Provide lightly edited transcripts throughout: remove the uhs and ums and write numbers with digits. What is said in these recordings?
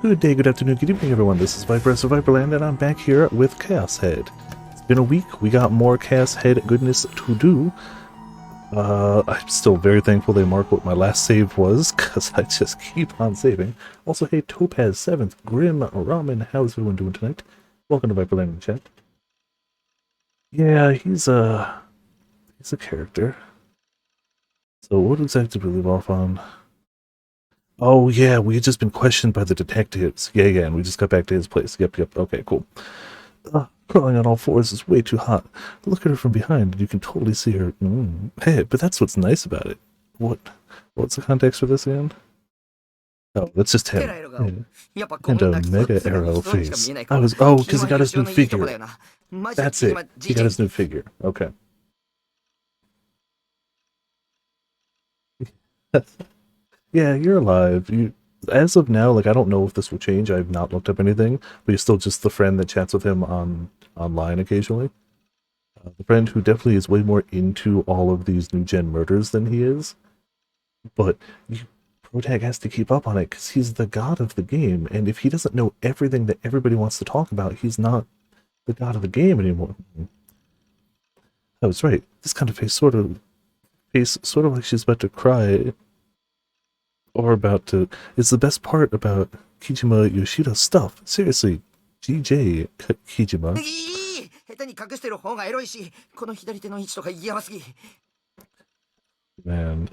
Good day, good afternoon, good evening, everyone. This is Viper of Viperland, and I'm back here with Chaos Head. It's been a week. We got more Chaos Head goodness to do. I'm still very thankful they marked what my last save was, because I just keep on saving. Also, hey, Topaz7th, Grim Ramen, how's everyone doing tonight? Welcome to Viperland in chat. Yeah, he's a character. So what exactly did we leave off on? Oh yeah, we had just been questioned by the detectives. Yeah, and we just got back to his place. Yep. Okay, cool. Crawling on all fours is way too hot. Look at her from behind, and you can totally see her. Hey, but that's what's nice about it. What's the context for this again? Oh, that's just him. Yeah. And a mega arrow face. Because he got his new figure. That's it. He got his new figure. Okay. Yeah, you're alive. As of now, like I don't know if this will change. I've not looked up anything, but you're still just the friend that chats with him online occasionally. The friend who definitely is way more into all of these new gen murders than he is. But Protag has to keep up on it because he's the god of the game, and if he doesn't know everything that everybody wants to talk about, he's not the god of the game anymore. I was right. This kind of face sort of like she's about to cry. Or about to. It's the best part about Kijima Yoshida's stuff. Seriously, GJ Kijima. Man,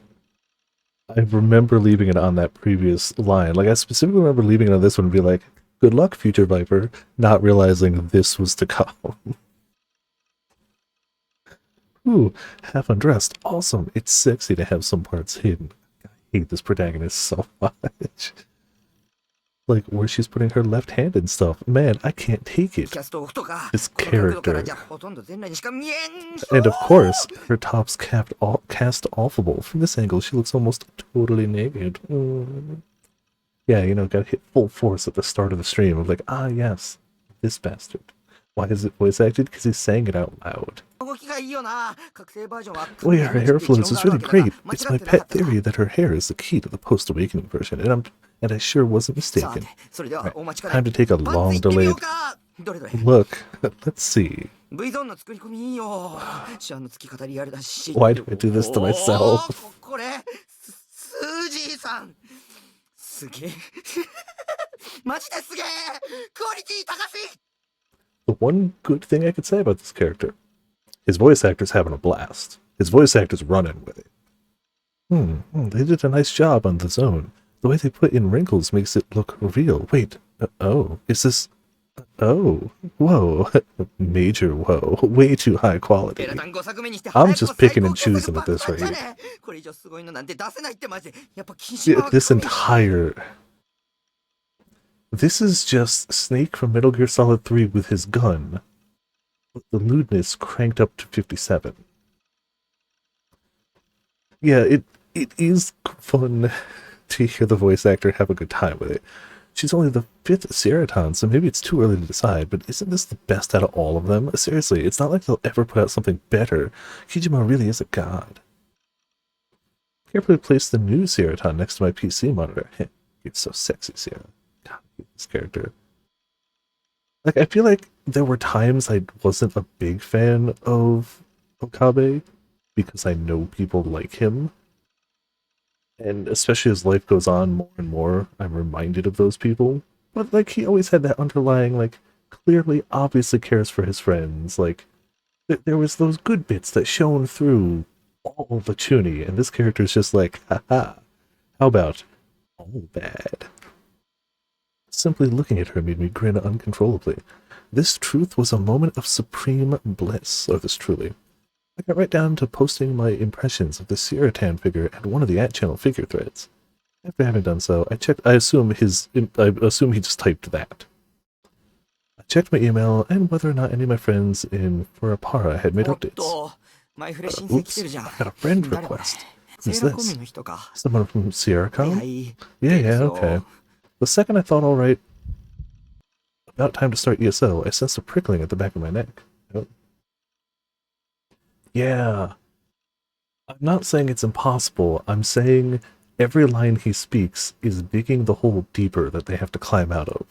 I remember leaving it on that previous line. Like, I specifically remember leaving it on this one and be like, good luck, future Viper, not realizing this was to come. Ooh, half undressed. Awesome. It's sexy to have some parts hidden. Hate this protagonist so much. Like where she's putting her left hand and stuff. Man, I can't take it. This character. And of course, her top's cast offable. From this angle, she looks almost totally naked. Yeah, gotta hit full force at the start of the stream of like, ah yes, this bastard. Why is it voice acted? Because he's saying it out loud. Oh yeah, her hair flows is really great. It's my pet theory that her hair is the key to the post-awakening version, and I sure wasn't mistaken. Right, time to take a long delayed look. Let's see. Why do I do this to myself? The one good thing I could say about this character, his voice actor's having a blast. His voice actor's running with it. They did a nice job on the zone. The way they put in wrinkles makes it look real. Wait, is this... Oh, whoa, major whoa, way too high quality. I'm just picking and choosing at this rate. Yeah, this is just Snake from Metal Gear Solid 3 with his gun, with the lewdness cranked up to 57. Yeah, it is fun to hear the voice actor have a good time with it. She's only the 5th Seraton, so maybe it's too early to decide, but isn't this the best out of all of them? Seriously, it's not like they'll ever put out something better. Kijima really is a god. Carefully place the new Seraton next to my PC monitor. You're so sexy, Sierra. God, this character. Like, I feel like there were times I wasn't a big fan of Okabe, because I know people like him. And especially as life goes on more and more, I'm reminded of those people. But, like, he always had that underlying, like, clearly, obviously cares for his friends. Like, there was those good bits that shone through all the Chuni, and this character's just like, haha, how about all bad? Simply looking at her made me grin uncontrollably. This truth was a moment of supreme bliss, or this truly. I got right down to posting my impressions of the Sierratan figure at one of the @channel figure threads. After having done so, I assume he just typed that. I checked my email and whether or not any of my friends in Furapara had made updates. Oops, I got a friend request. Who's this? Someone from Sierracom? Yeah, okay. The second I thought, alright, about time to start ESO, I sensed a prickling at the back of my neck. Yeah. I'm not saying it's impossible. I'm saying every line he speaks is digging the hole deeper that they have to climb out of.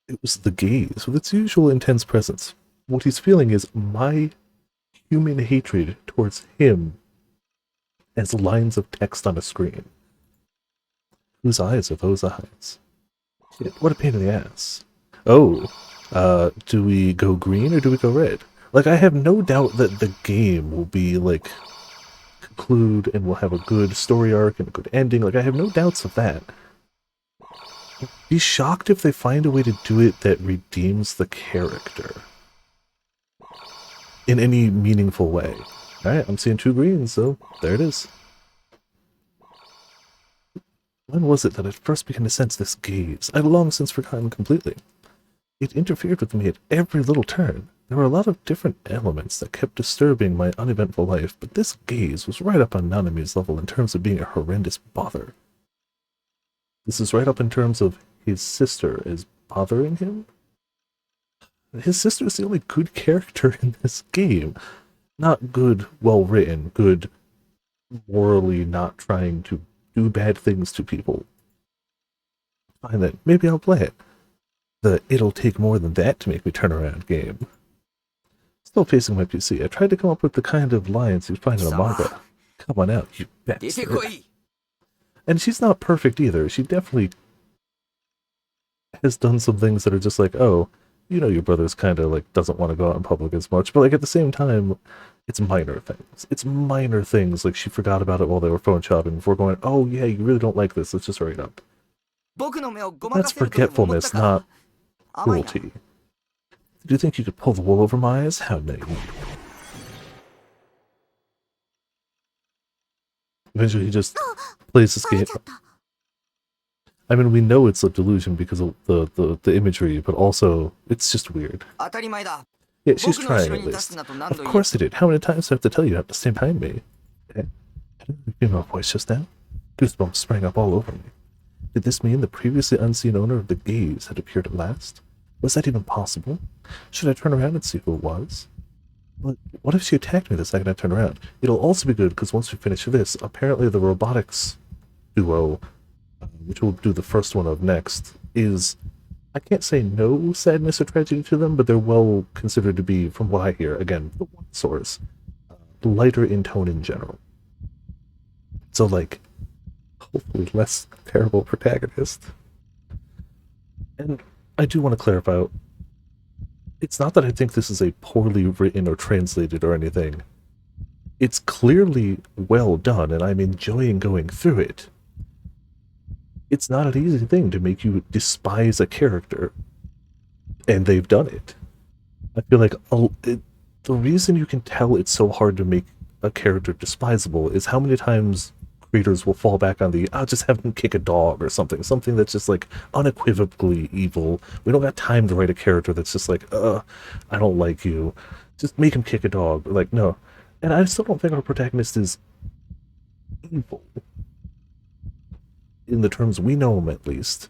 It was the gaze with its usual intense presence. What he's feeling is my human hatred towards him as lines of text on a screen. Whose eyes are those eyes? Shit, what a pain in the ass. Oh, do we go green or do we go red? Like, I have no doubt that the game will be, like, conclude and will have a good story arc and a good ending. Like, I have no doubts of that. Be shocked if they find a way to do it that redeems the character in any meaningful way. Alright, I'm seeing 2 greens, so there it is. When was it that I first began to sense this gaze? I've long since forgotten completely. It interfered with me at every little turn. There were a lot of different elements that kept disturbing my uneventful life, but this gaze was right up on Nanami's level in terms of being a horrendous bother. This is right up in terms of his sister is bothering him? His sister is the only good character in this game. Not good, well-written, good, morally not trying to do bad things to people. Fine then, maybe I'll play it. The it'll take more than that to make me turn around game. Still facing my PC, I tried to come up with the kind of lines you'd find in a manga. Come on out, you bastard. And she's not perfect either. She definitely has done some things that are just like, oh, you know your brother's kind of like doesn't want to go out in public as much, but like at the same time, it's minor things. It's minor things, like she forgot about it while they were phone shopping before going, oh yeah, you really don't like this, let's just hurry it up. That's forgetfulness, not cruelty. Do you think you could pull the wool over my eyes? How naive. Eventually he just plays this game. I mean, we know it's a delusion because of the imagery, but also, it's just weird. Yeah, she's trying at least. Of course I did. How many times do I have to tell you to stay behind me? I didn't hear a female voice just now. Goosebumps sprang up all over me. Did this mean the previously unseen owner of the gaze had appeared at last? Was that even possible? Should I turn around and see who it was? But what if she attacked me the second I turn around? It'll also be good because once we finish this, apparently the robotics duo, which we'll do the first one of next, is, I can't say no sadness or tragedy to them, but they're well considered to be, from what I hear, again, the one source, lighter in tone in general. So, like, hopefully less terrible protagonist. And I do want to clarify, it's not that I think this is a poorly written or translated or anything. It's clearly well done, and I'm enjoying going through it. It's not an easy thing to make you despise a character, and they've done it. I feel like the reason you can tell it's so hard to make a character despisable is how many times creators will fall back on I'll just have him kick a dog or something that's just like unequivocally evil. We don't got time to write a character that's just like, I don't like you. Just make him kick a dog. Like, no. And I still don't think our protagonist is evil. In the terms we know him, at least.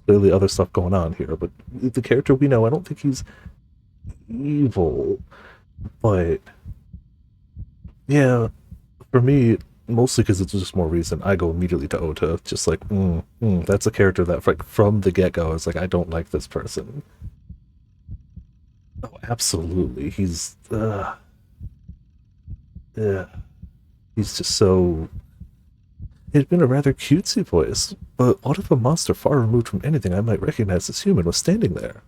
Clearly other stuff going on here, but the character we know, I don't think he's evil. But yeah, for me, mostly because it's just more recent, I go immediately to Ota, just like, that's a character that, like, from the get-go, is like, I don't like this person. Oh, absolutely. He's just so... It had been a rather cutesy voice, but what if a monster far removed from anything I might recognize as human was standing there?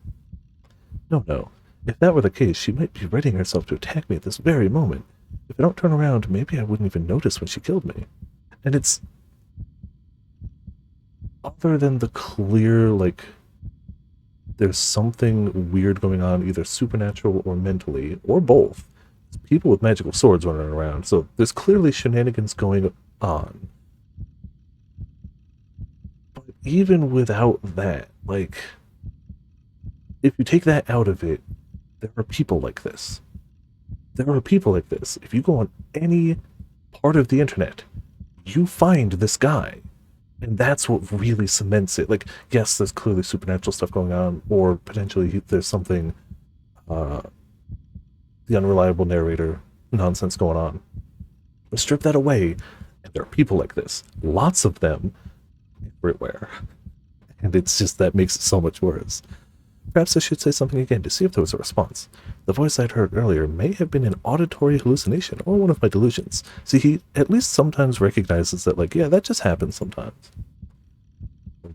No. If that were the case, she might be readying herself to attack me at this very moment. If I don't turn around, maybe I wouldn't even notice when she killed me. And it's... other than the clear, like... there's something weird going on, either supernatural or mentally, or both. It's people with magical swords running around, so there's clearly shenanigans going on. But even without that, like... if you take that out of it, there are people like this. There are people like this. If you go on any part of the internet, you find this guy. And that's what really cements it. Like, yes, there's clearly supernatural stuff going on, or potentially there's something, the unreliable narrator nonsense going on. But strip that away, and There are people like this. Lots of them everywhere. And it's just that makes it so much worse. Perhaps I should say something again to see if there was a response. The voice I'd heard earlier may have been an auditory hallucination or one of my delusions. See, he at least sometimes recognizes that, like, yeah, that just happens sometimes.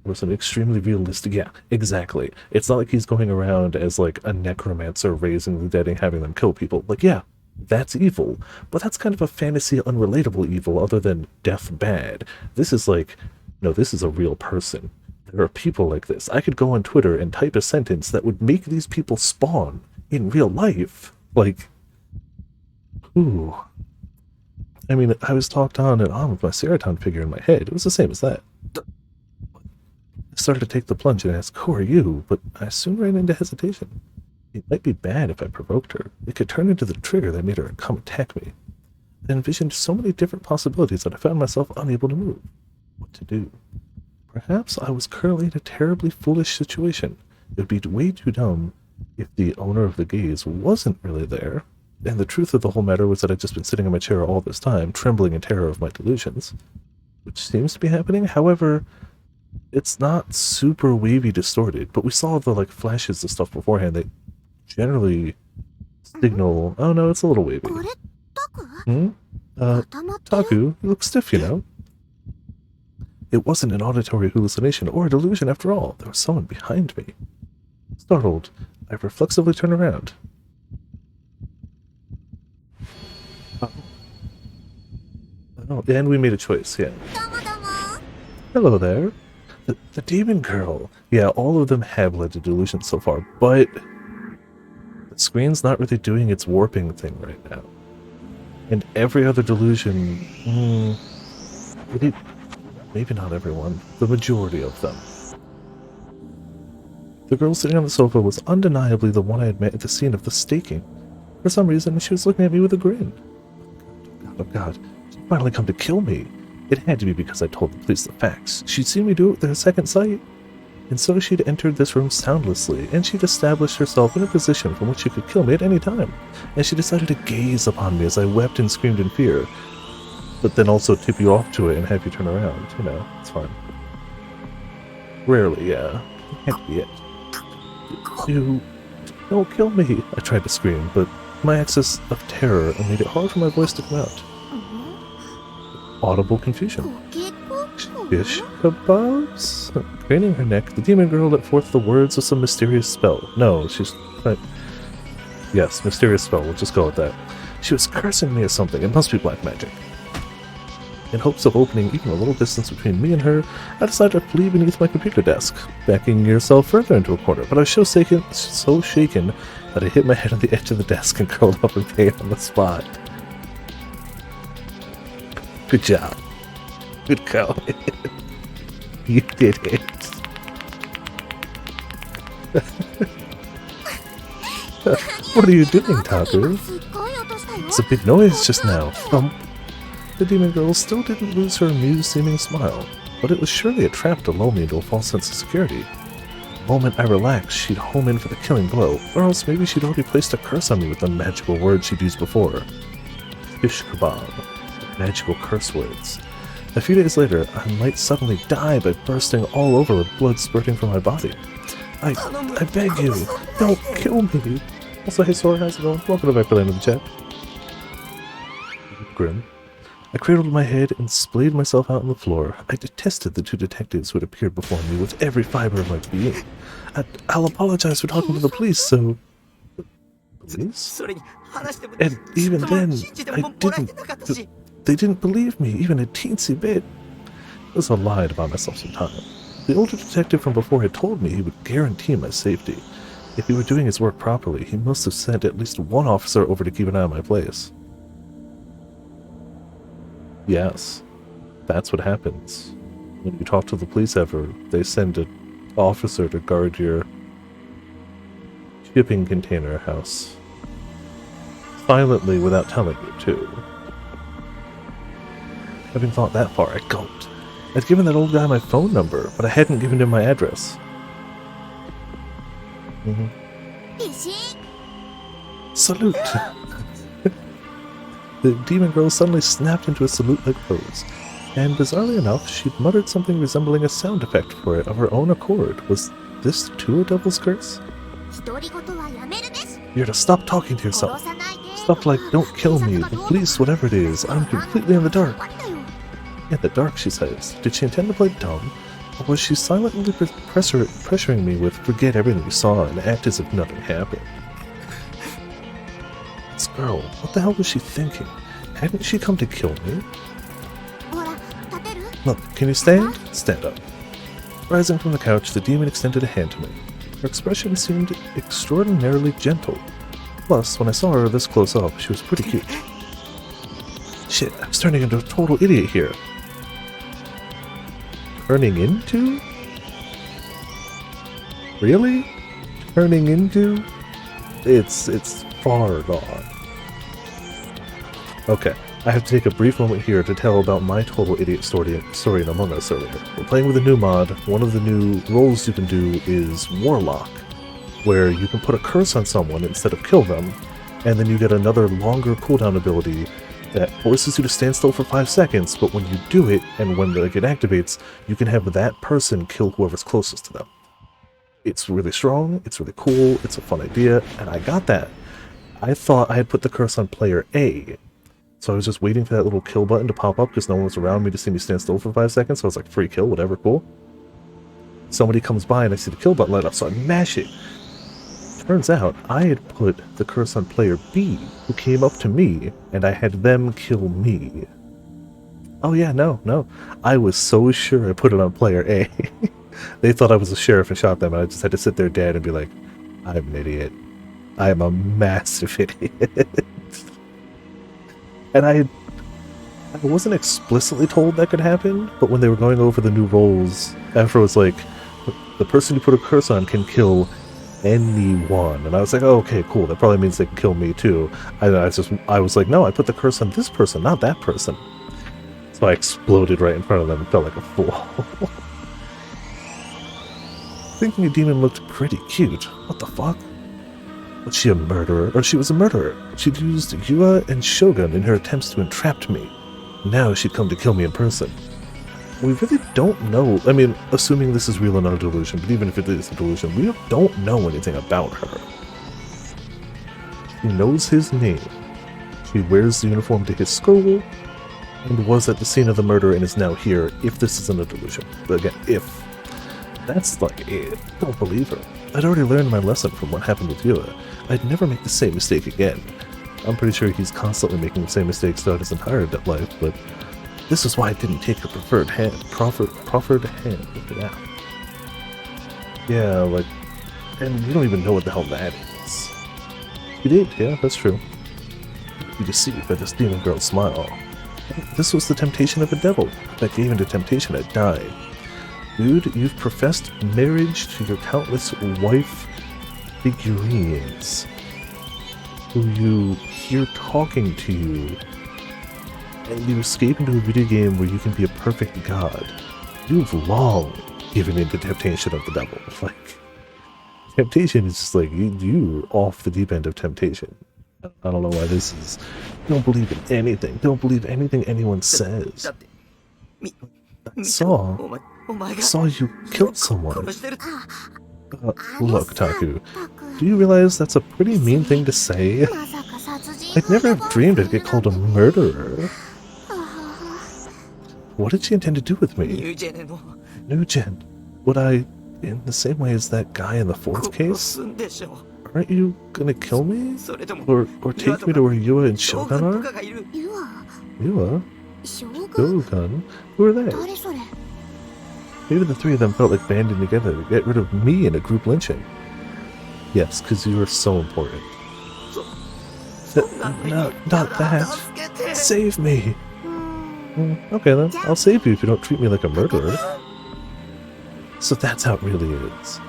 Or some extremely realistic, yeah, exactly. It's not like he's going around as, like, a necromancer raising the dead and having them kill people. Like, yeah, that's evil, but that's kind of a fantasy, unrelatable evil other than death bad. This is like, no, this is a real person. There are people like this. I could go on Twitter and type a sentence that would make these people spawn in real life. Like, ooh. I mean, I was talked on and on with my Seroton figure in my head. It was the same as that. I started to take the plunge and ask, who are you? But I soon ran into hesitation. It might be bad if I provoked her. It could turn into the trigger that made her come attack me. I envisioned so many different possibilities that I found myself unable to move. What to do? Perhaps I was currently in a terribly foolish situation. It would be way too dumb if the owner of the gaze wasn't really there, and the truth of the whole matter was that I'd just been sitting in my chair all this time, trembling in terror of my delusions, which seems to be happening. However, it's not super wavy distorted, but we saw the, like, flashes of stuff beforehand that generally signal, oh no, it's a little wavy. Taku, you look stiff, you know. It wasn't an auditory hallucination or a delusion after all. There was someone behind me. Startled, I reflexively turned around. Oh, and we made a choice, yeah. Hello there. The demon girl. Yeah, all of them have led to delusions so far, but the screen's not really doing its warping thing right now. And every other delusion, maybe not everyone, the majority of them. The girl sitting on the sofa was undeniably the one I had met at the scene of the staking. For some reason, she was looking at me with a grin. Oh God, she'd finally come to kill me. It had to be because I told the police the facts. She'd seen me do it with her second sight. And so she'd entered this room soundlessly, and she'd established herself in a position from which she could kill me at any time. And she decided to gaze upon me as I wept and screamed in fear. But then also tip you off to it and have you turn around. You know, it's fine. Rarely, yeah. It can't be it. You don't kill me, I tried to scream, but my excess of terror made it hard for my voice to come out. Audible confusion. Shish kebabs? Craning her neck, the demon girl let forth the words of some mysterious spell. No, she's... yes, mysterious spell, we'll just go with that. She was cursing me or something. It must be black magic. In hopes of opening even a little distance between me and her, I decided to flee beneath my computer desk, backing yourself further into a corner, but I was so shaken that I hit my head on the edge of the desk and curled up in pain on the spot. Good job. Good go. You did it. What are you doing, Taku? It's a big noise just now. The demon girl still didn't lose her amused-seeming smile, but it was surely a trap to lull me into a false sense of security. The moment I relaxed, she'd home in for the killing blow, or else maybe she'd already placed a curse on me with the magical words she'd used before. Shish kebab. Magical curse words. A few days later, I might suddenly die by bursting all over with blood spurting from my body. I beg you, don't kill me. Also, hey Sora, how's it going? Welcome to Viper Land in the chat. Grim. I cradled my head and splayed myself out on the floor. I detested the two detectives who had appeared before me with every fiber of my being. I'll apologize for talking to the police, so... Police? And even then, they didn't believe me, even a teensy bit. I was lied about myself sometimes. The older detective from before had told me he would guarantee my safety. If he were doing his work properly, he must have sent at least one officer over to keep an eye on my place. Yes, that's what happens. When you talk to the police ever, they send an officer to guard your shipping container house. Silently, without telling you, too. Having thought that far, I gulped. I'd given that old guy my phone number, but I hadn't given him my address. Salute! The demon girl suddenly snapped into a salute-like pose. and bizarrely enough, she'd muttered something resembling a sound effect for it of her own accord. Was this too a devil's curse? 独り言はやめるべし You're to stop talking to 殺 yourself. さないで Stuff like, don't kill me, the police, whatever it is, I'm completely in the dark. わかったよ In the dark, she says. Did she intend to play dumb? Or was she silently pressuring me with forget everything you saw and act as if nothing happened? This girl, what the hell was she thinking? Hadn't she come to kill me? ほら立てる Look, can you stand? Stand up. Rising from the couch, the demon extended a hand to me. Her expression seemed extraordinarily gentle. Plus, when I saw her this close up, she was pretty cute. Shit, I was turning into a total idiot here. Turning into? Really? Turning into? It's far gone. Okay, I have to take a brief moment here to tell about my total idiot story in Among Us earlier. We're playing with a new mod. One of the new roles you can do is Warlock, where you can put a curse on someone instead of kill them, and then you get another longer cooldown ability that forces you to stand still for 5 seconds, but when you do it, and when it activates, you can have that person kill whoever's closest to them. It's really strong, it's really cool, it's a fun idea, and I got that. I thought I had put the curse on player A, so I was just waiting for that little kill button to pop up because no one was around me to see me stand still for 5 seconds, so I was like, free kill, whatever, cool. Somebody comes by and I see the kill button light up, so I mash it. Turns out I had put the curse on player B, who came up to me, and I had them kill me. Oh yeah, no. I was so sure I put it on player A. They thought I was a sheriff and shot them, and I just had to sit there dead and be like, I'm an idiot. I am a massive idiot. And I wasn't explicitly told that could happen, but when they were going over the new roles, Afro was like, the person you put a curse on can kill anyone. And I was like, oh, okay, cool. That probably means they can kill me too. I was like, no, I put the curse on this person, not that person. So I exploded right in front of them and felt like a fool. Thinking a demon looked pretty cute. What the fuck? Was she a murderer? Or she was a murderer. She'd used Yua and Shogun in her attempts to entrap me. Now she'd come to kill me in person. We really don't know. I mean, assuming this is real and not a delusion, but even if it is a delusion, we don't know anything about her. She knows his name. She wears the uniform to his school, and was at the scene of the murder and is now here, if this isn't a delusion. But again, if. That's like it. Don't believe her. I'd already learned my lesson from what happened with Yua. I'd never make the same mistake again. I'm pretty sure he's constantly making the same mistakes throughout his entire life, but this is why I didn't take her proffered hand. Proffered hand. Yeah. Yeah, like, and you don't even know what the hell that is. You did, yeah, that's true. You deceived by this demon girl's smile. This was the temptation of a devil that gave into temptation at dying. Dude, you've professed marriage to your countless wife figurines, who you hear talking to you, and you escape into a video game where you can be a perfect god. You've long given in to temptation of the devil. Like, temptation is just like, you're off the deep end of temptation. I don't know why this is. Don't believe in anything. Don't believe anything anyone says. I saw you killed someone. Look, Taku, do you realize that's a pretty mean thing to say? まさか殺人 I'd never have dreamed I'd get called a murderer. What did she intend to do with me? Nugent, would I, in the same way as that guy in the fourth case? Aren't you gonna kill me? Or take me to where Yua and Shogun are? ユア Yua? 将軍 Shogun? Who are they? 誰それ Maybe the three of them felt like banding together to get rid of me in a group lynching. Yes, because you are so important. No, not that. Save me! Okay then, I'll save you if you don't treat me like a murderer. So that's how it really is.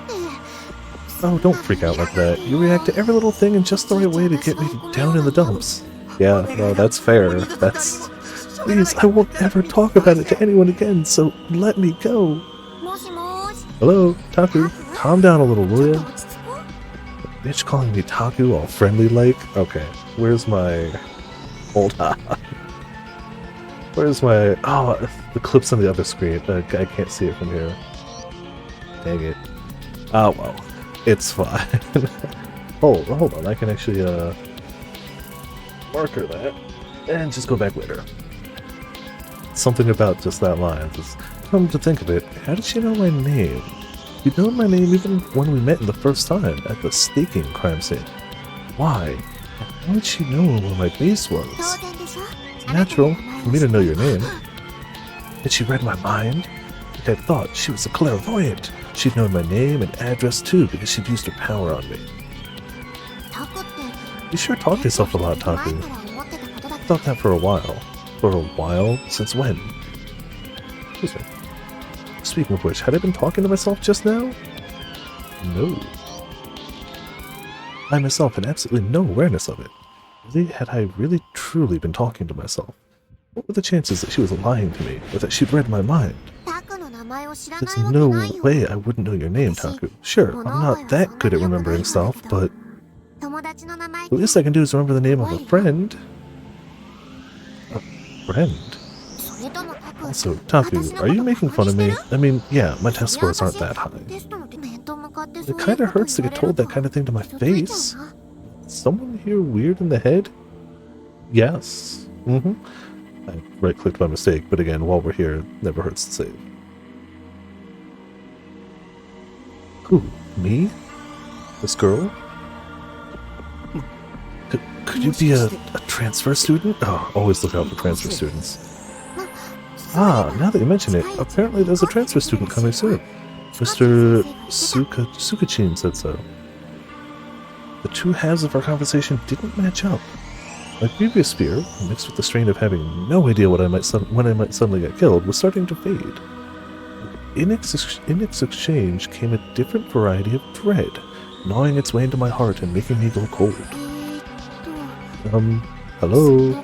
Oh, don't freak out like that. You react to every little thing in just the right way to get me down in the dumps. Yeah, no, that's fair. That's... Please, I won't ever talk about it to anyone again, so let me go. もしもーし Hello, Taku. Calm down a little, will ちょっ ya? と落ち着こう Bitch calling me Taku all friendly like? Okay, where's my... Hold on. Where's my... Oh, the clip's on the other screen. I can't see it from here. Dang it. Oh, well. It's fine. Hold on. I can actually, marker that. And just go back later. Something about just that line. Just come to think of it, how did she know my name? You'd known my name even when we met the first time at the staking crime scene. Why? How did she know where my base was? 当然でしょ Natural for me to know your name. Had she read my mind? I thought she was a clairvoyant. She'd known my name and address too because she'd used her power on me. タクって You sure talk to yourself a lot, 前か Taku. ら思ってたことだけ Thought that for a while. For a while? Since when? Excuse me. Speaking of which, had I been talking to myself just now? No. I myself had absolutely no awareness of it. Really, had I really truly been talking to myself? What were the chances that she was lying to me, or that she'd read my mind? タクの名前を知ら There's ないわけ no ないよ way I wouldn't know your name, Taku. Sure, I'm not that good at remembering stuff, but 友達の名前 the least I can do is remember the name of a friend. A friend? それともタク Also, Taku, are you making fun of me? I mean, yeah, my test scores aren't that high. テストの面と向かって It kinda hurts to get told that kind of thing to my face. Someone here weird in the head? Yes. Mm-hmm. I right-clicked by mistake, but again, while we're here, never hurts to save. Who? Me? This girl? Could you be a transfer student? Oh, always look out for transfer students. Ah, now that you mention it, apparently there's a transfer student coming soon. Mr. Sukachin said so. The two halves of our conversation didn't match up. My previous fear, mixed with the strain of having no idea when I might suddenly get killed, was starting to fade. In its exchange came a different variety of dread, gnawing its way into my heart and making me go cold. Hello?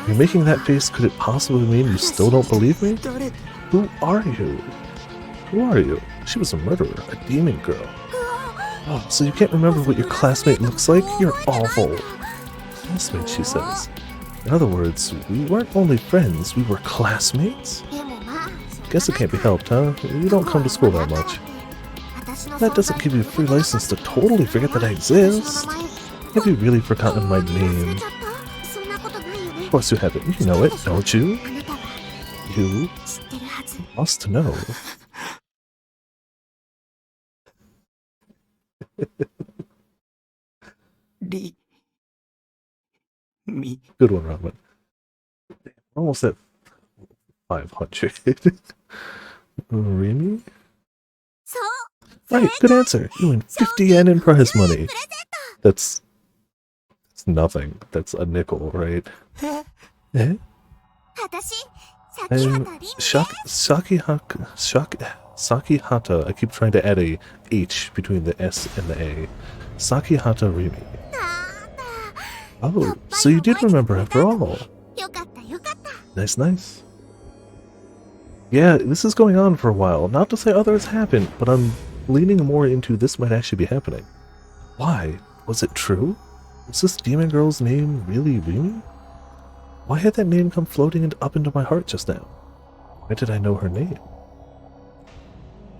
You're making that face, could it possibly mean you still don't believe me? Who are you? Who are you? She was a murderer, a demon girl. Oh, so you can't remember what your classmate looks like? You're awful. Classmate, she says. In other words, we weren't only friends, we were classmates? でもまあ Guess it can't be helped, huh? You don't come to school that much. That doesn't give you a free license to totally forget that I exist. Have you really forgotten my name? そんなことないよね Of course you haven't. You know it, don't you? あなたは You 知ってるはず must know. Good one, Robin. We're almost at 500. Remy? そう Right, good answer. You win 50 yen in prize money. That's nothing. That's a nickel, right? Eh? 私 I'm 崎畑凛 Sakihata. I keep trying to add a H between the S and the A. Sakihata Remy. なんだ Oh, so you did remember after all. よかったよかった Nice, nice. Yeah, this is going on for a while. Not to say others haven't, but I'm leaning more into this might actually be happening. Why? Was it true? Was this demon girl's name really Remy? Why had that name come floating up into my heart just now? Why did I know her name?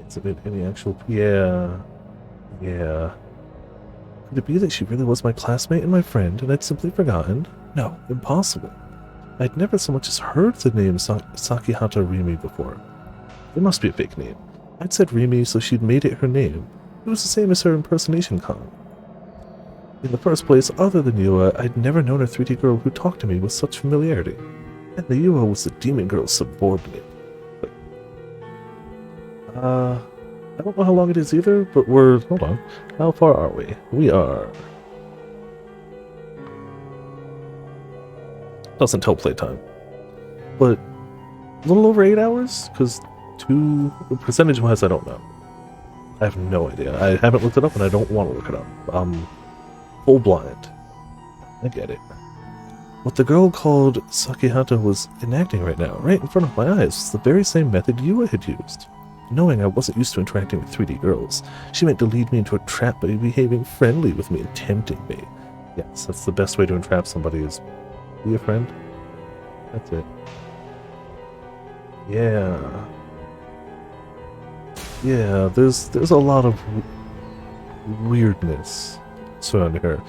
Is it any actual... Yeah. Could it be that she really was my classmate and my friend, and I'd simply forgotten? No, impossible. I'd never so much as heard the name Sakihata Remy before. It must be a fake name. I'd said Remy, so she'd made it her name. It was the same as her impersonation con. In the first place, other than Yua, I'd never known a 3D girl who talked to me with such familiarity. And the Yua was the demon girl's subordinate. But, I don't know how long it is either, but hold on. How far are we? We are... Doesn't tell playtime. But, a little over 8 hours? Because percentage-wise, I don't know. I have no idea. I haven't looked it up, and I don't want to look it up. Full blind. I get it. What the girl called Sakihata was enacting right now, right in front of my eyes, was the very same method Yua had used. Knowing I wasn't used to interacting with 3D girls, she meant to lead me into a trap by behaving friendly with me and tempting me. Yes, that's the best way to entrap somebody is be a friend. That's it. Yeah. Yeah, there's a lot of weirdness surrounding her.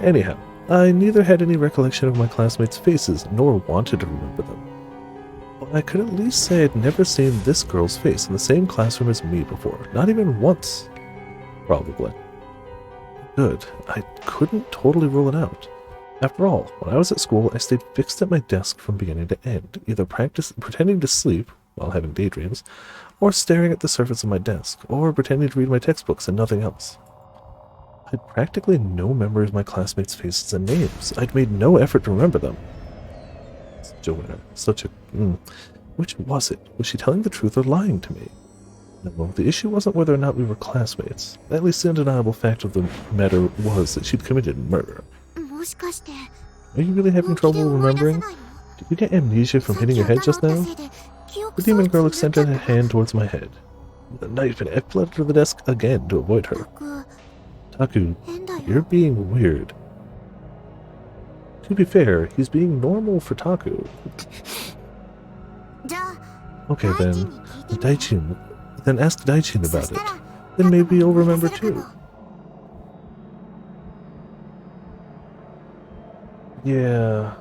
Anyhow, I neither had any recollection of my classmates' faces nor wanted to remember them. But I could at least say I'd never seen this girl's face in the same classroom as me before, not even once. Probably. Good. I couldn't totally rule it out. After all, when I was at school, I stayed fixed at my desk from beginning to end, either pretending to sleep while having daydreams, or staring at the surface of my desk, or pretending to read my textbooks and nothing else. I had practically no memory of my classmates' faces and names. I'd made no effort to remember them. Such a winner. Such a... Which was it? Was she telling the truth or lying to me? No, the issue wasn't whether or not we were classmates. At least the undeniable fact of the matter was that she'd committed murder. もしかして Are you really having 本気で trouble 思い出せ remembering? ないの Did you get amnesia from hitting your head just さっき now? 頭打ったせいで記憶 The demon 喪 girl 失になっちゃ extended っ a たか hand towards my head. With a knife and I fled to the desk again to avoid her. 僕 Taku, 変だよ you're being weird. To be fair, he's being normal for Taku. じゃあ Okay 大地 then, に聞いてみよう Daichin. Then ask Daichin そ about し it. たら Then maybe you'll 思い remember 出せるか too. も Yeah.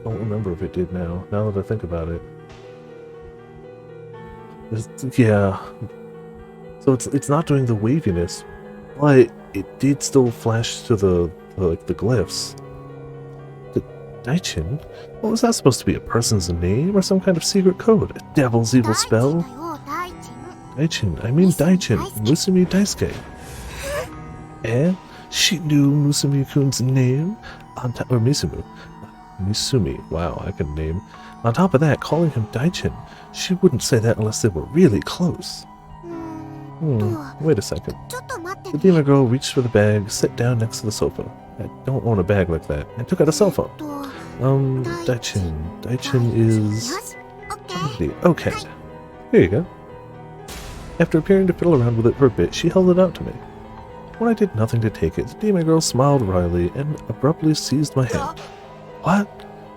Don't remember if it did now that I think about it. Yeah. So it's not doing the waviness, but it did still flash to the glyphs. Daichin? What was that supposed to be? A person's name or some kind of secret code? A devil's evil 大地 spell? だよ大地 Daichin, I mean Daichin, Musumi Daisuke. And she knew Musumi-kun's name? Or Misumu. Misumi, wow, I can name. On top of that, calling him Daichin, she wouldn't say that unless they were really close. うーんと Wait a second. ちょっと待って The ね demon girl reached for the bag, sat down next to the sofa. I don't own a bag like that, and took out a cell phone. と Daichin. Daichin is... よしオッケー Okay. Here you go. After appearing to fiddle around with it for a bit, she held it out to me. When I did nothing to take it, the demon girl smiled wryly and abruptly seized my hand. What?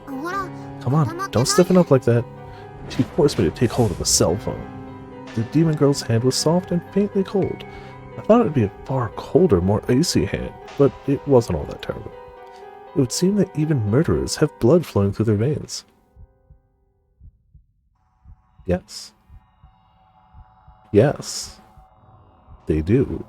ほら Come on, don't stiffen up like that. She forced me to take hold of the cell phone. The demon girl's hand was soft and faintly cold. I thought it would be a far colder, more icy hand, but it wasn't all that terrible. It would seem that even murderers have blood flowing through their veins. Yes. Yes. They do.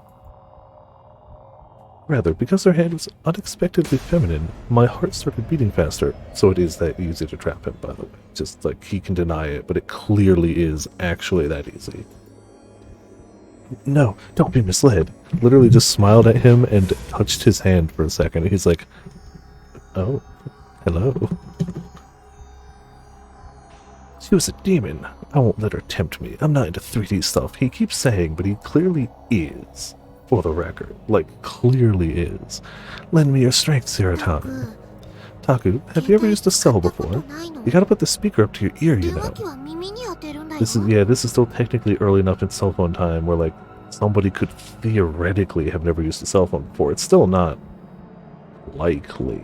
Rather, because her hand was unexpectedly feminine, my heart started beating faster. So it is that easy to trap him, by the way. Just like he can deny it, but it clearly is actually that easy. No, don't be misled. Literally just smiled at him and touched his hand for a second. He's like, oh, hello. She was a demon. I won't let her tempt me. I'm not into 3D stuff. He keeps saying, but he clearly is. For the record, like, clearly is. Lend me your strength, Zeratan. Taku, have you ever used a cell before? You gotta put the speaker up to your ear, you 電 know. 話機は耳に当てるんだよ This is still technically early enough in cell phone time where, like, somebody could theoretically have never used a cell phone before. It's still not likely.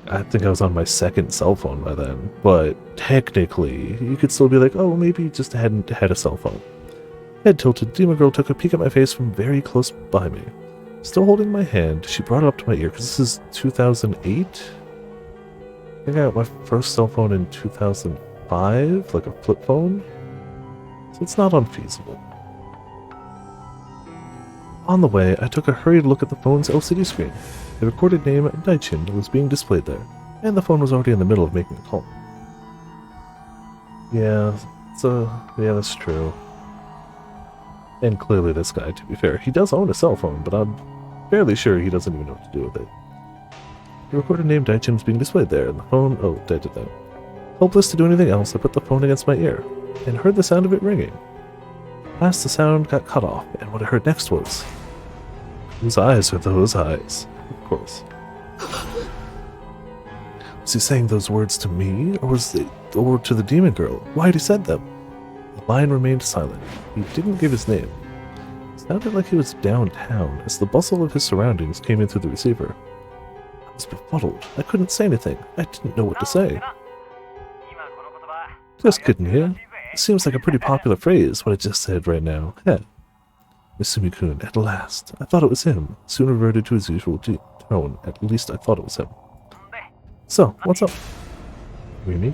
I think I was on my second cell phone by then, but technically, you could still be like, oh, maybe you just hadn't had a cell phone. Head tilted, Demon Girl took a peek at my face from very close by me. Still holding my hand, she brought it up to my ear, because this is 2008? I think I got my first cell phone in 2005, like a flip phone. So it's not unfeasible. On the way, I took a hurried look at the phone's LCD screen. The recorded name, Daichin, was being displayed there, and the phone was already in the middle of making a call. Yeah, yeah, that's true. And clearly this guy, to be fair, he does own a cell phone, but I'm fairly sure he doesn't even know what to do with it. The recorded name Daichin was being displayed there, and the phone... Oh, I did that. Hopeless to do anything else, I put the phone against my ear, and heard the sound of it ringing. Last the sound got cut off, and what I heard next was... Whose eyes are those eyes? Of course. Was he saying those words to me, or to the demon girl? Why had he said them? The line remained silent. He didn't give his name. It sounded like he was downtown, as the bustle of his surroundings came in through the receiver. I was befuddled. I couldn't say anything. I didn't know what to say. Just kidding here. It seems like a pretty popular phrase, what I just said right now. Yeah. Misumi-kun, at last. I thought it was him. Soon reverted to his usual tone. At least I thought it was him. So, what's up? Rimi?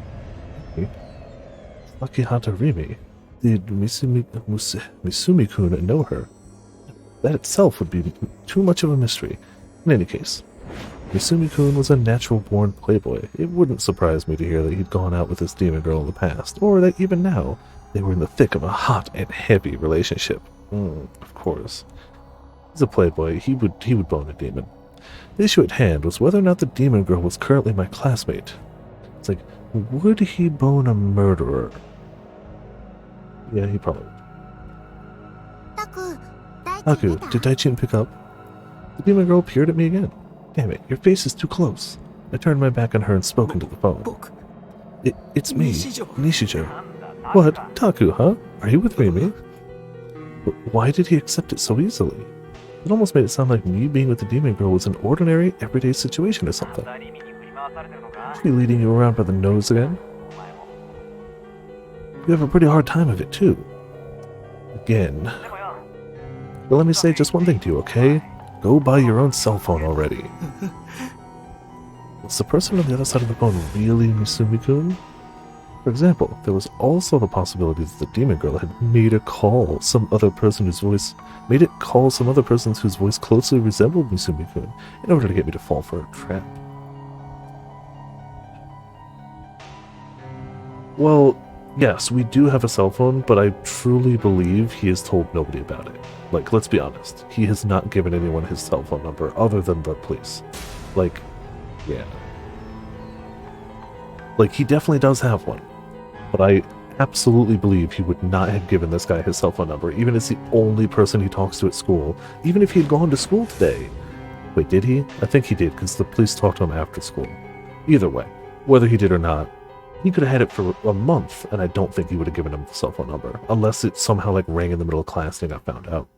Sakihata Rimi? Did Misumi-kun know her? That itself would be too much of a mystery. In any case, Misumi-kun was a natural-born playboy. It wouldn't surprise me to hear that he'd gone out with this demon girl in the past, or that even now, they were in the thick of a hot and heavy relationship. Of course. He's a playboy. He would bone a demon. The issue at hand was whether or not the demon girl was currently my classmate. It's like, would he bone a murderer? Yeah, he probably would. Taku, did Daichin pick up? The demon girl peered at me again. Damn it, your face is too close. I turned my back on her and spoke into the phone. It's me, Nishijo. What? Taku, huh? Are you with Rimi? Why did he accept it so easily? It almost made it sound like me being with the demon girl was an ordinary, everyday situation or something. Is he leading you around by the nose again? You have a pretty hard time of it, too. Again. But let me say just one thing to you, okay? Go buy your own cell phone already. Was the person on the other side of the phone really Misumi-kun? For example, there was also the possibility that the demon girl had made it call some other person whose voice closely resembled Misumi-kun in order to get me to fall for a trap. Well, yes, we do have a cell phone, but I truly believe he has told nobody about it. Like, let's be honest. He has not given anyone his cell phone number other than the police. Like, yeah. Like, he definitely does have one. But I absolutely believe he would not have given this guy his cell phone number, even as the only person he talks to at school, even if he had gone to school today. Wait, did he? I think he did, because the police talked to him after school. Either way, whether he did or not, he could have had it for a month, and I don't think he would have given him the cell phone number, unless it somehow like rang in the middle of class and he got found out.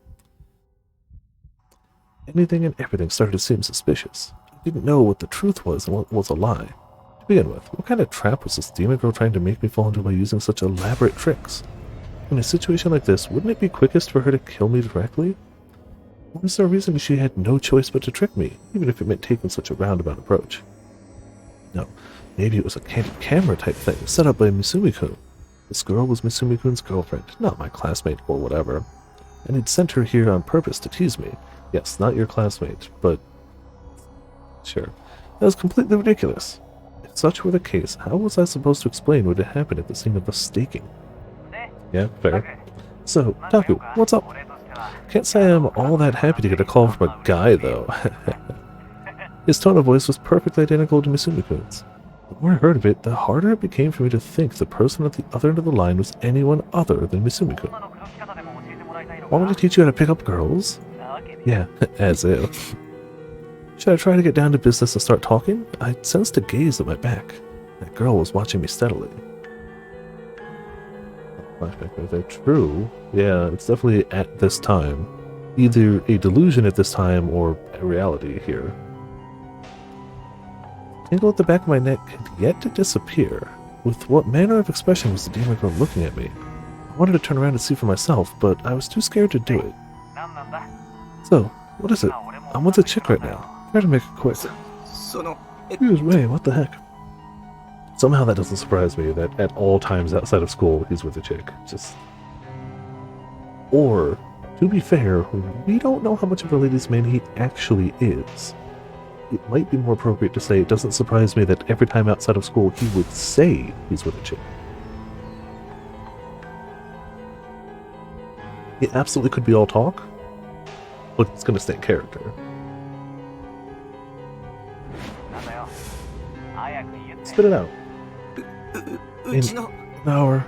Anything and everything started to seem suspicious. I didn't know what the truth was and what was a lie. To begin with, what kind of trap was this demon girl trying to make me fall into by using such elaborate tricks? In a situation like this, wouldn't it be quickest for her to kill me directly? Or is there a reason she had no choice but to trick me, even if it meant taking such a roundabout approach? No, maybe it was a candid camera type thing set up by Misumi-kun. This girl was Misumi-kun's girlfriend, not my classmate or whatever. And he'd sent her here on purpose to tease me. Yes, not your classmate, but... sure. That was completely ridiculous. If such were the case, how was I supposed to explain what had happened at the scene of the staking? Yeah, fair. So, Taku, what's up? Can't say I'm all that happy to get a call from a guy, though. His tone of voice was perfectly identical to Misumi-kun's. The more I heard of it, the harder it became for me to think the person at the other end of the line was anyone other than Misumi-kun. Want me to teach you how to pick up girls? Yeah, as if. Should I try to get down to business and start talking? I sensed a gaze at my back. That girl was watching me steadily. Flashback right there. True. Yeah, it's definitely at this time. Either a delusion at this time or a reality here. The tingle at the back of my neck had yet to disappear. With what manner of expression was the demon girl looking at me? I wanted to turn around and see for myself, but I was too scared to do it. So, what is it? I'm with a chick right now. Try to make it quick. Excuse me, what the heck? Somehow that doesn't surprise me that at all times outside of school he's with a chick. Just... Or, to be fair, we don't know how much of a ladies' man he actually is. It might be more appropriate to say it doesn't surprise me that every time outside of school he would say he's with a chick. It absolutely could be all talk, but it's going to stay in character. Spit it out. In our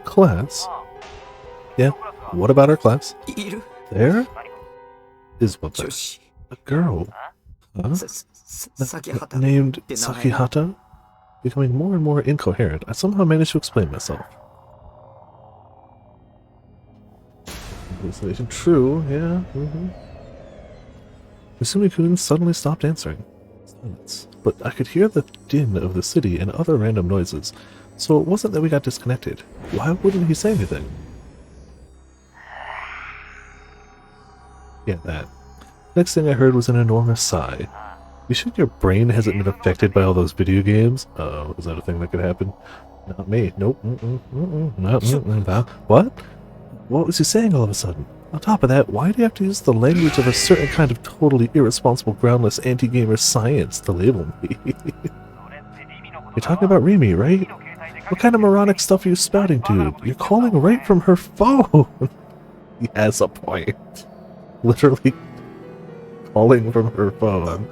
class? Yeah, what about our class? There is what there? A girl. Huh? Named Sakihata? Becoming more and more incoherent, I somehow managed to explain myself. Hallucination. True, yeah. Misumi-kun suddenly stopped answering. silence, but I could hear the din of the city and other random noises, so it wasn't that we got disconnected. Why wouldn't he say anything? Yeah, that. Next thing I heard was an enormous sigh. You sure your brain hasn't been affected by all those video games? Oh, is that a thing that could happen? Not me. Nope. What? What was he saying all of a sudden? On top of that, why do you have to use the language of a certain kind of totally irresponsible, groundless anti-gamer science to label me? You're talking about Remy, right? What kind of moronic stuff are you spouting, dude? You're calling right from her phone! He has a point. Literally calling from her phone.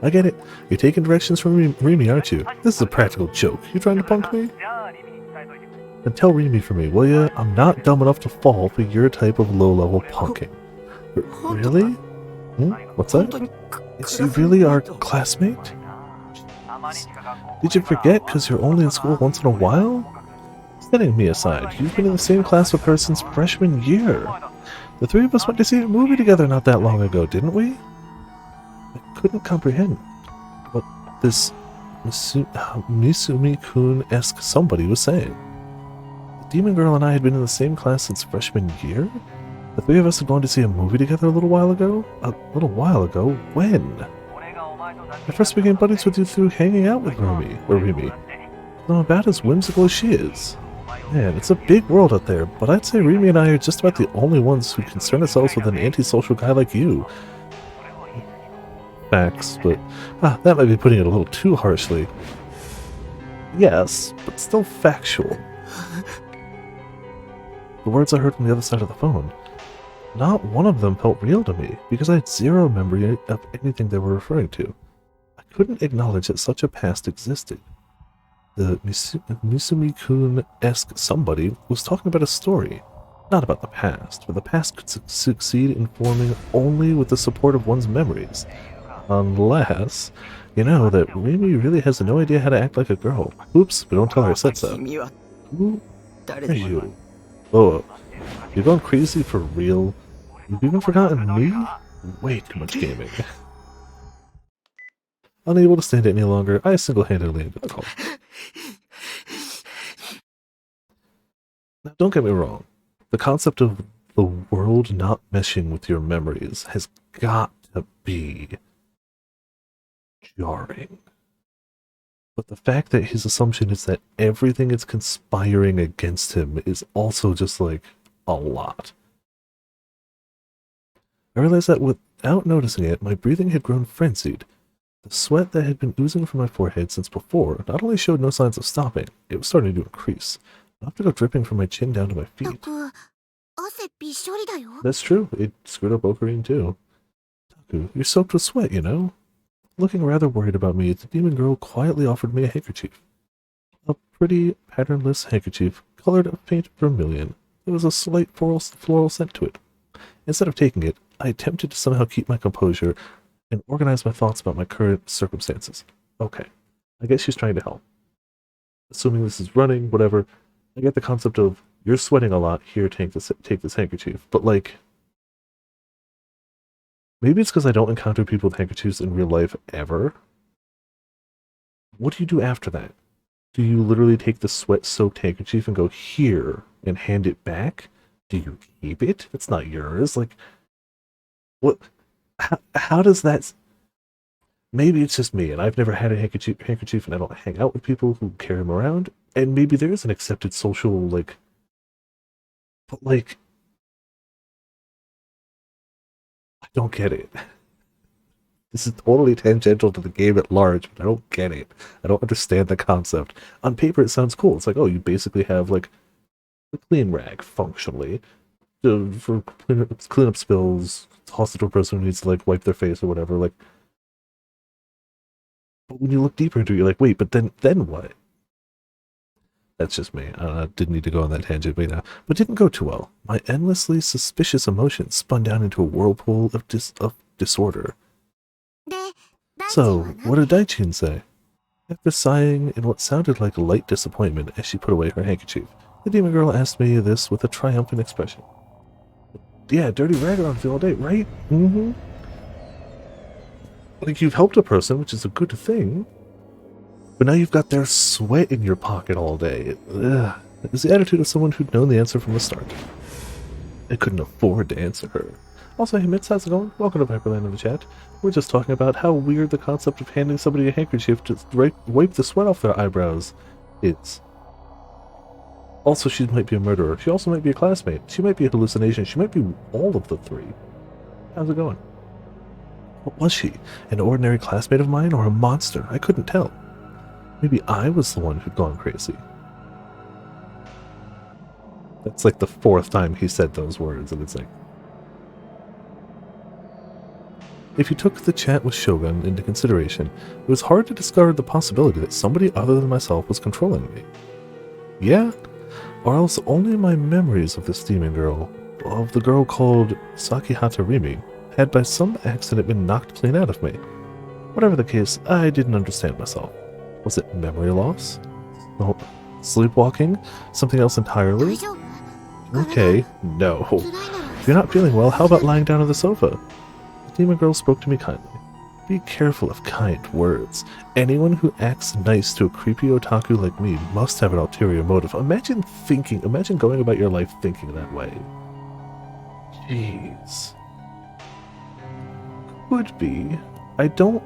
I get it. You're taking directions from Remy, aren't you? This is a practical joke. You trying to punk me? Then tell Remy for me, will ya? I'm not dumb enough to fall for your type of low-level punking. Really? What's that? Is you really our classmate? Did you forget because you're only in school once in a while? Setting me aside, you've been in the same class with her since freshman year. The three of us went to see a movie together not that long ago, didn't we? I couldn't comprehend what this Misumi-kun-esque somebody was saying. The demon girl and I had been in the same class since freshman year? The three of us had gone to see a movie together a little while ago? A little while ago? When? I first became buddies with you through hanging out with Remy. I'm about as whimsical as she is. Man, it's a big world out there, but I'd say Remy and I are just about the only ones who concern ourselves with an antisocial guy like you. Facts, but that might be putting it a little too harshly. Yes, but still factual. The words I heard from the other side of the phone, not one of them felt real to me, because I had zero memory of anything they were referring to. I couldn't acknowledge that such a past existed. The Misumi-kun-esque somebody was talking about a story, not about the past, where the past could succeed in forming only with the support of one's memories. Unless, you know, that Remy really has no idea how to act like a girl. Oops, but don't tell her I said so. Who are you? Oh, you're going crazy for real? You've even forgotten me? Way too much gaming. Unable to stand it any longer, I single-handedly ended the call. Now, don't get me wrong. The concept of the world not meshing with your memories has got to be jarring. But the fact that his assumption is that everything is conspiring against him is also just like a lot. I realized that without noticing it, my breathing had grown frenzied. The sweat that had been oozing from my forehead since before not only showed no signs of stopping, it was starting to increase, enough to go dripping from my chin down to my feet. That's true, it screwed up Ocarine too. Taku, you're soaked with sweat, you know? Looking rather worried about me, the demon girl quietly offered me a handkerchief. A pretty, patternless handkerchief, colored a faint vermilion. There was a slight floral scent to it. Instead of taking it, I attempted to somehow keep my composure and organize my thoughts about my current circumstances. Okay, I guess she's trying to help. Assuming this is running, whatever, I get the concept of, you're sweating a lot, here, take this handkerchief. But like, maybe it's because I don't encounter people with handkerchiefs in real life ever. What do you do after that? Do you literally take the sweat-soaked handkerchief and go here and hand it back? Do you keep it? It's not yours. Like, what? How does that... Maybe it's just me, and I've never had a handkerchief, and I don't hang out with people who carry them around, and maybe there is an accepted social, like... But, like... I don't get it. This is totally tangential to the game at large, but I don't get it. I don't understand the concept. On paper, it sounds cool. It's like, oh, you basically have, like, a clean rag, functionally, for clean up spills, toss it to a person who needs to, like, wipe their face or whatever, like... But when you look deeper into it, you're like, wait, but then what? That's just me. I didn't need to go on that tangent, but didn't go too well. My endlessly suspicious emotions spun down into a whirlpool of disorder. So, what did Daichin say? After sighing in what sounded like light disappointment as she put away her handkerchief, the demon girl asked me this with a triumphant expression. Yeah, dirty rag around all day, right? Mm-hmm. Like, you've helped a person, which is a good thing, but now you've got their sweat in your pocket all day. Ugh. It was the attitude of someone who'd known the answer from the start. I couldn't afford to answer her. Also, hey Mitz, how's it going? Welcome to Viperland in the chat. We're just talking about how weird the concept of handing somebody a handkerchief to wipe the sweat off their eyebrows is. Also, she might be a murderer. She also might be a classmate. She might be a hallucination. She might be all of the three. How's it going? What was she? An ordinary classmate of mine or a monster? I couldn't tell. Maybe I was the one who'd gone crazy. That's like the 4th time he said those words, and it's like... If you took the chat with Shogun into consideration, it was hard to discard the possibility that somebody other than myself was controlling me. Yeah? Or else only my memories of this demon girl, of the girl called Sakihata Rimi, had by some accident been knocked clean out of me. Whatever the case, I didn't understand myself. Was it memory loss? Oh, sleepwalking? Something else entirely? Okay, no. If you're not feeling well, how about lying down on the sofa? The demon girl spoke to me kindly. Be careful of kind words. Anyone who acts nice to a creepy otaku like me must have an ulterior motive. Imagine going about your life thinking that way. Jeez. Could be. I don't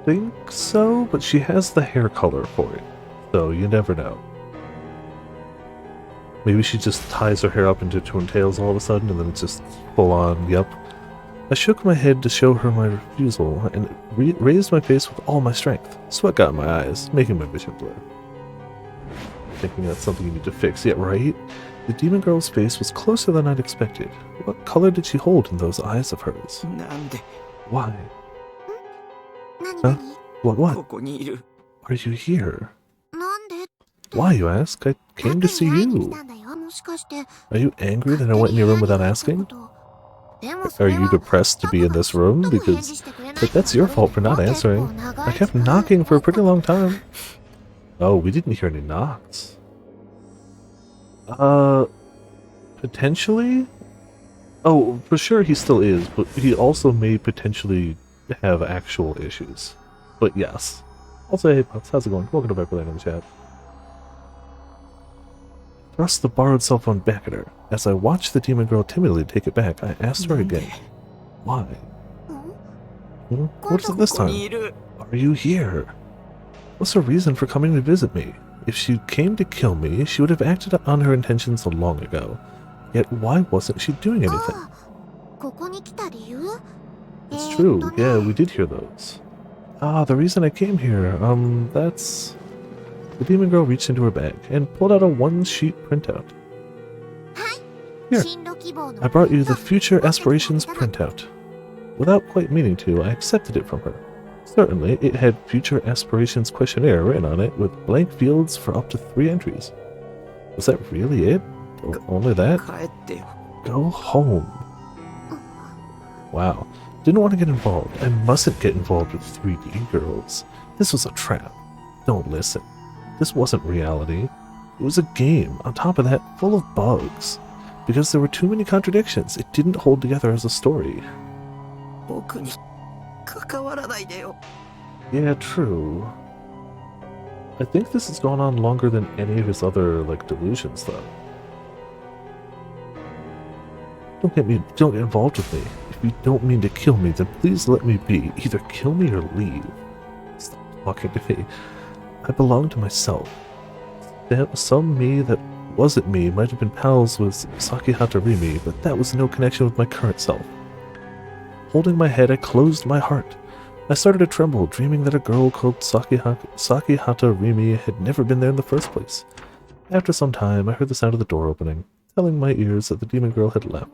think so, but she has the hair color for it, so you never know. Maybe she just ties her hair up into twin tails all of a sudden, and then it's just full on, yep. I shook my head to show her my refusal, and raised my face with all my strength. Sweat got in my eyes, making my vision blur. Thinking that's something you need to fix, yeah, right? The demon girl's face was closer than I'd expected. What color did she hold in those eyes of hers? Why? Huh? What? Are you here? Why, you ask? I came to see you. Are you angry that I went in your room without asking? Are you depressed to be in this room? Because that's your fault for not answering. I kept knocking for a pretty long time. Oh, we didn't hear any knocks. Potentially? Oh, for sure he still is, but he also may potentially have actual issues. But yes. Also, hey Pups, how's it going? Welcome to Viperland in the chat. Thrust the borrowed cell phone back at her. As I watched the demon girl timidly take it back, I asked her again. Why? What's it this time? Are you here? What's her reason for coming to visit me? If she came to kill me, she would have acted on her intentions long ago. Yet why wasn't she doing anything? It's true, yeah, we did hear those. Ah, the reason I came here, that's... The demon girl reached into her bag and pulled out a one-sheet printout. Here, I brought you the Future Aspirations printout. Without quite meaning to, I accepted it from her. Certainly, it had Future Aspirations questionnaire written on it with blank fields for up to 3 entries. Was that really it? Or only that? Go home. Wow. Didn't want to get involved. I mustn't get involved with 3D girls. This was a trap. Don't listen. This wasn't reality. It was a game, on top of that, full of bugs. Because there were too many contradictions, it didn't hold together as a story. Yeah, true. I think this has gone on longer than any of his other, delusions, though. Don't get involved with me. If you don't mean to kill me, then please let me be. Either kill me or leave. Stop talking to me. I belong to myself. Some me that wasn't me might have been pals with Sakihata Rimi, but that was no connection with my current self. Holding my head, I closed my heart. I started to tremble, dreaming that a girl called Sakihata Rimi had never been there in the first place. After some time, I heard the sound of the door opening, telling my ears that the demon girl had left.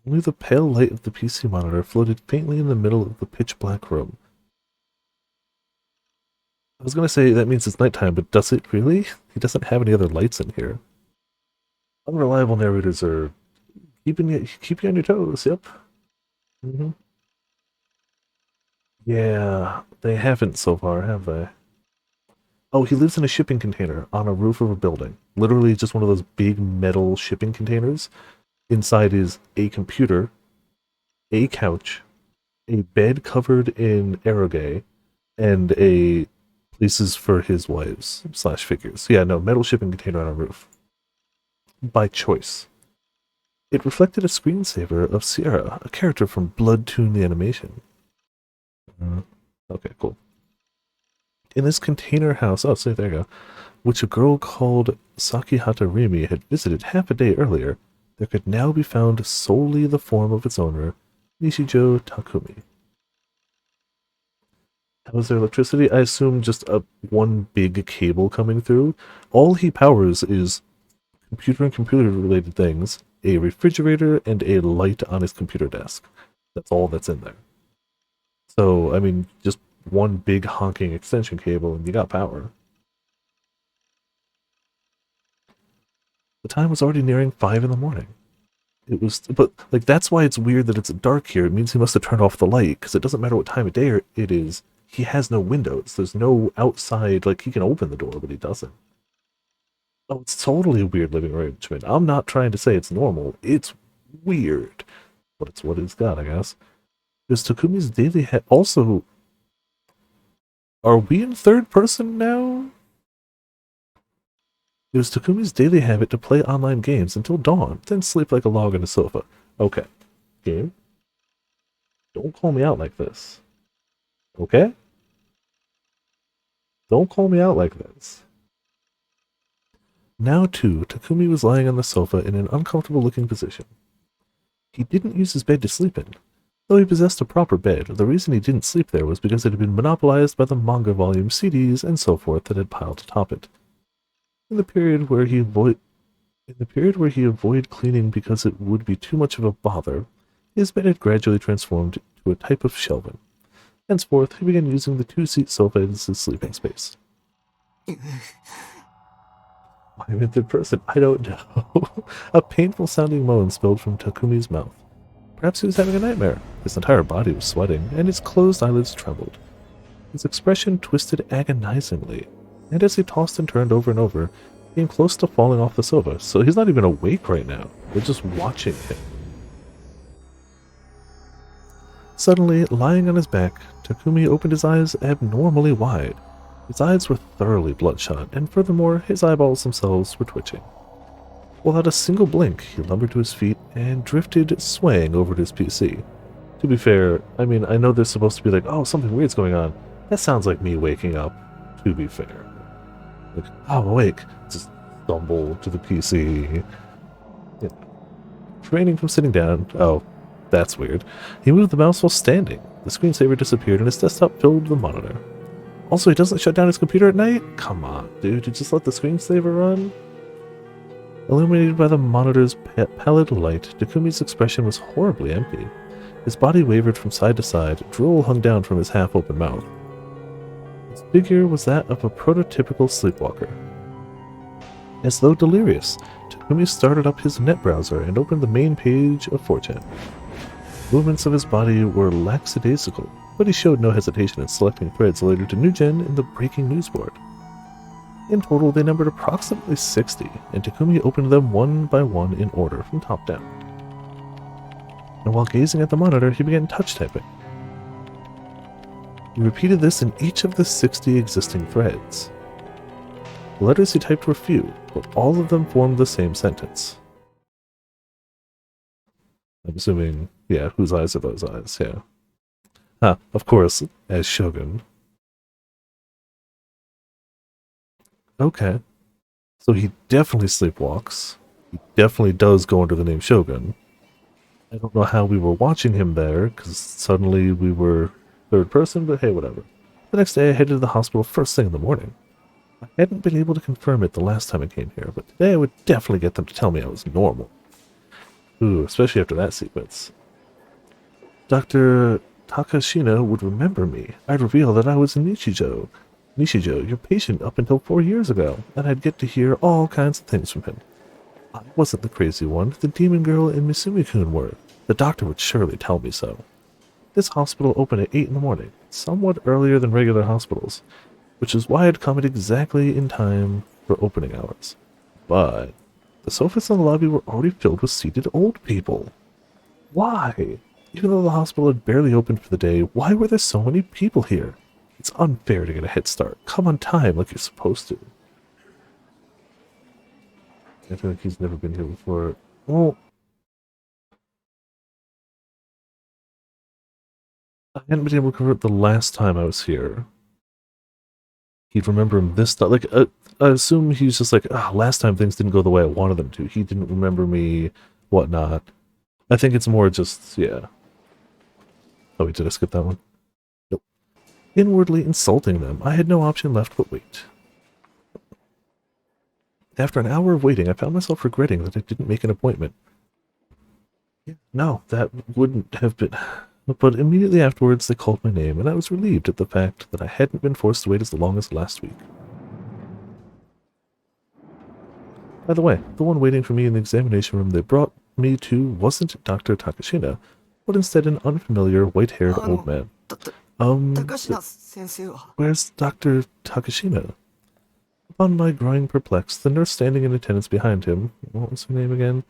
Only the pale light of the PC monitor floated faintly in the middle of the pitch-black room. I was going to say that means it's nighttime, but does it really? He doesn't have any other lights in here. Unreliable narrators are keeping you on your toes, yep. Yeah, they haven't so far, have they? Oh, he lives in a shipping container on a roof of a building. Literally just one of those big metal shipping containers. Inside is a computer, a couch, a bed covered in eroge, and a places for his wives / figures. Yeah, no, metal shipping container on a roof. By choice. It reflected a screensaver of Sierra, a character from Blood Toon the animation. Okay, cool. In this container house, oh, so there you go, which a girl called Sakihata Rimi had visited half a day earlier, there could now be found solely the form of its owner, Nishijo Takumi. How is there electricity? I assume just one big cable coming through. All he powers is computer and computer-related things, a refrigerator, and a light on his computer desk. That's all that's in there. So, I mean, just one big honking extension cable and you got power. The time was already nearing 5 in the morning. It was, but like that's why it's weird that it's dark here. It means he must have turned off the light, because it doesn't matter what time of day it is. He has no windows. There's no outside, like he can open the door, but he doesn't. Oh, it's totally a weird living arrangement. I'm not trying to say it's normal. It's weird. But it's what it's got, I guess. There's Takumi's daily also... Are we in third person now? It was Takumi's daily habit to play online games until dawn, then sleep like a log on a sofa. Okay. Game? Don't call me out like this. Okay? Don't call me out like this. Now, too, Takumi was lying on the sofa in an uncomfortable-looking position. He didn't use his bed to sleep in. Though he possessed a proper bed, the reason he didn't sleep there was because it had been monopolized by the manga volume, CDs, and so forth that had piled atop it. In the period where he avoided cleaning because it would be too much of a bother, his bed had gradually transformed to a type of shelving. Henceforth, he began using the 2-seat sofa as his sleeping space. I'm in third person. I don't know. A painful-sounding moan spilled from Takumi's mouth. Perhaps he was having a nightmare. His entire body was sweating, and his closed eyelids trembled. His expression twisted agonizingly, and as he tossed and turned over and over, he came close to falling off the sofa, so he's not even awake right now. We're just watching him. Suddenly, lying on his back, Takumi opened his eyes abnormally wide. His eyes were thoroughly bloodshot, and furthermore, his eyeballs themselves were twitching. Without a single blink, he lumbered to his feet and drifted, swaying over to his PC. To be fair, I mean, I know there's supposed to be like, oh, something weird's going on. That sounds like me waking up, to be fair. Like, oh, I'm awake. Just stumble to the PC. Yeah. Refraining from sitting down. Oh, that's weird. He moved the mouse while standing. The screensaver disappeared and his desktop filled the monitor. Also, he doesn't shut down his computer at night? Come on, dude. You just let the screensaver run? Illuminated by the monitor's pallid light, Takumi's expression was horribly empty. His body wavered from side to side, drool hung down from his half-open mouth. His figure was that of a prototypical sleepwalker. As though delirious, Takumi started up his net browser and opened the main page of 4chan. Movements of his body were lackadaisical, but he showed no hesitation in selecting threads related to NewGen in the breaking news board. In total, they numbered approximately 60, and Takumi opened them one by one in order from top down. And while gazing at the monitor, he began touch typing. He repeated this in each of the 60 existing threads. The letters he typed were few, but all of them formed the same sentence. I'm assuming, yeah, whose eyes are those eyes, yeah. Of course, as Shogun. Okay. So he definitely sleepwalks. He definitely does go under the name Shogun. I don't know how we were watching him there, because suddenly we were third person, but hey, whatever. The next day I headed to the hospital first thing in the morning. I hadn't been able to confirm it the last time I came here, but today I would definitely get them to tell me I was normal. Ooh, especially after that sequence. Dr. Takashina would remember me. I'd reveal that I was Nishijo, your patient up until 4 years ago, and I'd get to hear all kinds of things from him. I wasn't the crazy one. The demon girl and Misumi-kun were. The doctor would surely tell me so. This hospital opened at 8 in the morning, somewhat earlier than regular hospitals, which is why I'd come at exactly in time for opening hours. But the sofas in the lobby were already filled with seated old people. Why? Even though the hospital had barely opened for the day, why were there so many people here? It's unfair to get a head start. Come on time like you're supposed to. I feel like he's never been here before. Well, I hadn't been able to cover it the last time I was here. He'd remember him this time. Like, I assume he's just like, last time things didn't go the way I wanted them to. He didn't remember me, whatnot. I think it's more just, yeah. Oh wait, did I skip that one? Nope. Inwardly insulting them, I had no option left but wait. After an hour of waiting, I found myself regretting that I didn't make an appointment. Yeah, no, that wouldn't have been... But immediately afterwards, they called my name, and I was relieved at the fact that I hadn't been forced to wait as long as last week. By the way, the one waiting for me in the examination room they brought me to wasn't Dr. Takashina, but instead an unfamiliar, white-haired old man. Where's Dr. Takashina? Upon my growing perplexed, the nurse standing in attendance behind him, what was her name again?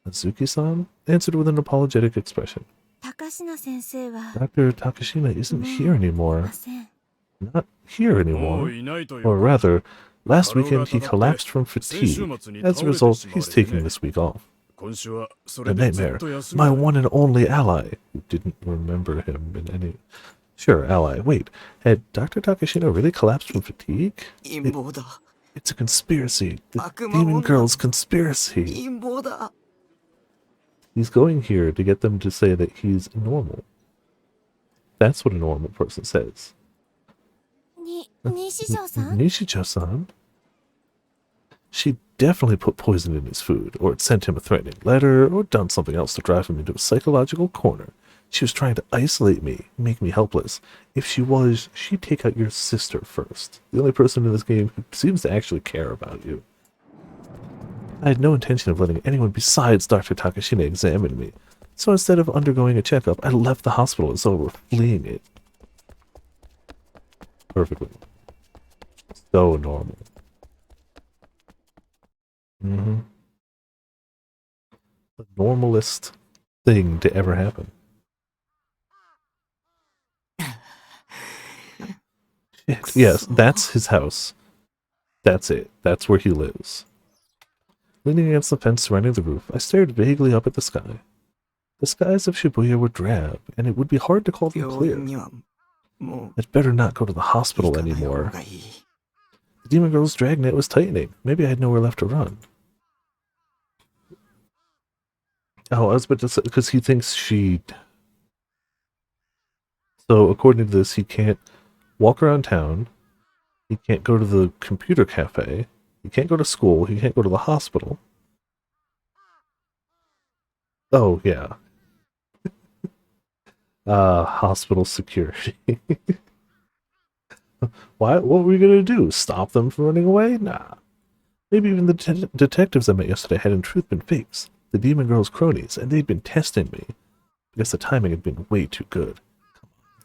Azuki-san? Answered with an apologetic expression. Dr. Takashina isn't here anymore. Not here anymore. Or rather, last weekend he collapsed from fatigue. As a result, he's taking this week off. The nightmare. My one and only ally. Who didn't remember him in any... Sure, ally. Wait, had Dr. Takashina really collapsed from fatigue? It's a conspiracy. The Demon Girl's conspiracy. He's going here to get them to say that he's normal. That's what a normal person says. Nishijo-san? She definitely put poison in his food, or sent him a threatening letter, or done something else to drive him into a psychological corner. She was trying to isolate me, make me helpless. If she was, she'd take out your sister first. The only person in this game who seems to actually care about you. I had no intention of letting anyone besides Dr. Takashina examine me, so instead of undergoing a checkup, I left the hospital as though I were fleeing it. Perfectly. So normal. The normalest thing to ever happen. Yes, that's his house. That's it. That's where he lives. Leaning against the fence surrounding the roof, I stared vaguely up at the sky. The skies of Shibuya were drab, and it would be hard to call them clear. I'd better not go to the hospital anymore. The Demon Girl's dragnet was tightening. Maybe I had nowhere left to run. Oh, I was about to say, because he thinks she... So, according to this, he can't walk around town, he can't go to the computer cafe, he can't go to school, he can't go to the hospital. Oh, yeah. Hospital security. What were we gonna do? Stop them from running away? Nah. Maybe even the detectives I met yesterday had in truth been fakes. The Demon Girl's cronies, and they'd been testing me. I guess the timing had been way too good.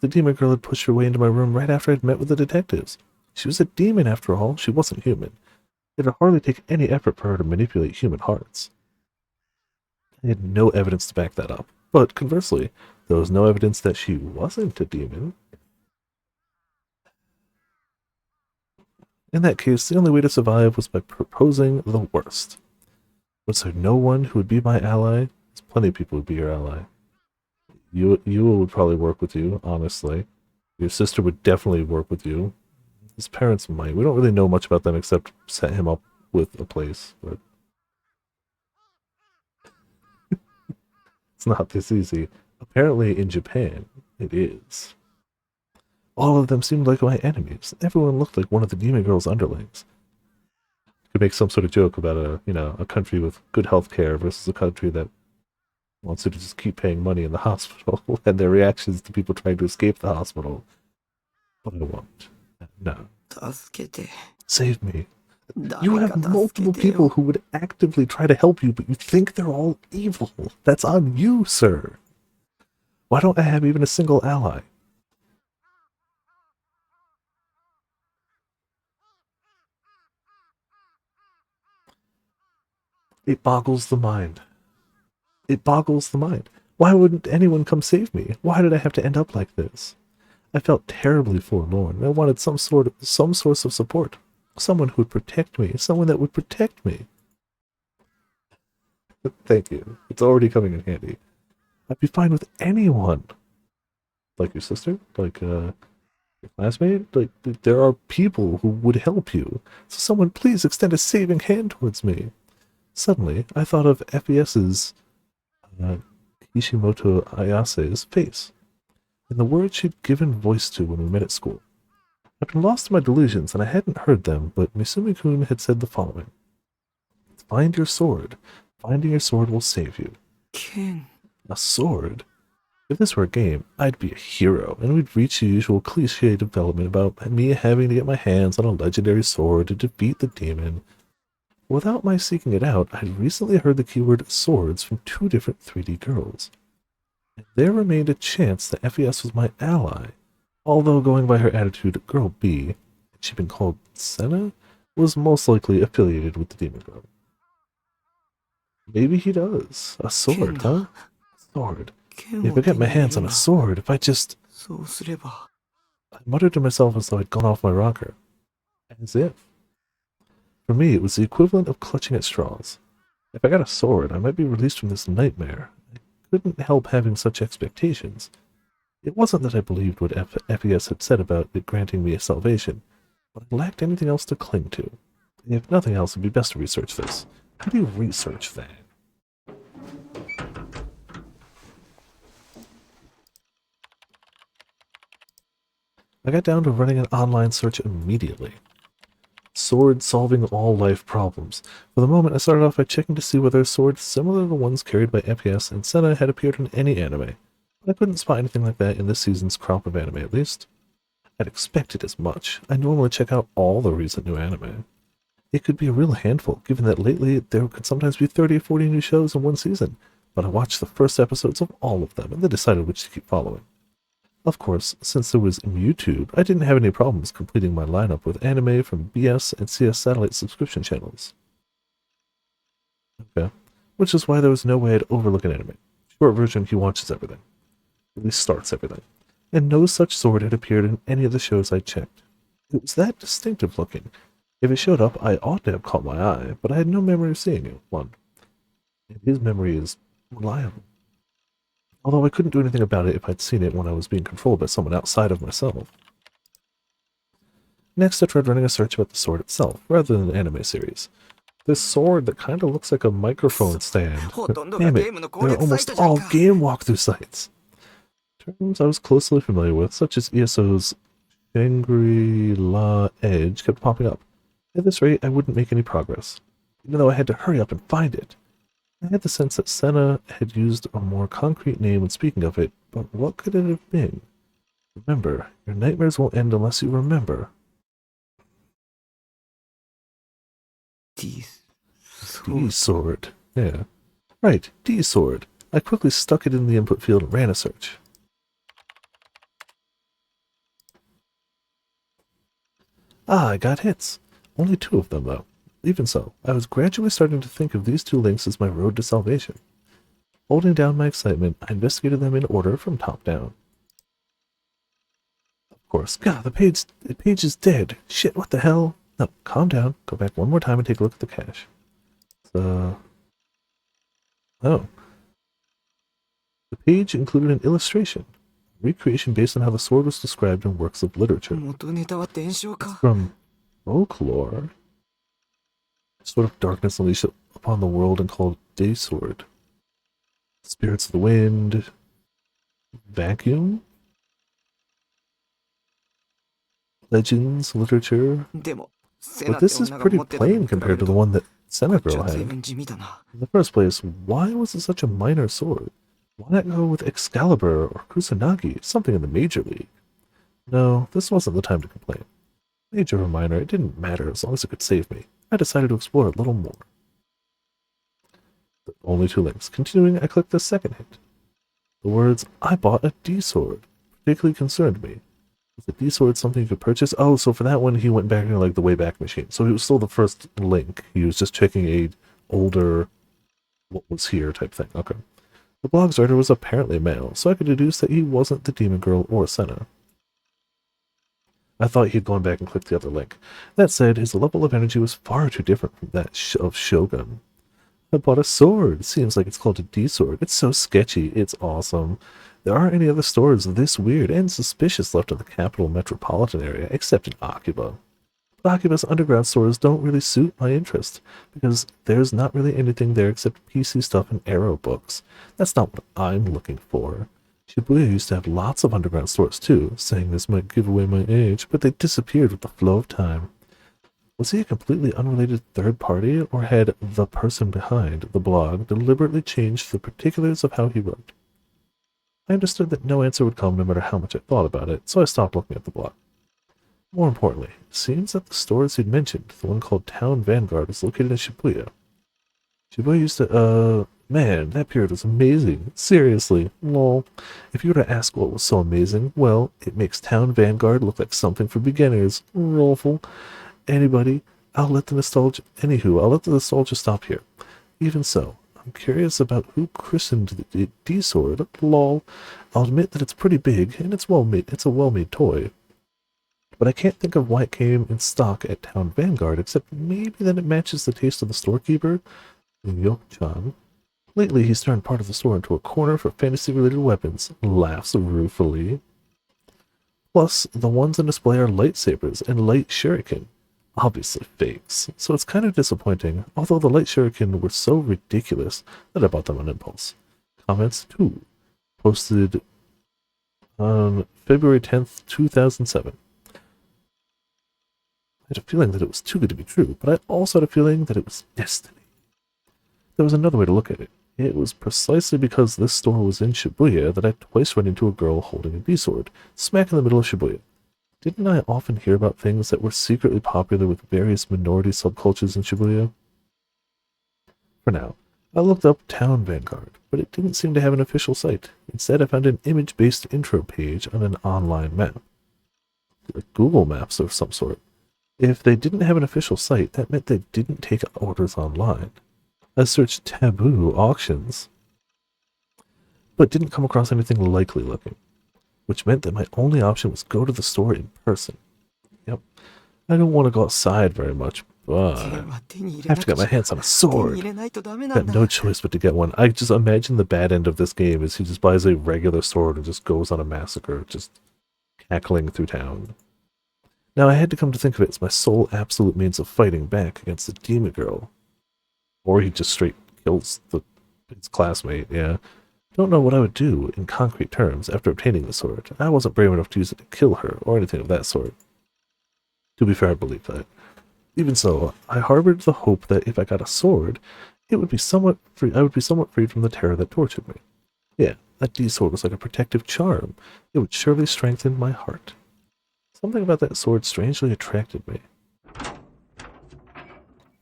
The Demon Girl had pushed her way into my room right after I'd met with the detectives. She was a demon after all, she wasn't human. It would hardly take any effort for her to manipulate human hearts. I had no evidence to back that up, but conversely, there was no evidence that she wasn't a demon. In that case, the only way to survive was by proposing the worst. Was there no one who would be my ally? There's plenty of people who would be your ally. Yua would probably work with you, honestly. Your sister would definitely work with you. His parents might. We don't really know much about them except set him up with a place. But it's not this easy. Apparently in Japan, it is. All of them seemed like my enemies. Everyone looked like one of the Demon Girl's underlings. Could make some sort of joke about a country with good health care versus a country that wants you to just keep paying money in the hospital and their reactions to people trying to escape the hospital. But I won't. No. Save me. You have multiple people who would actively try to help you, but you think they're all evil. That's on you, sir. Why don't I have even a single ally? It boggles the mind. It boggles the mind. Why wouldn't anyone come save me? Why did I have to end up like this? I felt terribly forlorn, and I wanted some source of support. Someone who would protect me. Someone that would protect me. Thank you. It's already coming in handy. I'd be fine with anyone. Like your sister? Like, your classmate? Like, there are people who would help you. So someone please extend a saving hand towards me. Suddenly, I thought of FES's Kishimoto Ayase's face, and the words she'd given voice to when we met at school. I'd been lost in my delusions, and I hadn't heard them, but Misumi-kun had said the following. Find your sword. Finding your sword will save you. Ken. A sword? If this were a game, I'd be a hero, and we'd reach the usual cliché development about me having to get my hands on a legendary sword to defeat the demon. Without my seeking it out, I'd recently heard the keyword swords from 2 different 3D girls. And there remained a chance that FES was my ally, although going by her attitude, Girl B, she'd been called Senna, was most likely affiliated with the demon girl. Maybe he does. A sword, huh? A sword. If I get my hands on a sword, if I just... I muttered to myself as though I'd gone off my rocker. As if. For me, it was the equivalent of clutching at straws. If I got a sword, I might be released from this nightmare. I couldn't help having such expectations. It wasn't that I believed what FES had said about it granting me a salvation, but I lacked anything else to cling to. If nothing else, it'd be best to research this. How do you research that? I got down to running an online search immediately. Sword solving all life problems. For the moment, I started off by checking to see whether swords similar to the ones carried by FES and Senna had appeared in any anime. But I couldn't spot anything like that in this season's crop of anime, at least. I'd expected as much. I normally check out all the recent new anime. It could be a real handful, given that lately there could sometimes be 30 or 40 new shows in one season, but I watched the first episodes of all of them and then decided which to keep following. Of course, since there was YouTube, I didn't have any problems completing my lineup with anime from BS and CS satellite subscription channels. Okay. Which is why there was no way I'd overlook an anime. Short version, he watches everything. At least starts everything. And no such sword had appeared in any of the shows I checked. It was that distinctive looking. If it showed up, I ought to have caught my eye, but I had no memory of seeing it, one. And his memory is reliable. Although I couldn't do anything about it if I'd seen it when I was being controlled by someone outside of myself. Next, I tried running a search about the sword itself, rather than an anime series. This sword that kind of looks like a microphone stand. Damn it, they're almost all game walkthrough sites. Terms I was closely familiar with, such as ESO's Shangri-La Edge, kept popping up. At this rate, I wouldn't make any progress, even though I had to hurry up and find it. I had the sense that Senna had used a more concrete name when speaking of it, but what could it have been? Remember, your nightmares won't end unless you remember. D-sword. Yeah. Right, D-sword. I quickly stuck it in the input field and ran a search. Ah, I got hits. Only 2 of them, though. Even so, I was gradually starting to think of these 2 links as my road to salvation. Holding down my excitement, I investigated them in order from top down. Of course, God, the page is dead. Shit, what the hell? No, calm down. Go back one more time and take a look at the cache. Oh. The page included an illustration. A recreation based on how the sword was described in works of literature. It's from folklore. Sort of darkness unleashed upon the world and called D-sword. Spirits of the wind. Vacuum. Legends, literature. But this is pretty plain compared to the one that Senna Girl had. In the first place, why was it such a minor sword? Why not go with Excalibur or Kusanagi, something in the Major League? No, this wasn't the time to complain. Major or minor, it didn't matter as long as it could save me. I decided to explore a little more. Only 2 links. Continuing, I clicked the second hint. The words, I bought a D-sword, particularly concerned me. Was the D-sword something you could purchase? Oh, so for that one, he went back into like the Wayback Machine. So it was still the first link. He was just checking a older what was here type thing. Okay. The blog's writer was apparently male, so I could deduce that he wasn't the demon girl or Senna. I thought he'd gone back and clicked the other link. That said, his level of energy was far too different from that of Shogun. I bought a sword. It seems like it's called a D-sword. It's so sketchy. It's awesome. There aren't any other stores this weird and suspicious left in the capital metropolitan area, except in Akiba. But Akiba's underground stores don't really suit my interest, because there's not really anything there except PC stuff and arrow books. That's not what I'm looking for. Shibuya used to have lots of underground stores too, saying this might give away my age, but they disappeared with the flow of time. Was he a completely unrelated third party, or had the person behind the blog deliberately changed the particulars of how he wrote? I understood that no answer would come no matter how much I thought about it, so I stopped looking at the blog. More importantly, it seems that the stores he'd mentioned, the one called Town Vanguard, is located in Shibuya. Shibuya used to, man, that period was amazing. Seriously, lol. If you were to ask what was so amazing, well, it makes Town Vanguard look like something for beginners. Lolful. Anybody, I'll let the nostalgia stop here. Even so, I'm curious about who christened the D-sword. Lol. I'll admit that it's pretty big, and it's a well-made toy. But I can't think of why it came in stock at Town Vanguard, except maybe that it matches the taste of the storekeeper, Yok-chan. Lately, he's turned part of the store into a corner for fantasy-related weapons. Laughs ruefully. Plus, the ones on display are lightsabers and light shuriken. Obviously fakes, so it's kind of disappointing, although the light shuriken were so ridiculous that I bought them on impulse. Comments 2. Posted on February 10th, 2007. I had a feeling that it was too good to be true, but I also had a feeling that it was destiny. There was another way to look at it. It was precisely because this store was in Shibuya that I twice ran into a girl holding a D-sword, smack in the middle of Shibuya. Didn't I often hear about things that were secretly popular with various minority subcultures in Shibuya? For now, I looked up Town Vanguard, but it didn't seem to have an official site. Instead, I found an image-based intro page on an online map. Like Google Maps of some sort. If they didn't have an official site, that meant they didn't take orders online. I searched Taboo Auctions, but didn't come across anything likely looking, which meant that my only option was go to the store in person. Yep, I don't want to go outside very much, but I have to get my hands on a sword. Got no choice but to get one. I just imagine the bad end of this game is he just buys a regular sword and just goes on a massacre, just cackling through town. Now I had to come to think of it as my sole absolute means of fighting back against the demon girl. Or he just straight kills his classmate, yeah. Don't know what I would do in concrete terms after obtaining the sword. I wasn't brave enough to use it to kill her or anything of that sort. To be fair, I believe that. Even so, I harbored the hope that if I got a sword, it would be somewhat free. I would be somewhat freed from the terror that tortured me. Yeah, that D-sword was like a protective charm. It would surely strengthen my heart. Something about that sword strangely attracted me.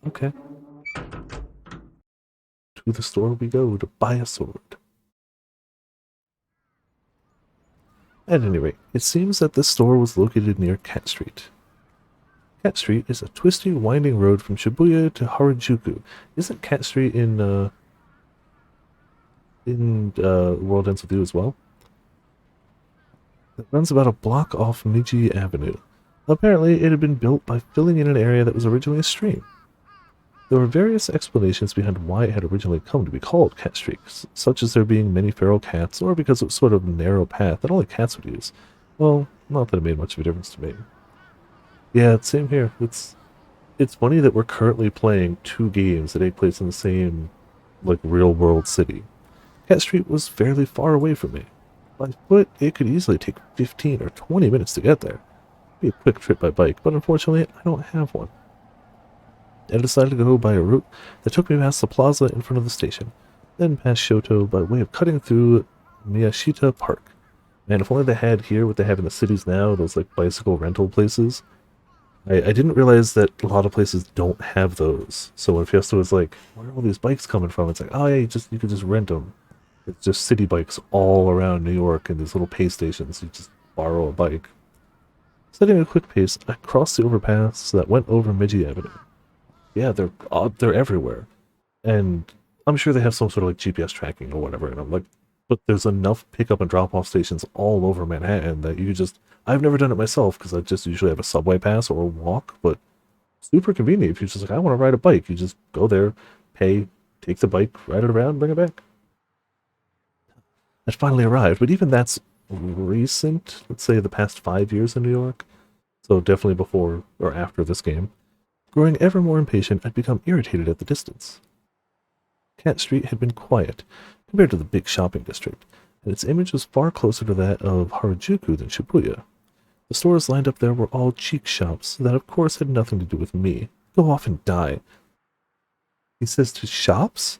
Okay. To the store we go to buy a sword. At any rate, it seems that this store was located near Cat Street. Cat Street is a twisty, winding road from Shibuya to Harajuku. Isn't Cat Street in World Ends With You as well? It runs about a block off Miji Avenue. Apparently, it had been built by filling in an area that was originally a stream. There were various explanations behind why it had originally come to be called Cat Street, such as there being many feral cats, or because it was sort of a narrow path that only cats would use. Well, not that it made much of a difference to me. Yeah, same here. It's funny that we're currently playing two games that take place in the same, like, real-world city. Cat Street was fairly far away from me. By foot, it could easily take 15 or 20 minutes to get there. It'd be a quick trip by bike, but unfortunately, I don't have one. I decided to go by a route that took me past the plaza in front of the station, then past Shoto by way of cutting through Miyashita Park. Man, if only they had here what they have in the cities now, those like bicycle rental places. I didn't realize that a lot of places don't have those. So when Fiesta was like, where are all these bikes coming from? It's like, oh yeah, you could just rent them. It's just city bikes all around New York and these little pay stations. You just borrow a bike. Setting a quick pace, I crossed the overpass that went over Miji Avenue. Yeah, they're everywhere. And I'm sure they have some sort of like GPS tracking or whatever, and I'm like, but there's enough pickup and drop off stations all over Manhattan that you just. I've never done it myself because I just usually have a subway pass or a walk, but super convenient. If you're just like, I want to ride a bike, you just go there, pay, take the bike, ride it around, bring it back. It finally arrived, but even that's recent. Let's say the past 5 years in New York. So definitely before or after this game. Growing ever more impatient, I'd become irritated at the distance. Cat Street had been quiet compared to the big shopping district, and its image was far closer to that of Harajuku than Shibuya. The stores lined up there were all cheek shops that of course had nothing to do with me. Go off and die. He says to shops?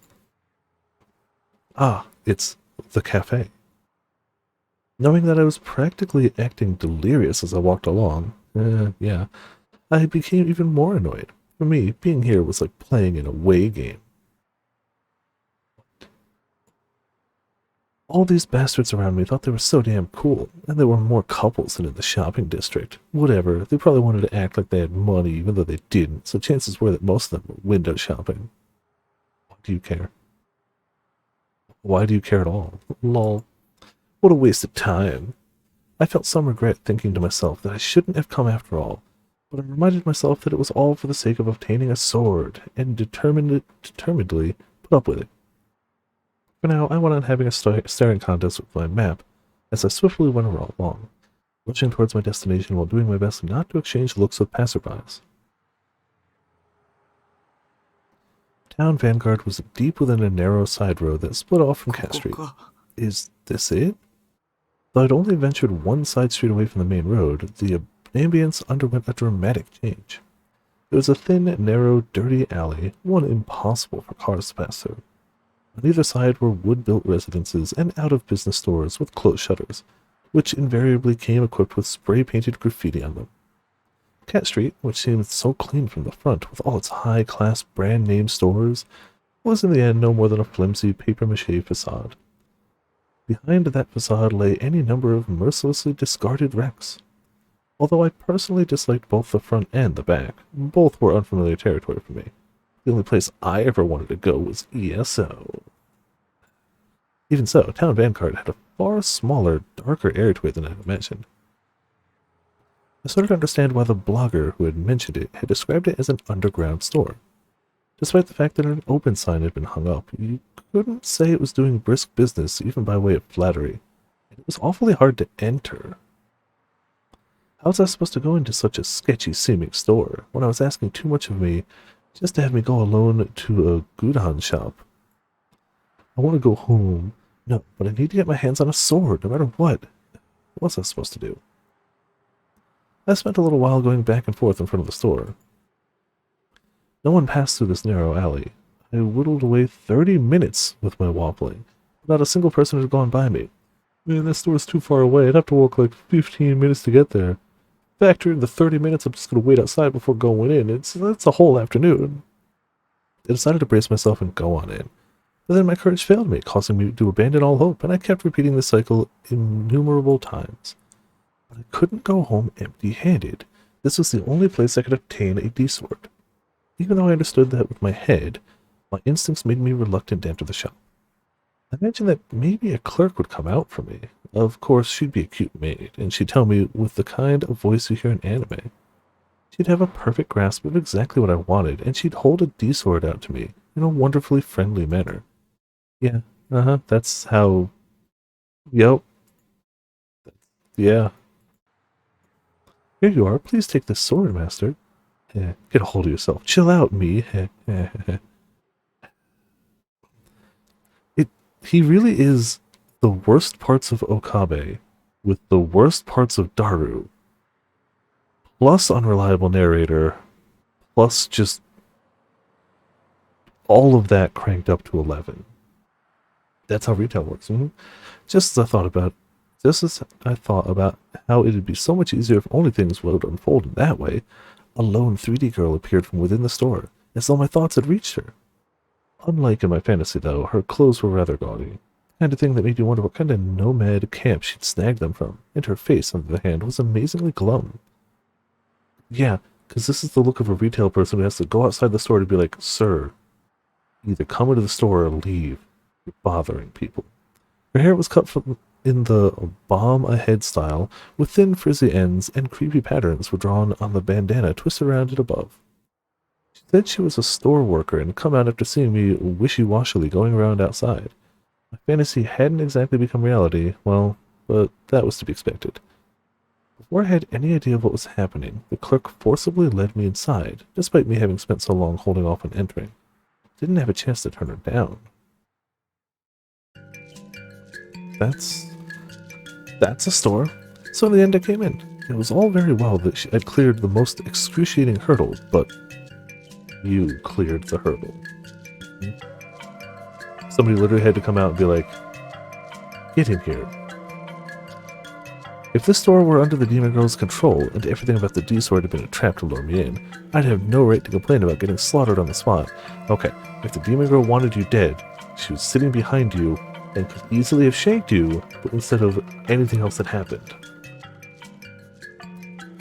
Ah, it's the cafe. Knowing that I was practically acting delirious as I walked along, yeah, I became even more annoyed. For me, being here was like playing an away game. All these bastards around me thought they were so damn cool, and there were more couples than in the shopping district. Whatever, they probably wanted to act like they had money even though they didn't, so chances were that most of them were window shopping. Why do you care? Why do you care at all? Lol. What a waste of time. I felt some regret thinking to myself that I shouldn't have come after all, but I reminded myself that it was all for the sake of obtaining a sword, and determinedly put up with it. For now, I went on having a staring contest with my map as I swiftly went along, rushing towards my destination while doing my best not to exchange looks with passerbys. Town Vanguard was deep within a narrow side road that split off from Cat Street. Is this it? Though I'd only ventured one side street away from the main road, the ambience underwent a dramatic change. It was a thin, narrow, dirty alley, one impossible for cars to pass through. On either side were wood-built residences and out-of-business stores with closed shutters, which invariably came equipped with spray-painted graffiti on them. Cat Street, which seemed so clean from the front with all its high-class brand-name stores, was in the end no more than a flimsy papier-mâché facade. Behind that facade lay any number of mercilessly discarded wrecks. Although I personally disliked both the front and the back, both were unfamiliar territory for me. The only place I ever wanted to go was ESO. Even so, Town Vanguard had a far smaller, darker area to it than I had imagined. I started to understand why the blogger who had mentioned it had described it as an underground store. Despite the fact that an open sign had been hung up, you couldn't say it was doing brisk business even by way of flattery, and it was awfully hard to enter. How was I supposed to go into such a sketchy-seeming store when I was asking too much of me just to have me go alone to a Gudan shop? I want to go home. No, but I need to get my hands on a sword, no matter what. What was I supposed to do? I spent a little while going back and forth in front of the store. No one passed through this narrow alley. I whittled away 30 minutes with my waffling. Not a single person had gone by me. Man, that store's too far away. I'd have to walk like 15 minutes to get there. Factor in the 30 minutes I'm just going to wait outside before going in. It's a whole afternoon. I decided to brace myself and go on in. But then my courage failed me, causing me to abandon all hope, and I kept repeating the cycle innumerable times. But I couldn't go home empty-handed. This was the only place I could obtain a D-sword. Even though I understood that with my head, my instincts made me reluctant to enter the shop. I imagined that maybe a clerk would come out for me. Of course, she'd be a cute maid, and she'd tell me with the kind of voice you hear in anime. She'd have a perfect grasp of exactly what I wanted, and she'd hold a D-sword out to me in a wonderfully friendly manner. Yeah, that's how... Yep. Yeah. Here you are, please take this sword, master. Get a hold of yourself. Chill out, me. He really is the worst parts of Okabe with the worst parts of Daru, plus unreliable narrator, plus just all of that cranked up to 11. That's how retail works. Just as I thought about how it'd be so much easier if only things would unfold in that way, a lone 3D girl appeared from within the store, as though my thoughts had reached her. Unlike in my fantasy, though, her clothes were rather gaudy, the kind of thing that made you wonder what kind of nomad camp she'd snagged them from, and her face, on the other hand, was amazingly glum. Yeah, because this is the look of a retail person who has to go outside the store to be like, "Sir, Either come into the store or leave. You're bothering people. Her hair was cut in the bomb ahead style, with thin frizzy ends, and creepy patterns were drawn on the bandana twisted around it above. She said she was a store worker and come out after seeing me wishy-washily going around outside. My fantasy hadn't exactly become reality, well, but that was to be expected. Before I had any idea of what was happening, the clerk forcibly led me inside, despite me having spent so long holding off on entering. Didn't have a chance to turn her down. That's a store. So in the end I came in. It was all very well that I'd cleared the most excruciating hurdle, but you cleared the hurdle. Somebody literally had to come out and be like, get in here. If this store were under the Demon Girl's control and everything about the D-Sword had been a trap to lure me in, I'd have no right to complain about getting slaughtered on the spot. Okay, if the Demon Girl wanted you dead, she was sitting behind you and could easily have shanked you, but instead of anything else that happened.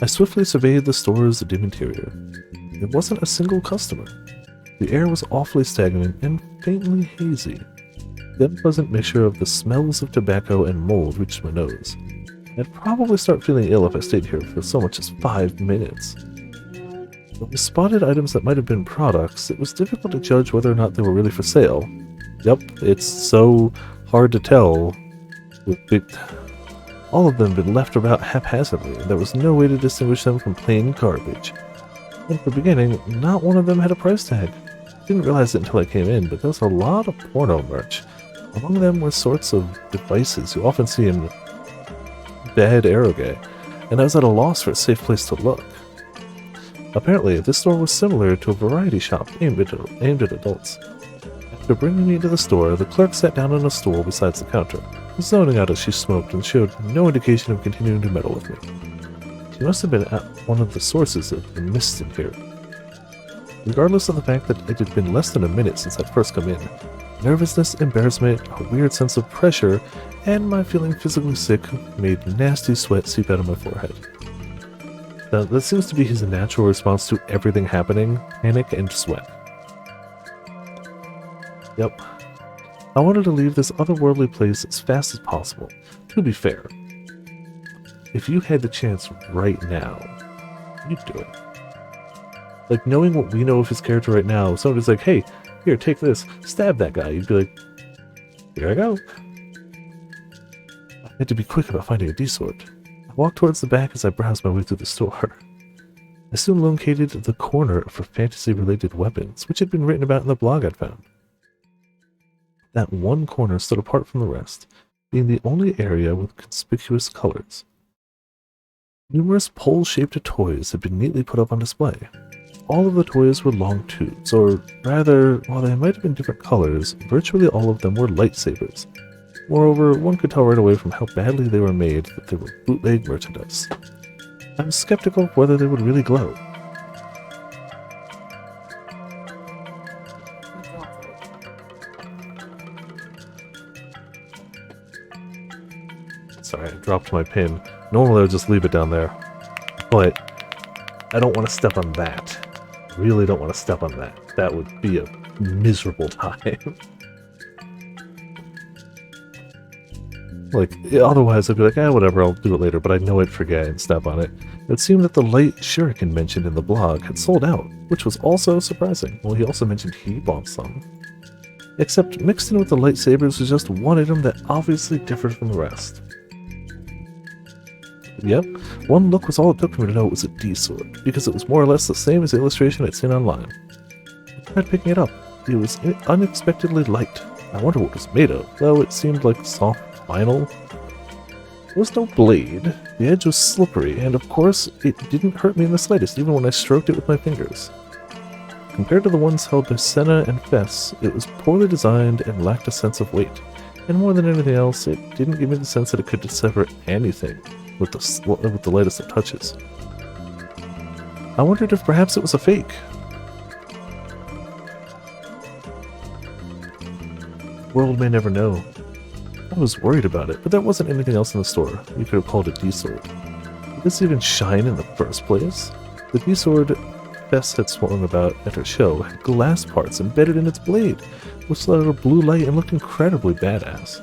I swiftly surveyed the store's dim interior. There wasn't a single customer. The air was awfully stagnant and faintly hazy. The unpleasant mixture of the smells of tobacco and mold reached my nose. I'd probably start feeling ill if I stayed here for so much as 5 minutes. When we spotted items that might have been products, it was difficult to judge whether or not they were really for sale. Yep, it's so hard to tell. All of them had been left about haphazardly, and there was no way to distinguish them from plain garbage. In the beginning, not one of them had a price tag. Didn't realize it until I came in, but there was a lot of porno merch. Among them were sorts of devices you often see in bad eroge, and I was at a loss for a safe place to look. Apparently, this store was similar to a variety shop aimed at adults. After bringing me into the store, the clerk sat down on a stool beside the counter, zoning out as she smoked and showed no indication of continuing to meddle with me. She must have been at one of the sources of the mist in here. Regardless of the fact that it had been less than a minute since I'd first come in, nervousness, embarrassment, a weird sense of pressure, and my feeling physically sick made nasty sweat seep out of my forehead. Now, that seems to be his natural response to everything happening, panic and sweat. Yep. I wanted to leave this otherworldly place as fast as possible. To be fair, if you had the chance right now, you'd do it. Like, knowing what we know of his character right now, if somebody's like, hey, here, take this, stab that guy, you'd be like, here I go. I had to be quick about finding a D-Sword. I walked towards the back as I browsed my way through the store. I soon located the corner for fantasy-related weapons, which had been written about in the blog I'd found. That one corner stood apart from the rest, being the only area with conspicuous colors. Numerous pole-shaped toys had been neatly put up on display. All of the toys were long tubes, or rather, while they might have been different colors, virtually all of them were lightsabers. Moreover, one could tell right away from how badly they were made that they were bootleg merchandise. I was skeptical of whether they would really glow. Sorry, I dropped my pin. Normally I would just leave it down there, but I don't want to step on that. I really don't want to step on that. That would be a miserable time. Like, otherwise I'd be like, whatever, I'll do it later, but I know I'd forget and step on it. It seemed that the light shuriken mentioned in the blog had sold out, which was also surprising. Well, he also mentioned he bought some. Except mixed in with the lightsabers was just one item that obviously differed from the rest. Yep, one look was all it took for me to know it was a D-Sword, because it was more or less the same as the illustration I'd seen online. I tried picking it up. It was unexpectedly light. I wonder what it was made of, though it seemed like soft vinyl. There was no blade, the edge was slippery, and of course, it didn't hurt me in the slightest, even when I stroked it with my fingers. Compared to the ones held by Senna and Fess, it was poorly designed and lacked a sense of weight, and more than anything else, it didn't give me the sense that it could decipher anything with the lightest of touches. I wondered if perhaps it was a fake. The world may never know. I was worried about it, but there wasn't anything else in the store. You could have called it D-Sword. Did this even shine in the first place? The D-Sword Fess had swung about at her show had glass parts embedded in its blade, which let out a blue light and looked incredibly badass.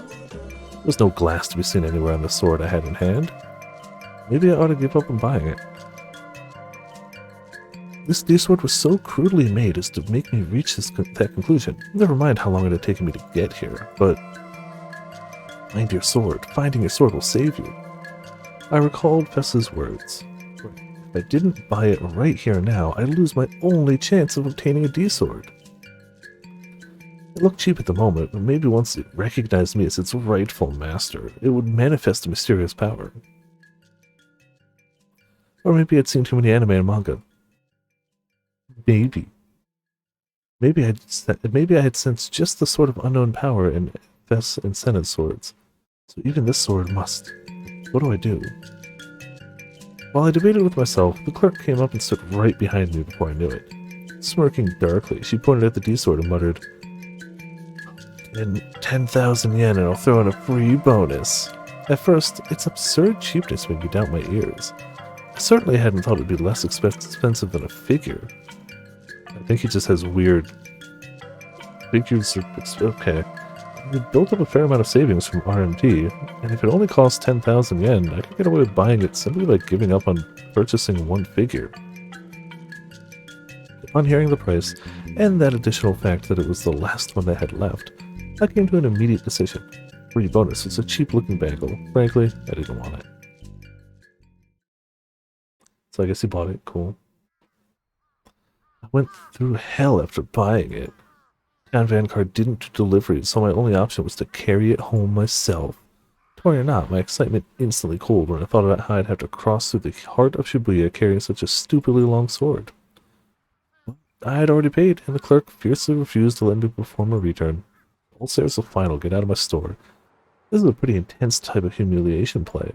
There was no glass to be seen anywhere on the sword I had in hand. Maybe I ought to give up on buying it. This D-sword was so crudely made as to make me reach that conclusion. Never mind how long it had taken me to get here, but find your sword. Finding your sword will save you. I recalled Fess's words. If I didn't buy it right here and now, I'd lose my only chance of obtaining a D-sword. It looked cheap at the moment, but maybe once it recognized me as its rightful master, it would manifest a mysterious power. Or maybe I'd seen too many anime and manga. Maybe. Maybe I had sensed just the sort of unknown power in Fess and Senna's swords. So even this sword must. What do I do? While I debated with myself, the clerk came up and stood right behind me before I knew it. Smirking darkly, she pointed at the D-sword and muttered, 10,000 yen and I'll throw in a free bonus. At first, its absurd cheapness made me doubt my ears. I certainly hadn't thought it'd be less expensive than a figure. I think he just has weird figures. Okay. We built up a fair amount of savings from RMT, and if it only costs 10,000 yen, I could get away with buying it simply by giving up on purchasing one figure. Upon hearing the price, and that additional fact that it was the last one they had left, I came to an immediate decision. Free bonus was a cheap-looking bangle. Frankly, I didn't want it. So I guess he bought it. Cool. I went through hell after buying it. Town Vanguard didn't do deliveries, so my only option was to carry it home myself. Toy or not, my excitement instantly cooled when I thought about how I'd have to cross through the heart of Shibuya carrying such a stupidly long sword. I had already paid, and the clerk fiercely refused to let me perform a return. All sales of final, get out of my store. This is a pretty intense type of humiliation play.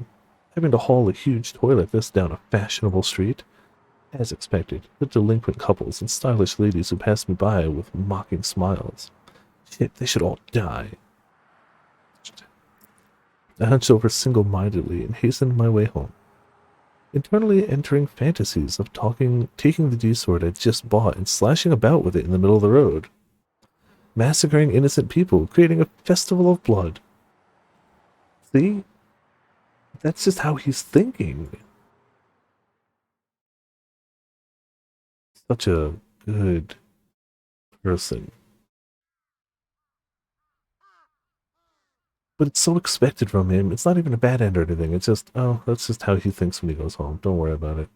Having to haul a huge toy like this down a fashionable street. As expected, the delinquent couples and stylish ladies who passed me by with mocking smiles. Shit, they should all die. I hunched over single-mindedly and hastened my way home. Internally entering fantasies of taking the D-sword I'd just bought and slashing about with it in the middle of the road. Massacring innocent people, creating a festival of blood. See? That's just how he's thinking. Such a good person. But it's so expected from him. It's not even a bad end or anything. It's just, oh, that's just how he thinks when he goes home. Don't worry about it.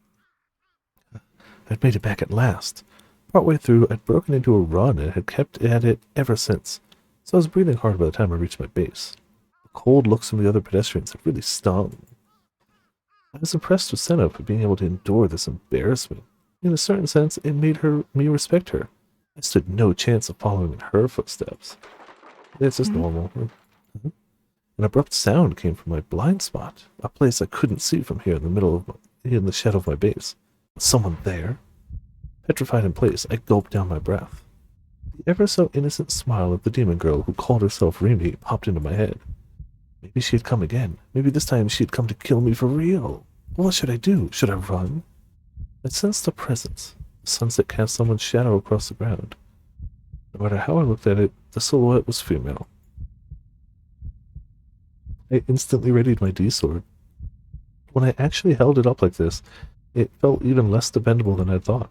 I'd made it back at last. Partway through, I'd broken into a run and had kept at it ever since. So I was breathing hard by the time I reached my base. The cold looks from the other pedestrians had really stung. I was impressed with Senna for being able to endure this embarrassment. In a certain sense, it made me respect her. I stood no chance of following in her footsteps. It's just normal. An abrupt sound came from my blind spot, a place I couldn't see from here in the shadow of my base. Was someone there? Petrified in place, I gulped down my breath. The ever so innocent smile of the demon girl who called herself Rimi popped into my head. Maybe she had come again. Maybe this time she had come to kill me for real. What should I do? Should I run? I sensed a presence. The sunset cast someone's shadow across the ground. No matter how I looked at it, the silhouette was female. I instantly readied my D-sword. When I actually held it up like this, it felt even less dependable than I thought.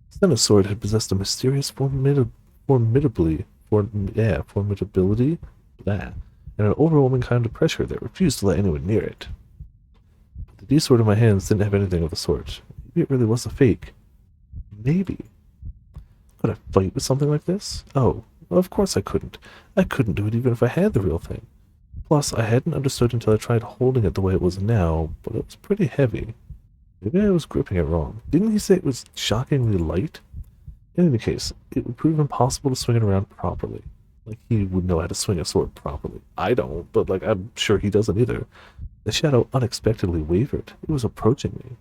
Senna's sword had possessed a mysterious formidability, and an overwhelming kind of pressure that refused to let anyone near it. But the D-sword in my hands didn't have anything of the sort. Maybe it really was a fake. Maybe. Could I fight with something like this? Oh, well, of course I couldn't. I couldn't do it even if I had the real thing. Plus, I hadn't understood until I tried holding it the way it was now, but it was pretty heavy. Maybe I was gripping it wrong. Didn't he say it was shockingly light? In any case, it would prove impossible to swing it around properly. Like he would know how to swing a sword properly. I don't, but I'm sure he doesn't either. The shadow unexpectedly wavered. It was approaching me.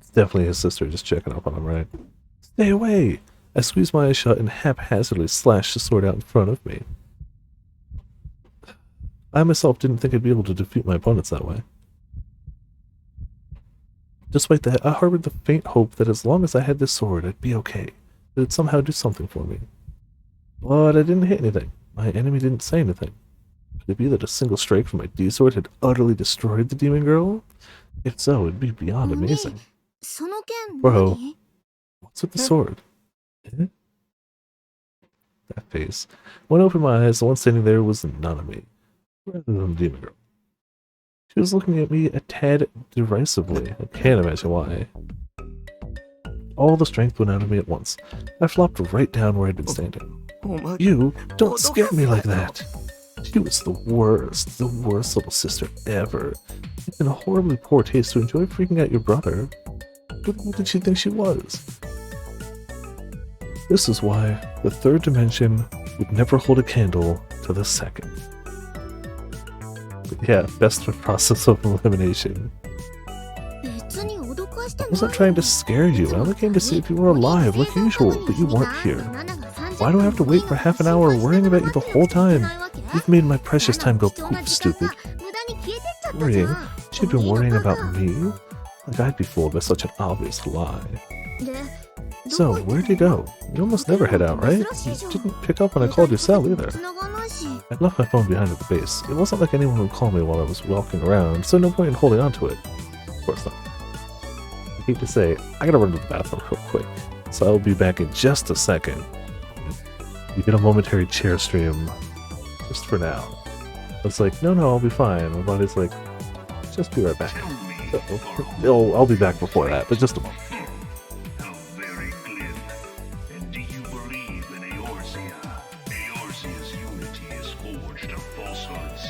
It's definitely his sister just checking up on him, right? Stay away! I squeezed my eyes shut and haphazardly slashed the sword out in front of me. I myself didn't think I'd be able to defeat my opponents that way. Despite that, I harbored the faint hope that as long as I had this sword, I'd be okay. That it'd somehow do something for me. But I didn't hit anything. My enemy didn't say anything. Could it be that a single strike from my D-sword had utterly destroyed the demon girl? If so, it'd be beyond amazing. その剣 Bro, 何 what's with the sword? Eh? That face. When I opened my eyes, the one standing there was Nanami, rather than the demon girl. She was looking at me a tad derisively. I can't imagine why. All the strength went out of me at once. I flopped right down where I'd been standing. You don't scare me like that. She was the worst little sister ever. It's in a horribly poor taste to enjoy freaking out your brother. Who did she think she was? This is why the third dimension would never hold a candle to the second. But yeah, best process of elimination. 別に脅かして I wasn't trying to scare you. I only came to see if you were alive like usual, but you weren't here. Why do I have to wait for half an hour worrying about you the whole time? You've made my precious time go poof, stupid. Worrying? She'd been worrying about me? Like I'd be fooled by such an obvious lie. So, where'd you go? You almost never head out, right? You didn't pick up when I called your cell either. I left my phone behind at the base. It wasn't like anyone would call me while I was walking around, so no point in holding on to it. Of course not. I hate to say, I gotta run to the bathroom real quick, so I'll be back in just a second. You get a momentary chair stream, just for now. It's like, no, I'll be fine. My body's like, just be right back. So, I'll be back before that, but just a moment. How very glib. And do you believe in Eorzea? Eorzea's unity is forged of falsehoods.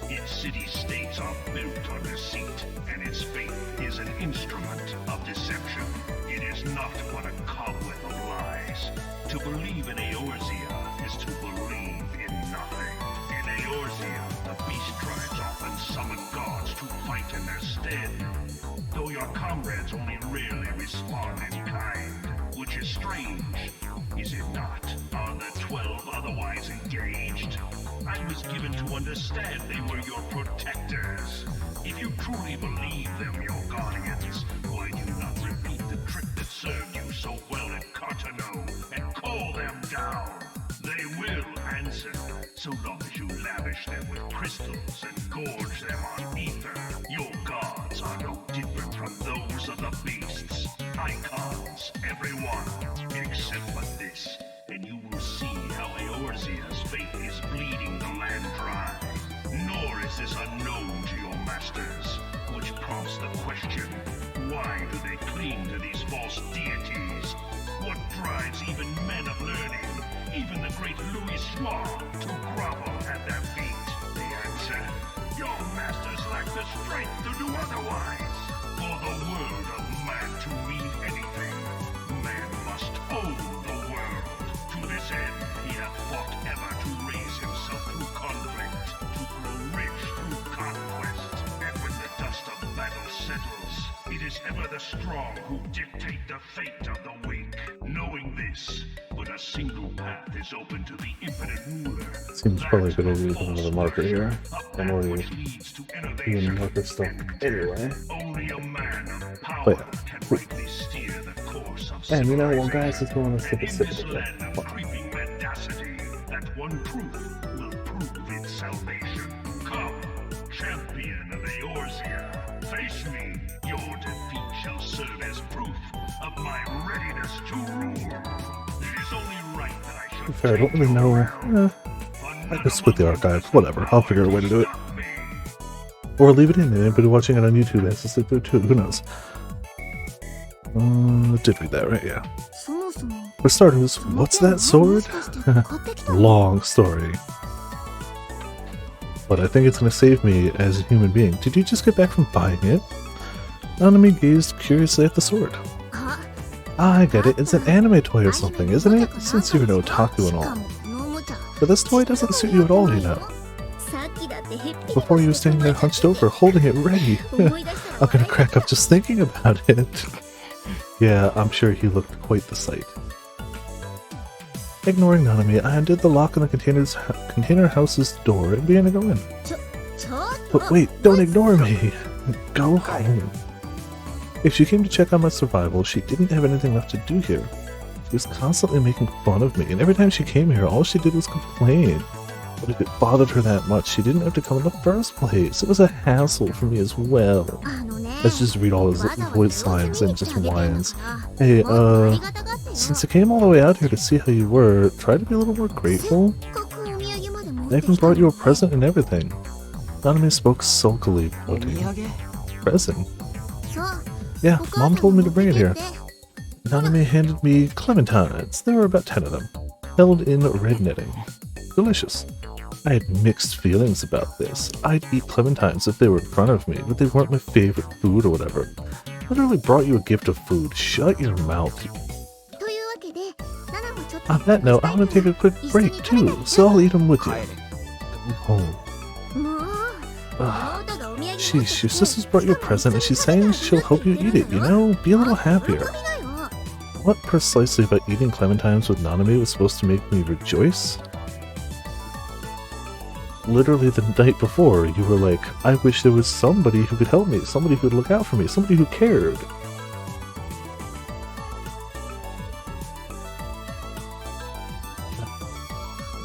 Its city-states are built on deceit, and its faith is an instrument of deception. It is not but a cobweb of lies. To believe in Eorzea is to believe in nothing. In Eorzea, the beast tribes often summon gods to fight in their stead. Though your comrades only rarely respond in kind, which is strange, is it not? Are the 12 otherwise engaged? I was given to understand they were your protectors. If you truly believe them your guardians, why do you not repeat the trick that served you so well at Cartano and call them down? They will answer, so long as you lavish them with crystals and gorge them on ether. Your gods are no different from those of the beasts. Icons, every one, except for this, and you will see how Eorzea's fate is bleeding the land dry. Nor is this unknown to your masters, which prompts the question, why do they cling to these false deities? What drives even men of learning, even the great Louis Schwa, to grovel at their feet? The answer, your masters lack the strength to do otherwise. For the world of man to mean anything, man must own the world. To this end, he hath fought ever to raise himself through conflict, to grow rich through conquest. And when the dust of battle settles, it is ever the strong who dictate the fate of the weak. Knowing this, but a single path is open to the infinite ruler. Seems probably good to use another marker here. I'm already doing marker stuff anyway. Only a man of power But yeah. can rightly steer the course of And you know what, civilization. guys, let's go on a sip In of this sip. land of creeping mendacity, that one truth will prove its salvation. Come, champion of Eorzea, face me. Your defeat shall serve as proof of my readiness to rule. It is only right that I should Fair, I don't really know. I just split the archive. Whatever, I'll figure out a way to do it. Or leave it in, and anybody watching it on YouTube has to sit there too. Who knows? Did read that, right? Yeah. そもそも For starters, その what's 剣は that sword? もしかして買ってきたの Long story. But I think it's gonna save me as a human being. Did you just get back from buying it? Nanami gazed curiously at the sword. あ I get it, it's an anime toy or something, isn't it? Since you're an otaku and all. But this toy doesn't suit you at all, you know. Before you were standing there hunched over, holding it ready. I'm gonna crack up just thinking about it. Yeah, I'm sure he looked quite the sight. Ignoring Nanami, I undid the lock on the container house's door and began to go in. ちょっと But wait, don't ignore me! Go home. If she came to check on my survival, she didn't have anything left to do here. She was constantly making fun of me, and every time she came here, all she did was complain. But if it bothered her that much, she didn't have to come in the first place. It was a hassle for me as well. あのね Let's just read all his わざわざ voice signs and 様子 just 見に来てあげたんだ whines. から Hey, もっとありがたがってよ since I came all the way out here to see how you were, try to be a little more grateful. せっかくお土産まで持っ I て even きた brought you a のに present and everything. Nanami spoke sulkily, お土 quoting, 産 present? そう Yeah, お母さん Mom も told me 持 to って bring it け here. って Nanami handed me clementines. There were about 10 of them, held in red netting. Delicious. I had mixed feelings about this. I'd eat clementines if they were in front of me, but they weren't my favorite food or whatever. Literally brought you a gift of food. Shut your mouth. というわけでナナもちょっと On that note, I want to take a quick break too, so I'll eat them with you. 帰れ Oh, もう ugh. 妹がお土産持ってきて Sheesh, your sister's brought you a present and she's saying she'll help you eat it, you know? Be a little happier. 喜びだよ What precisely about eating clementines with Nanami was supposed to make me rejoice? Literally the night before, you were like, I wish there was somebody who could help me, somebody who could look out for me, somebody who cared.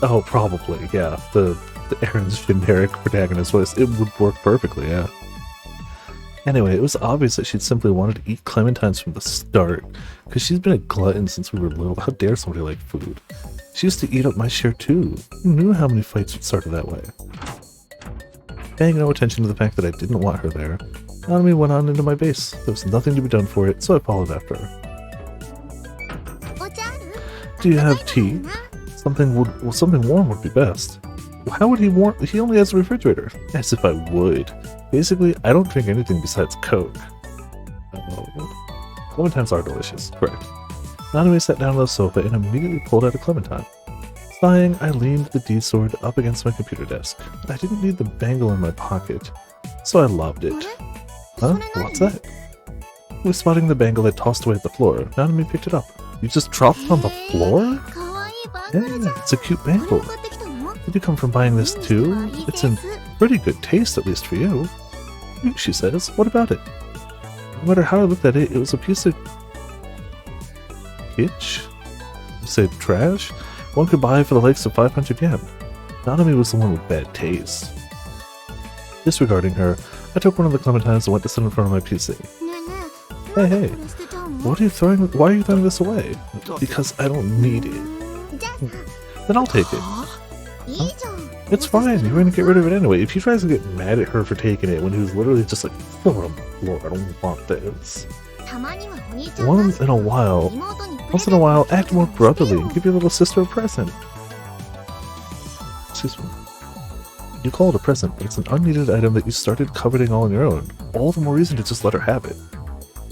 Oh, probably, yeah. The Aaron's generic protagonist voice, it would work perfectly, yeah. Anyway, it was obvious that she'd simply wanted to eat clementines from the start, because she's been a glutton since we were little. How dare somebody like food? She used to eat up my share too. Who knew how many fights would start that way? Paying no attention to the fact that I didn't want her there, Nanami went on into my base. There was nothing to be done for it, so I followed after her. お茶ある Do you have tea? Something warm would be best. How would he warm? He only has a refrigerator. As if I would. Basically, I don't drink anything besides Coke. Clementines are delicious, correct. Nanami sat down on the sofa and immediately pulled out a clementine. Sighing, I leaned the D-sword up against my computer desk. I didn't need the bangle in my pocket, so I lobbed あ it. れ Huh? What's that? With spotting the bangle I tossed away at the floor, Nanami picked it up. You just dropped it on the floor? かわいいバングルじゃ Yeah, ん it's a cute これ bangle. も買ってきたの Did you come from buying this too? いい It's セン in ス pretty good taste, at least for you. She says. What about it? No matter how I looked at it, it was a piece of kitsch? You said trash? One could buy for the likes of 500 yen. Nanami was the one with bad taste. Disregarding her, I took one of the clementines and went to sit in front of my PC. ねえねえ Hey, なんで hey. これ捨てちゃうの Why are you throwing this away? Because I don't need it. じゃあ Then I'll take it. いいじゃん It's fine, you're gonna get rid of it anyway. If he tries to get mad at her for taking it when he was literally just like, throw it on the floor, I don't want this. たまにはお兄ちゃん Once in a while, 妹にプレ once ゼ in ン a ト while, act more brotherly and give your little sister a present. Excuse me. You call it a present, but it's an unneeded item that you started coveting all on your own. All the more reason to just let her have it.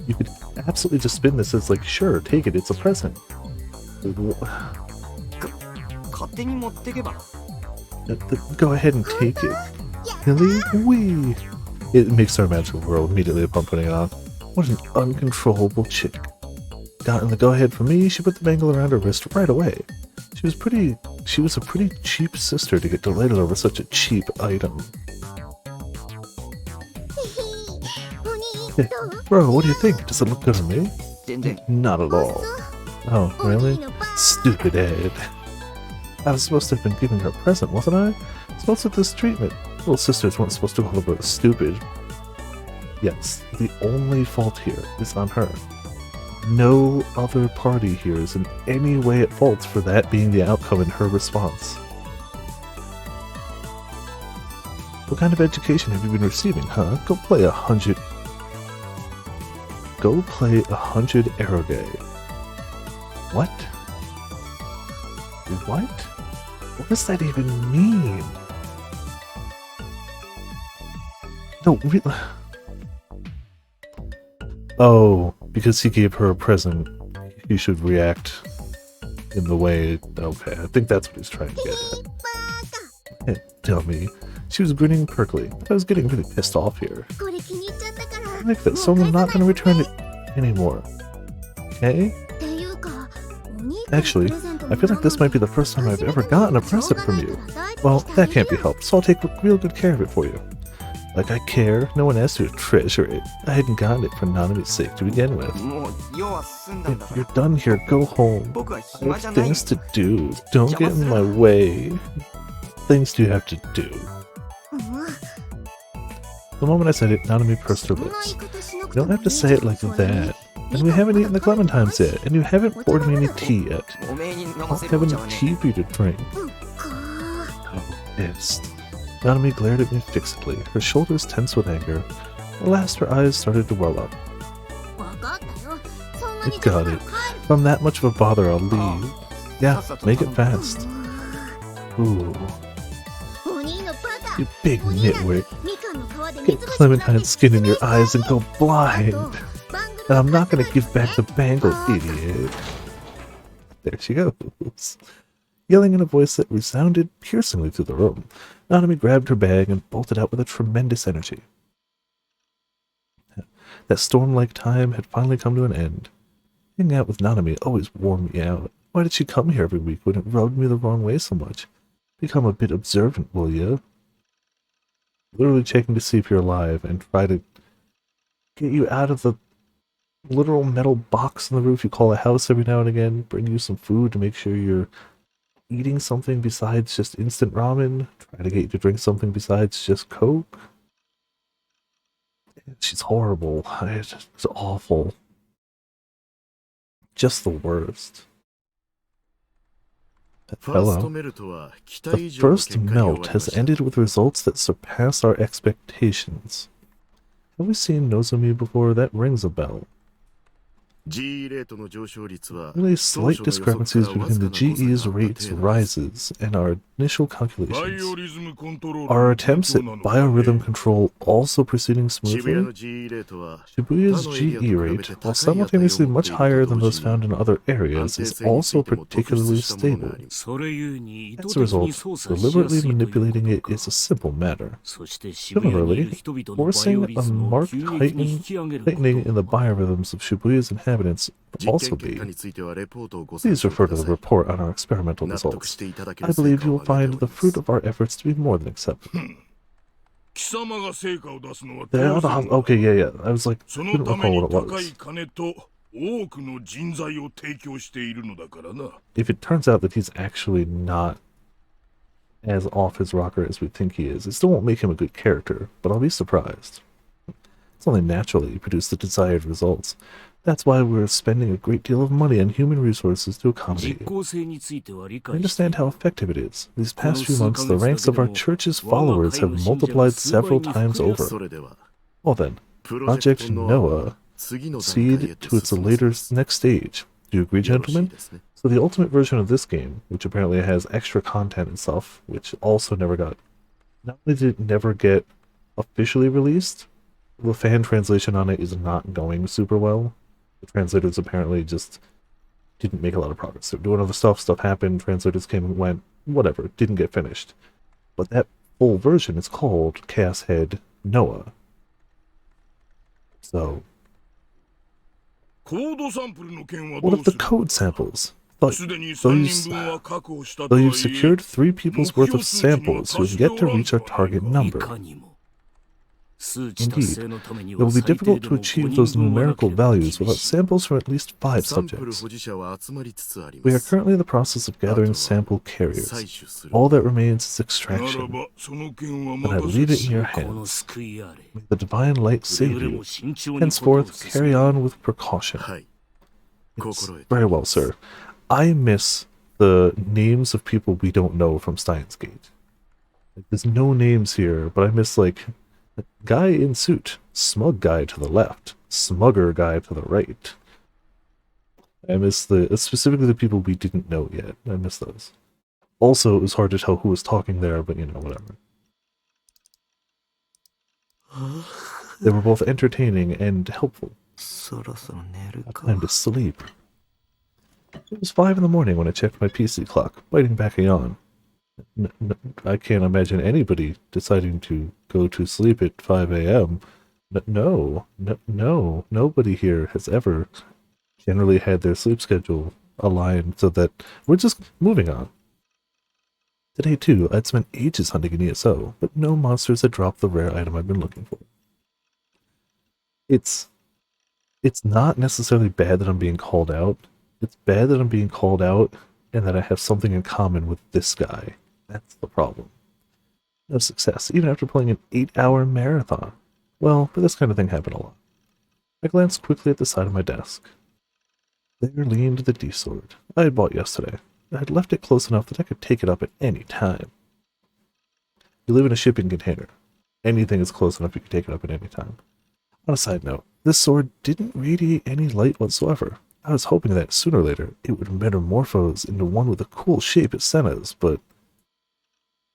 You could absolutely just spin this as like, sure, take it, it's a present. 勝手に持ってけば Go ahead and take it. Really? Wee! It makes her magical girl immediately upon putting it on. What an uncontrollable chick. Gotten the go-ahead from me, she put the bangle around her wrist right away. She was a pretty cheap sister to get delighted over such a cheap item. お兄 Hey, どう bro, what do you think? Does it look good on me? 全然 Not at all. Oh, お兄 really? のバ Stupid Ed. I was supposed to have been giving her a present, wasn't I? So what's with this treatment? Little sisters weren't supposed to call her brother stupid. Yes, the only fault here is on her. No other party here is in any way at fault for that being the outcome in her response. What kind of education have you been receiving, huh? Go play 100 eroge. What? What? What does that even mean? No, oh, because he gave her a present, he should react in the way. Okay, I think that's what he's trying to get バ at. Dummy. She was grinning perkily. I was getting really pissed off here. カこれ気に入っちゃったから Like that, so I'm not gonna return it anymore. Okay? っていうかお兄から Actually, プレゼント I feel like this might be the first time I've ever gotten a present from you. Well, that can't be helped, so I'll take real good care of it for you. Like I care? No one asked you to treasure it. I hadn't gotten it for Nanami's sake to begin with. もう用は済んだんだ If か you're ら done here, go home. 僕は I 暇じゃ have ない things to do. Don't get in my way. Things do you have to do? うん The moment I said it, Nanami pursed her そんな lips. 言い方しなく You て don't も have い to い say じゃ it ん like それ that. And we haven't eaten the clementines yet, and you haven't poured me any tea yet. おめえに飲 I ませ don't る have お茶 any はね tea for you to drink. うんか I'm pissed. Nanami glared at me fixedly, her shoulders tense with anger. At last, her eyes started to well up. 分かったよそんな I に食べ got たら it. 帰 If I'm that much of a bother, I'll leave. Yeah, make it る fast. Ooh, お兄のバカ you big お兄なんて nitwit. みかんの皮で Get 水虫食らって Clementine skin in your eyes and go あ blind. と番組 And I'm not gonna の give back the bangle, idiot. There she goes. Yelling in a voice that resounded piercingly through the room, Nanami grabbed her bag and bolted out with a tremendous energy. That storm-like time had finally come to an end. Hanging out with Nanami always wore me out. Why did she come here every week when it rubbed me the wrong way so much? Become a bit observant, will ya? Literally checking to see if you're alive and try to get you out of the literal metal box on the roof you call a house every now and again, bring you some food to make sure you're eating something besides just instant ramen, try to get you to drink something besides just Coke. She's horrible. It's awful. Just the worst. Hello. The first melt has ended with results that surpass our expectations. Have we seen Nozomi before? That rings a bell. Only slight discrepancies between the GE's rates rises and our initial calculations. Are our attempts at biorhythm control also proceeding smoothly? Shibuya's GE rate, while simultaneously much higher than those found in other areas, is also particularly stable. As a result, deliberately manipulating it is a simple matter. Similarly, forcing a marked tightening in the biorhythms of Shibuya's inhabitants would also be. Please refer to the report on our experimental results. I believe you will find the fruit of our efforts to be more than acceptable. Okay, yeah. I was like, couldn't recall what it was. If it turns out that he's actually not as off his rocker as we think he is, it still won't make him a good character, but I'll be surprised. It's only natural that you produce the desired results. That's why we're spending a great deal of money on human resources to accommodate you. I understand how effective it is. These past few months, the ranks of our church's followers have multiplied several times over. Well then, Project Noah, proceed to its next stage. Do you agree, gentlemen? So the ultimate version of this game, which apparently has extra content and stuff, which also never got... Not only did it never get officially released, the fan translation on it is not going super well. The translators apparently just didn't make a lot of progress. They were doing other stuff happened, translators came and went, whatever, didn't get finished. But that full version is called Chaos Head Noah. So, what of the code samples? Though you've secured 3 people's worth of samples who have yet to reach our target number. Indeed, it will be difficult to achieve those numerical values without samples from at least 5 subjects. We are currently in the process of gathering sample carriers. All that remains is extraction. Then I leave it in your hands. May the divine light save you. Henceforth, carry on with precaution. Yes, very well, sir. I miss the names of people we don't know from Steins Gate. There's no names here, but I miss, like, guy in suit, smug guy to the left, smugger guy to the right. I miss specifically the people we didn't know yet. I miss those. Also, it was hard to tell who was talking there, but you know, whatever. They were both entertaining and helpful. Time to sleep. It was 5 in the morning when I checked my PC clock, biting back a yawn. I can't imagine anybody deciding to go to sleep at 5 a.m. No, nobody here has ever generally had their sleep schedule aligned so that we're just moving on. Today, too, I'd spent ages hunting an ESO, but no monsters had dropped the rare item I'd been looking for. It's not necessarily bad that I'm being called out. It's bad that I'm being called out and that I have something in common with this guy. That's the problem. No success, even after playing an 8-hour marathon. Well, but this kind of thing happened a lot. I glanced quickly at the side of my desk. There leaned the D-sword I had bought yesterday. I had left it close enough that I could take it up at any time. You live in a shipping container. Anything is close enough you can take it up at any time. On a side note, this sword didn't radiate any light whatsoever. I was hoping that sooner or later it would metamorphose into one with a cool shape as Senna's, but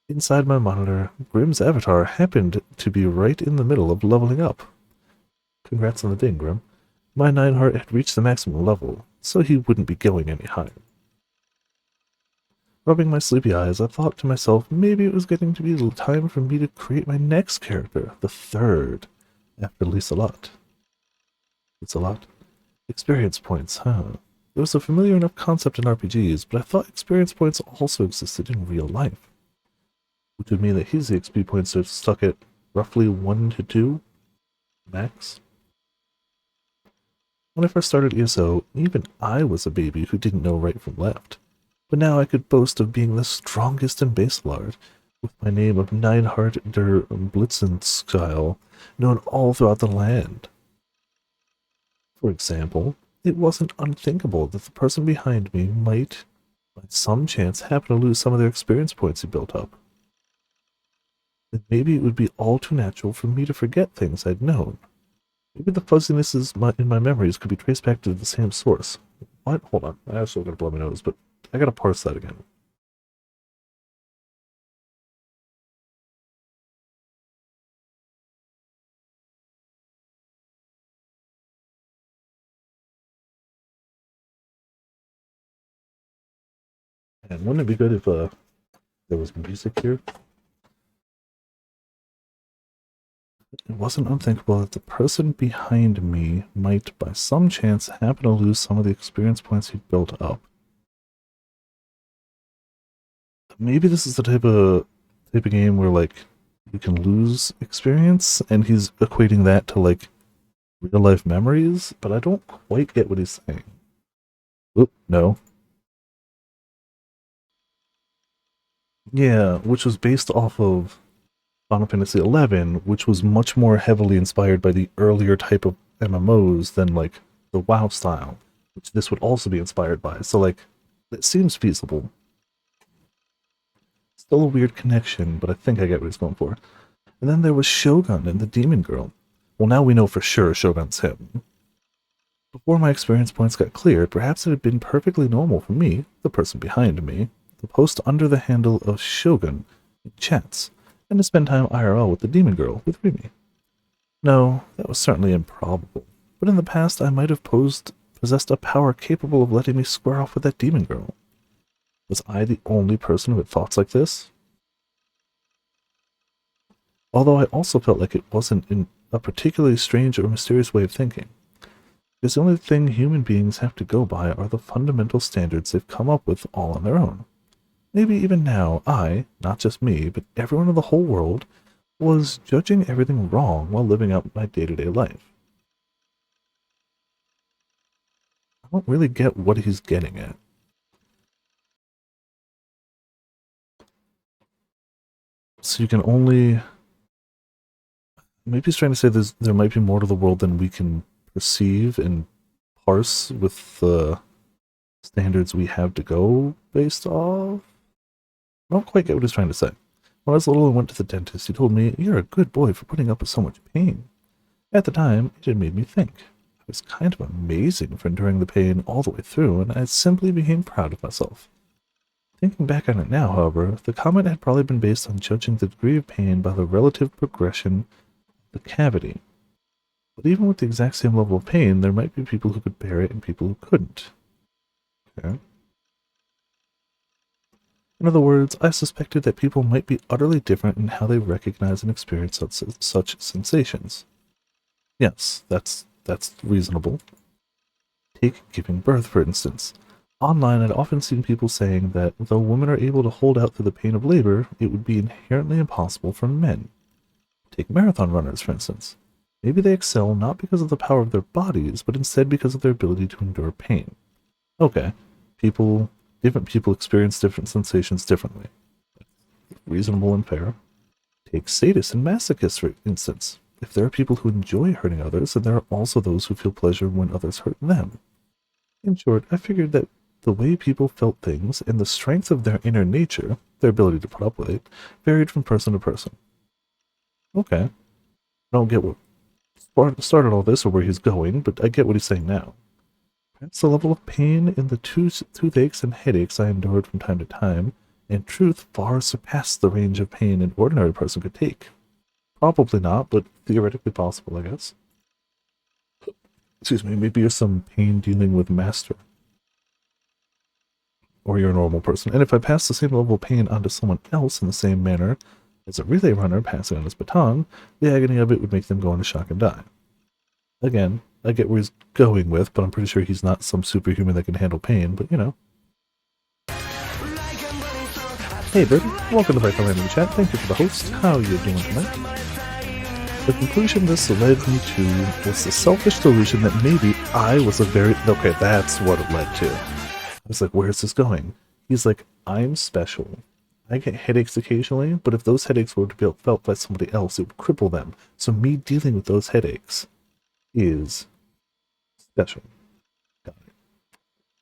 inside my monitor, Grimm's avatar happened to be right in the middle of leveling up. Congrats on the ding, Grimm. My 9 heart had reached the maximum level, so he wouldn't be going any higher. Rubbing my sleepy eyes, I thought to myself maybe it was getting to be time for me to create my next character, the third, after Lieselot. Lieselot? Experience points, huh? It was a familiar enough concept in RPGs, but I thought experience points also existed in real life. Which would mean that his XP points are stuck at roughly 1 to 2 max. When I first started ESO, even I was a baby who didn't know right from left. But now I could boast of being the strongest in Baselard, with my name of Neinhard der Blitzenskyle known all throughout the land. For example, it wasn't unthinkable that the person behind me might, by some chance, happen to lose some of their experience points he built up. Then maybe it would be all too natural for me to forget things I'd known. Maybe the fuzzinesses in my memories could be traced back to the same source. What? Hold on. I actually gotta blow my nose, but I gotta parse that again. And wouldn't it be good if there was music here? It wasn't unthinkable that the person behind me might, by some chance, happen to lose some of the experience points he'd built up. Maybe this is the type of game where, like, you can lose experience, and he's equating that to, like, real-life memories, but I don't quite get what he's saying. Oop, no. Yeah, which was based off of Final Fantasy XI, which was much more heavily inspired by the earlier type of MMOs than, like, the WoW style, which this would also be inspired by. So, like, it seems feasible. Still a weird connection, but I think I get what he's going for. And then there was Shogun and the Demon Girl. Well, now we know for sure Shogun's him. Before my experience points got cleared, perhaps it had been perfectly normal for me, the person behind me, to post under the handle of Shogun in chats, and to spend time IRL with the Demon Girl with Remy. No, that was certainly improbable, but in the past I might have possessed a power capable of letting me square off with that Demon Girl. Was I the only person who had thoughts like this? Although I also felt like it wasn't in a particularly strange or mysterious way of thinking. Because the only thing human beings have to go by are the fundamental standards they've come up with all on their own. Maybe even now I, not just me, but everyone in the whole world, was judging everything wrong while living out my day-to-day life. I don't really get what he's getting at. So you can only... Maybe he's trying to say there might be more to the world than we can perceive and parse with the standards we have to go based off? I don't quite get what he's trying to say. When I was little and went to the dentist, he told me, "You're a good boy for putting up with so much pain." At the time, it had made me think. It was kind of amazing for enduring the pain all the way through, and I simply became proud of myself. Thinking back on it now, however, the comment had probably been based on judging the degree of pain by the relative progression of the cavity. But even with the exact same level of pain, there might be people who could bear it and people who couldn't. Okay. In other words, I suspected that people might be utterly different in how they recognize and experience such sensations. Yes, that's reasonable. Take giving birth, for instance. Online, I'd often seen people saying that though women are able to hold out through the pain of labor, it would be inherently impossible for men. Take marathon runners, for instance. Maybe they excel not because of the power of their bodies, but instead because of their ability to endure pain. Okay, different people experience different sensations differently. Reasonable and fair. Take sadists and masochists, for instance. If there are people who enjoy hurting others, then there are also those who feel pleasure when others hurt them. In short, I figured that the way people felt things and the strength of their inner nature, their ability to put up with it, varied from person to person. Okay. I don't get what started all this or where he's going, but I get what he's saying now. Perhaps the level of pain in the toothaches and headaches I endured from time to time, and truth far surpassed the range of pain an ordinary person could take. Probably not, but theoretically possible, I guess. Excuse me, maybe you're some pain dealing with master. Or you're a normal person. And if I pass the same level of pain onto someone else in the same manner as a relay runner passing on his baton, the agony of it would make them go into shock and die. Again, I get where he's going with, but I'm pretty sure he's not some superhuman that can handle pain, but you know. Hey Bird, welcome to Vital Random Chat. Thank you for the host. How are you doing tonight? The conclusion this led me to was the selfish delusion that maybe I was a very... Okay, that's what it led to. I was like, where's this going? He's like, I'm special. I get headaches occasionally, but if those headaches were to be felt by somebody else, it would cripple them. So me dealing with those headaches is special. Got it.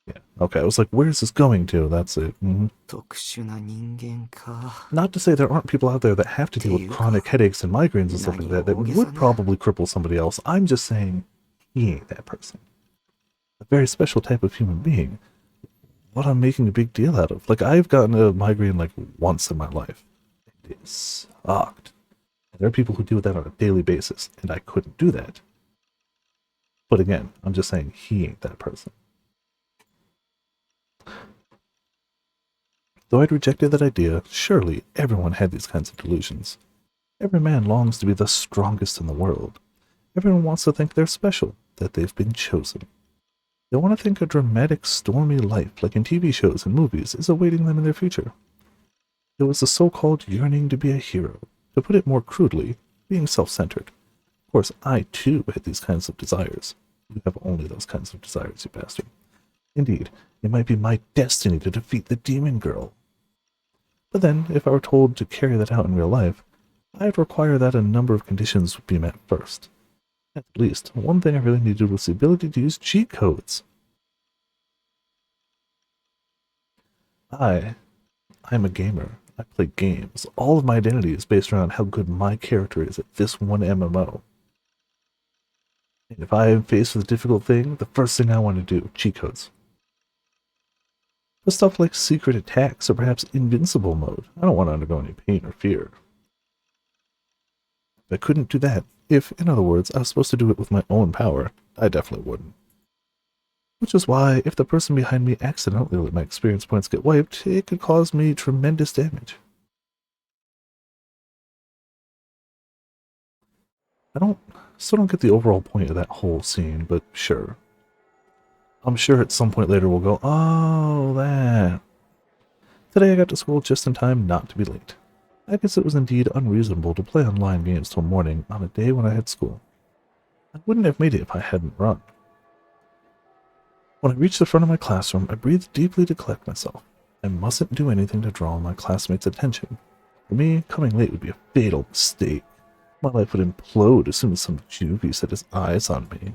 Yeah. Okay, I was like, where's this going to? That's it. 特殊な人間か。 Not to say there aren't people out there that have to deal with chronic headaches and migraines and stuff like that that would probably cripple somebody else. I'm just saying, he ain't that person. A very special type of human being. What I'm making a big deal out of. Like, I've gotten a migraine like once in my life. It sucked. And there are people who deal with that on a daily basis, and I couldn't do that. But again, I'm just saying he ain't that person. Though I'd rejected that idea, surely everyone had these kinds of delusions. Every man longs to be the strongest in the world. Everyone wants to think they're special, that they've been chosen. They want to think a dramatic, stormy life, like in TV shows and movies, is awaiting them in their future. It was the so-called yearning to be a hero. To put it more crudely, being self-centered. Of course, I too had these kinds of desires. You have only those kinds of desires, you bastard. Indeed, it might be my destiny to defeat the demon girl. But then, if I were told to carry that out in real life, I'd require that a number of conditions would be met first. At least, one thing I really needed was the ability to use cheat codes. I'm a gamer. I play games. All of my identity is based around how good my character is at this one MMO. And if I am faced with a difficult thing, the first thing I want to do, cheat codes. For stuff like secret attacks or perhaps invincible mode, I don't want to undergo any pain or fear. If I couldn't do that, if, in other words, I was supposed to do it with my own power, I definitely wouldn't. Which is why, if the person behind me accidentally let my experience points get wiped, it could cause me tremendous damage. Still don't get the overall point of that whole scene, but sure. I'm sure at some point later we'll go, oh, that. Today I got to school just in time not to be late. I guess it was indeed unreasonable to play online games till morning on a day when I had school. I wouldn't have made it if I hadn't run. When I reached the front of my classroom, I breathed deeply to collect myself. I mustn't do anything to draw my classmates' attention. For me, coming late would be a fatal mistake. My life would implode as soon as some juvie set his eyes on me.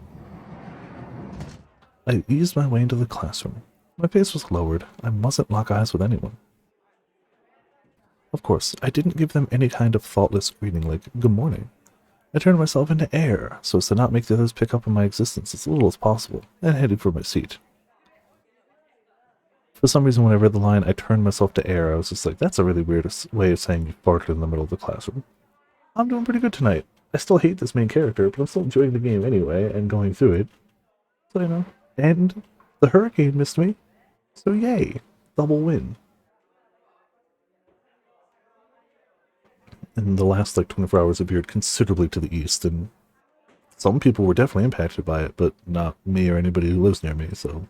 I eased my way into the classroom. My face was lowered. I mustn't lock eyes with anyone. Of course, I didn't give them any kind of thoughtless greeting like, good morning. I turned myself into air, so as to not make the others pick up on my existence as little as possible, and headed for my seat. For some reason, when I read the line, I turned myself to air, I was just like, that's a really weird way of saying you farted in the middle of the classroom. I'm doing pretty good tonight. I still hate this main character, but I'm still enjoying the game anyway, and going through it. So, you know. And the hurricane missed me, so yay, double win. And the last, 24 hours appeared considerably to the east, and some people were definitely impacted by it, but not me or anybody who lives near me, so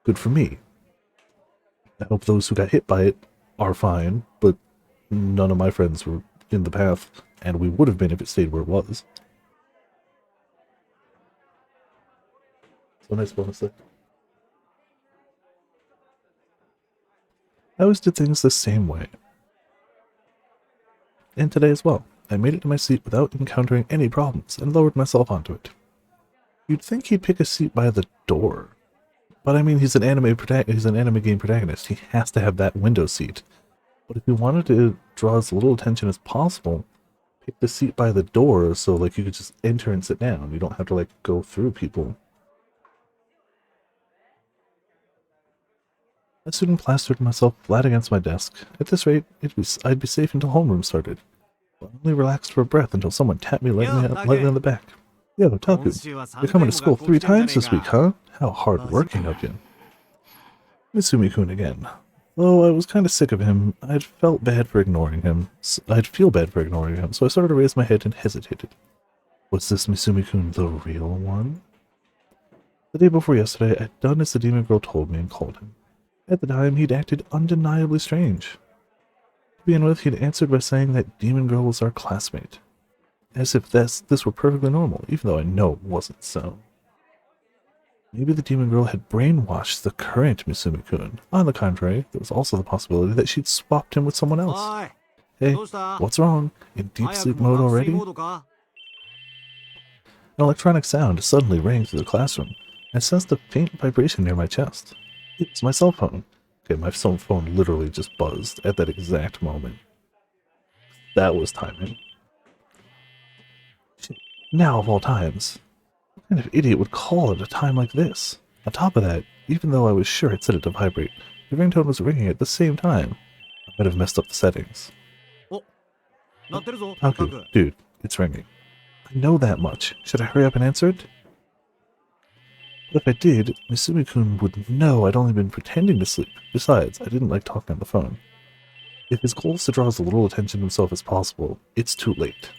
good for me. I hope those who got hit by it are fine, but none of my friends were in the path, and we would have been if it stayed where it was. So nice bonus there. I always did things the same way. And today as well, I made it to my seat without encountering any problems and lowered myself onto it. You'd think he'd pick a seat by the door. But I mean, he's an anime game protagonist. He has to have that window seat. But if you wanted to draw as little attention as possible, pick the seat by the door so like you could just enter and sit down. You don't have to like go through people. I soon plastered myself flat against my desk. At this rate, I'd be safe until homeroom started. But I only relaxed for a breath until someone tapped me lightly on the back. Yo, Taku, you're coming to school 3 times this week, huh? How hard-working of you. Misumi-kun again. Though I was kind of sick of him, I'd feel bad for ignoring him, so I started to raise my head and hesitated. Was this Misumi-kun the real one? The day before yesterday, I'd done as the demon girl told me and called him. At the time, he'd acted undeniably strange. To begin with, he'd answered by saying that demon girl was our classmate. As if this were perfectly normal, even though I know it wasn't so. Maybe the demon girl had brainwashed the current Misumi-kun. On the contrary, there was also the possibility that she'd swapped him with someone else. Hey, what's wrong? In deep sleep mode already? An electronic sound suddenly rang through the classroom. I sensed a faint vibration near my chest. It was my cell phone. Okay, my cell phone literally just buzzed at that exact moment. That was timing. Now of all times. What kind of idiot would call at a time like this? On top of that, even though I was sure it set it to vibrate, the ringtone was ringing at the same time. I might have messed up the settings. Taku, dude, it's ringing. I know that much. Should I hurry up and answer it? But if I did, Misumi-kun would know I'd only been pretending to sleep. Besides, I didn't like talking on the phone. If his goal is to draw as little attention to himself as possible, it's too late.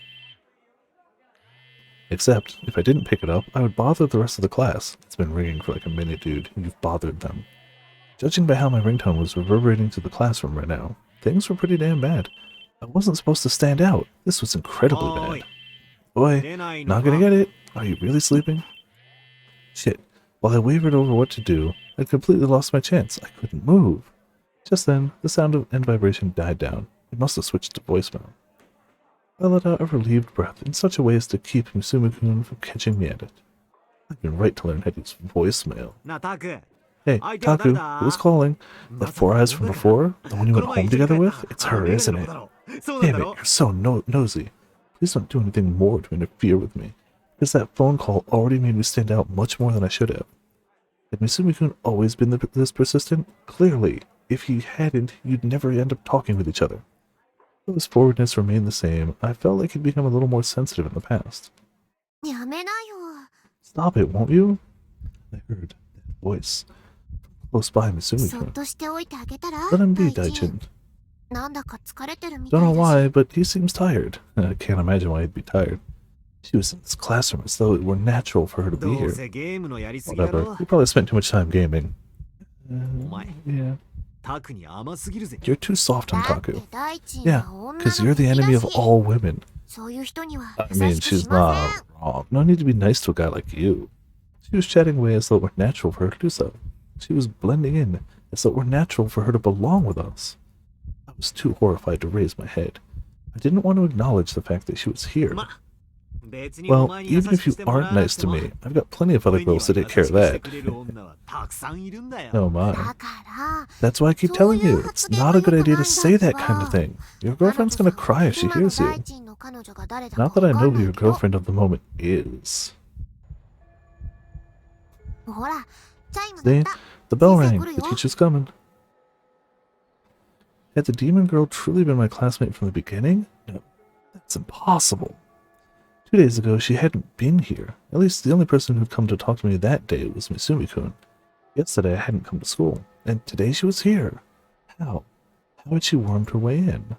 Except, if I didn't pick it up, I would bother the rest of the class. It's been ringing for like a minute, dude. You've bothered them. Judging by how my ringtone was reverberating to the classroom right now, things were pretty damn bad. I wasn't supposed to stand out. This was incredibly bad. Boy, not gonna get it. Are you really sleeping? Shit. While I wavered over what to do, I'd completely lost my chance. I couldn't move. Just then, the sound and vibration died down. It must have switched to voicemail. I let out a relieved breath in such a way as to keep Misumi-kun from catching me at it. I've been right to learn how to use voicemail. Hey, Taku, who's calling? That 4 Eyes from before? The one you went home together with? It's her, isn't it? Damn it, you're so nosy. Please don't do anything more to interfere with me, because that phone call already made me stand out much more than I should have. Had Misumi-kun always been this persistent? Clearly. If he hadn't, you'd never end up talking with each other. Though his forwardness remained the same, I felt like he'd become a little more sensitive in the past. Stop it, won't you? I heard that voice from close by Misumi-kun. Let him be, Daijin. Don't know why, but he seems tired. I can't imagine why he'd be tired. She was in this classroom as though it were natural for her to be here. Whatever, you probably spent too much time gaming. Yeah. You're too soft on Taku. Yeah, because you're the enemy of all women. I mean, she's not wrong. No need to be nice to a guy like you. She was chatting away as though it were natural for her to do so. She was blending in as though it were natural for her to belong with us. I was too horrified to raise my head. I didn't want to acknowledge the fact that she was here. Well, even if you aren't nice to me, I've got plenty of other girls to take care of that. Oh my. That's why I keep telling you, it's not a good idea to say that kind of thing. Your girlfriend's gonna cry if she hears you. Not that I know who your girlfriend of the moment is. See? The bell rang. The teacher's coming. Had the demon girl truly been my classmate from the beginning? No, that's impossible. 2 days ago, she hadn't been here. At least the only person who'd come to talk to me that day was Misumi-kun. Yesterday, I hadn't come to school, and today she was here. How? How had she wormed her way in?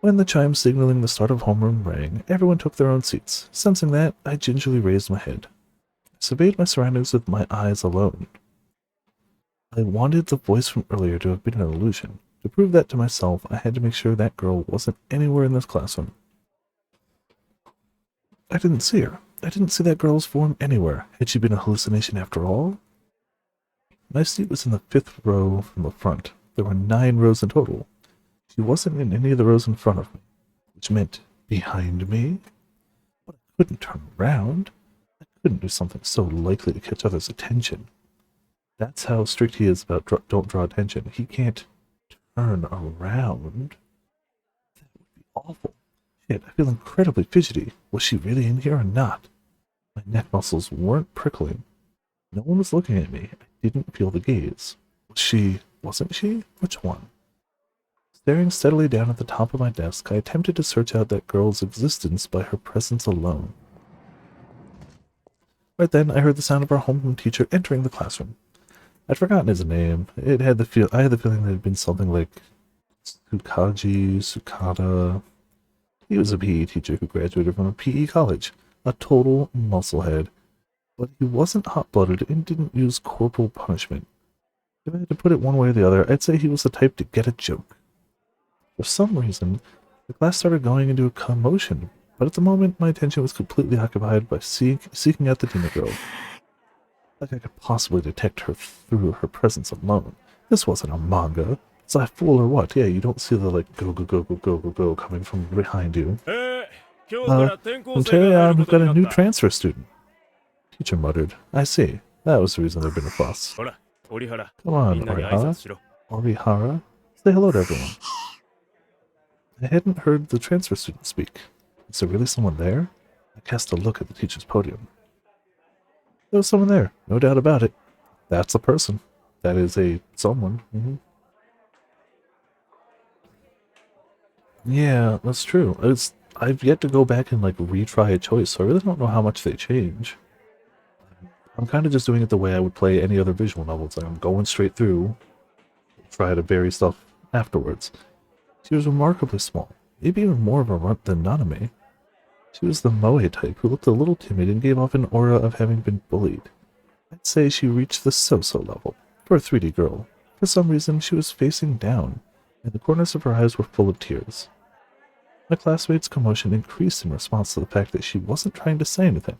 When the chime signaling the start of homeroom rang, everyone took their own seats. Sensing that, I gingerly raised my head. I surveyed my surroundings with my eyes alone. I wanted the voice from earlier to have been an illusion. To prove that to myself, I had to make sure that girl wasn't anywhere in this classroom. I didn't see her. I didn't see that girl's form anywhere. Had she been a hallucination after all? My seat was in the 5th row from the front. There were 9 rows in total. She wasn't in any of the rows in front of me, which meant behind me. But I couldn't turn around. I couldn't do something so likely to catch others' attention. That's how strict he is about don't draw attention. He can't turn around. That would be awful. Shit, I feel incredibly fidgety. Was she really in here or not? My neck muscles weren't prickling. No one was looking at me. I didn't feel the gaze. Was she? Wasn't she? Which one? Staring steadily down at the top of my desk, I attempted to search out that girl's existence by her presence alone. Right then, I heard the sound of our homeroom teacher entering the classroom. I'd forgotten his name. I had the feeling that it had been something like Sukada. He was a PE teacher who graduated from a PE college, a total musclehead. But he wasn't hot-blooded and didn't use corporal punishment. If I had to put it one way or the other, I'd say he was the type to get a joke. For some reason, the class started going into a commotion, but at the moment my attention was completely occupied by seeking out the demon girl. Like I could possibly detect her through her presence alone. This wasn't a manga. Was I a fool or what? Yeah, you don't see the like go go go go go go go coming from behind you. From today on, we've got a new transfer student. Teacher muttered. I see. That was the reason there'd been a fuss. Come on, Orihara. Orihara? Say hello to everyone. I hadn't heard the transfer student speak. Is there really someone there? I cast a look at the teacher's podium. There was someone there, no doubt about it. That's a person. That is a someone. Yeah, that's true. I've yet to go back and like retry a choice, so I really don't know how much they change. I'm kind of just doing it the way I would play any other visual novels. Like I'm going straight through, try to vary stuff afterwards. She was remarkably small, maybe even more of a runt than Naname. She was the moe type who looked a little timid and gave off an aura of having been bullied. I'd say she reached the so-so level for a 3D girl. For some reason, she was facing down, and the corners of her eyes were full of tears. My classmates' commotion increased in response to the fact that she wasn't trying to say anything.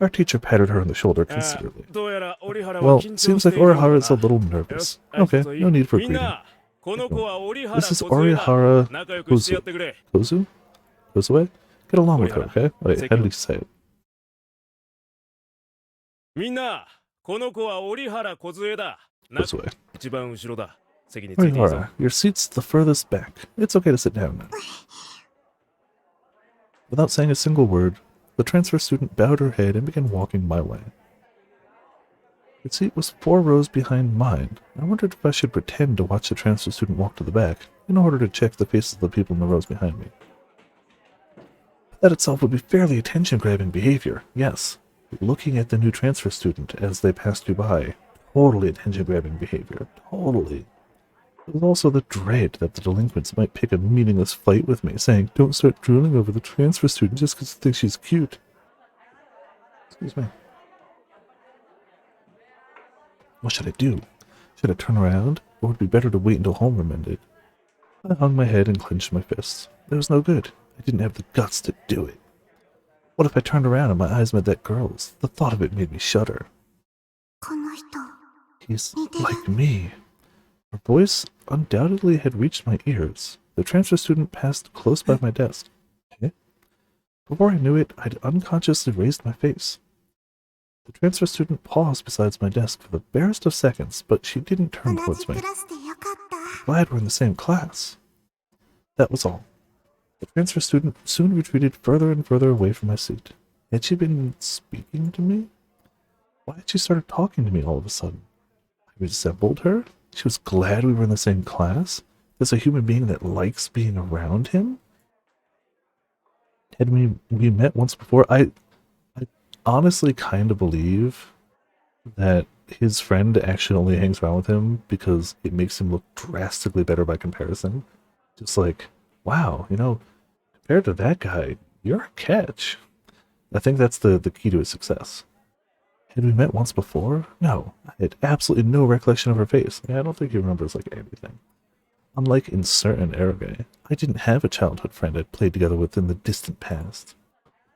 Our teacher patted her on the shoulder considerably. Well, seems like Orihara is a little nervous. Okay, no need for greeting. This is Orihara Kozu? Kozue? Get along with her, okay? Wait, how did he say it? Kozue. Orihara, your seat's the furthest back. It's okay to sit down now. Without saying a single word, the transfer student bowed her head and began walking my way. Her seat was 4 rows behind mine. I wondered if I should pretend to watch the transfer student walk to the back in order to check the faces of the people in the rows behind me. That itself would be fairly attention-grabbing behavior, yes. Looking at the new transfer student as they passed you by, totally attention-grabbing behavior, totally. There was also the dread that the delinquents might pick a meaningless fight with me, saying, "Don't start drooling over the transfer student just because you think she's cute." Excuse me. What should I do? Should I turn around, or would it be better to wait until homeroom ended? I hung my head and clenched my fists. There was no good. I didn't have the guts to do it. What if I turned around and my eyes met that girl's? The thought of it made me shudder. He's like me. Her voice undoubtedly had reached my ears. The transfer student passed close by my desk. Eh? Before I knew it, I'd unconsciously raised my face. The transfer student paused beside my desk for the barest of seconds, but she didn't turn towards me. Glad we're in the same class. That was all. The transfer student soon retreated further and further away from my seat. Had she been speaking to me? Why had she started talking to me all of a sudden? I resembled her? She was glad we were in the same class? There's a human being that likes being around him? Had we met once before? I honestly kind of believe that his friend actually only hangs around with him because it makes him look drastically better by comparison. Just like, wow, you know, compared to that guy, you're a catch. I think that's the key to his success. Had we met once before? No, I had absolutely no recollection of her face. I don't think he remembers like anything. Unlike in certain eroge, I didn't have a childhood friend I'd played together with in the distant past.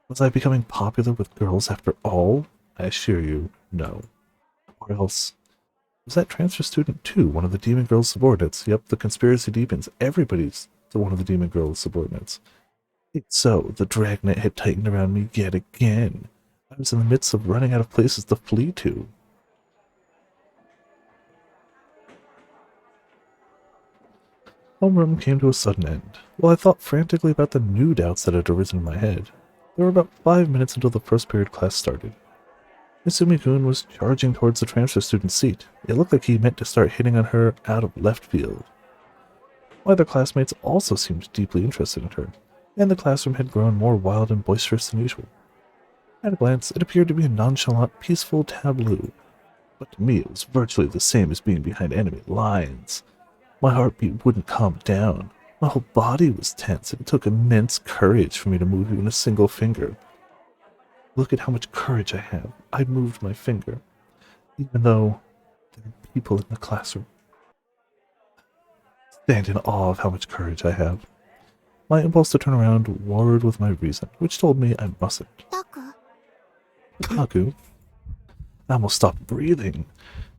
Was I becoming popular with girls after all? I assure you, no. Or else, was that transfer student too one of the demon girl's subordinates? Yep, the conspiracy deepens. Everybody's one of the demon girl's subordinates. If so, the dragnet had tightened around me yet again. I was in the midst of running out of places to flee to. Homeroom came to a sudden end. While I thought frantically about the new doubts that had arisen in my head, there were about 5 minutes until the first period class started. Misumi-kun was charging towards the transfer student's seat. It looked like he meant to start hitting on her out of left field. My other classmates also seemed deeply interested in her, and the classroom had grown more wild and boisterous than usual. At a glance, it appeared to be a nonchalant, peaceful tableau, but to me it was virtually the same as being behind enemy lines. My heartbeat wouldn't calm down. My whole body was tense, and it took immense courage for me to move even a single finger. Look at how much courage I have. I moved my finger, even though there are people in the classroom. Stand in awe of how much courage I have. My impulse to turn around warred with my reason, which told me I mustn't. タク Kaku. I almost stopped breathing.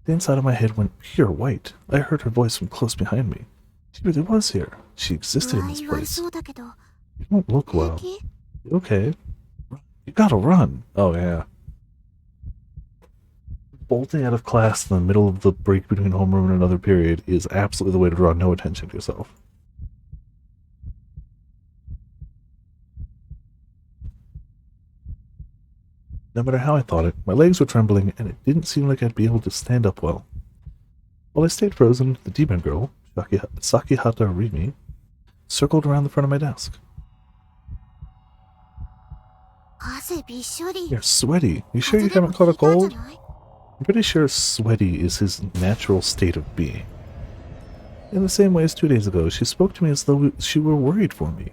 The inside of my head went pure white. I heard her voice from close behind me. She really was here. She existed in 具合 this 悪 place. そうだけど You don't look 平 well. 気 You okay? You gotta run. Oh, yeah. Bolting out of class in the middle of the break between homeroom and another period is absolutely the way to draw no attention to yourself. No matter how I thought it, my legs were trembling, and it didn't seem like I'd be able to stand up well. While I stayed frozen, the demon girl, Sakihata Rimi, circled around the front of my desk. 汗びっしょり You're sweaty. You sure you 風邪でも haven't caught a ひいたんじゃ cold? ない I'm pretty sure sweaty is his natural state of being. In the same way as 2 days ago, she spoke to me as though she were worried for me.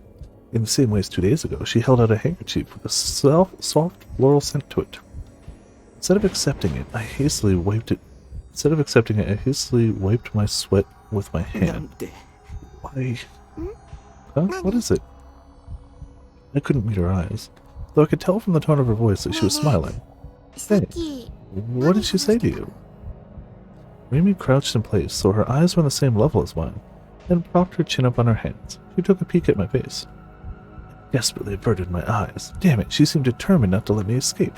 In the same way as 2 days ago, she held out a handkerchief with a soft floral scent to it. Instead of accepting it, I hastily wiped my sweat with my なん hand. て Why? Huh? What is it? I couldn't meet her eyes, though I could tell from the tone of her voice that she was smiling. さっき What did she say to you? Rimi crouched in place so her eyes were on the same level as mine, and propped her chin up on her hands. She took a peek at my face. I desperately averted my eyes. Damn it, she seemed determined not to let me escape.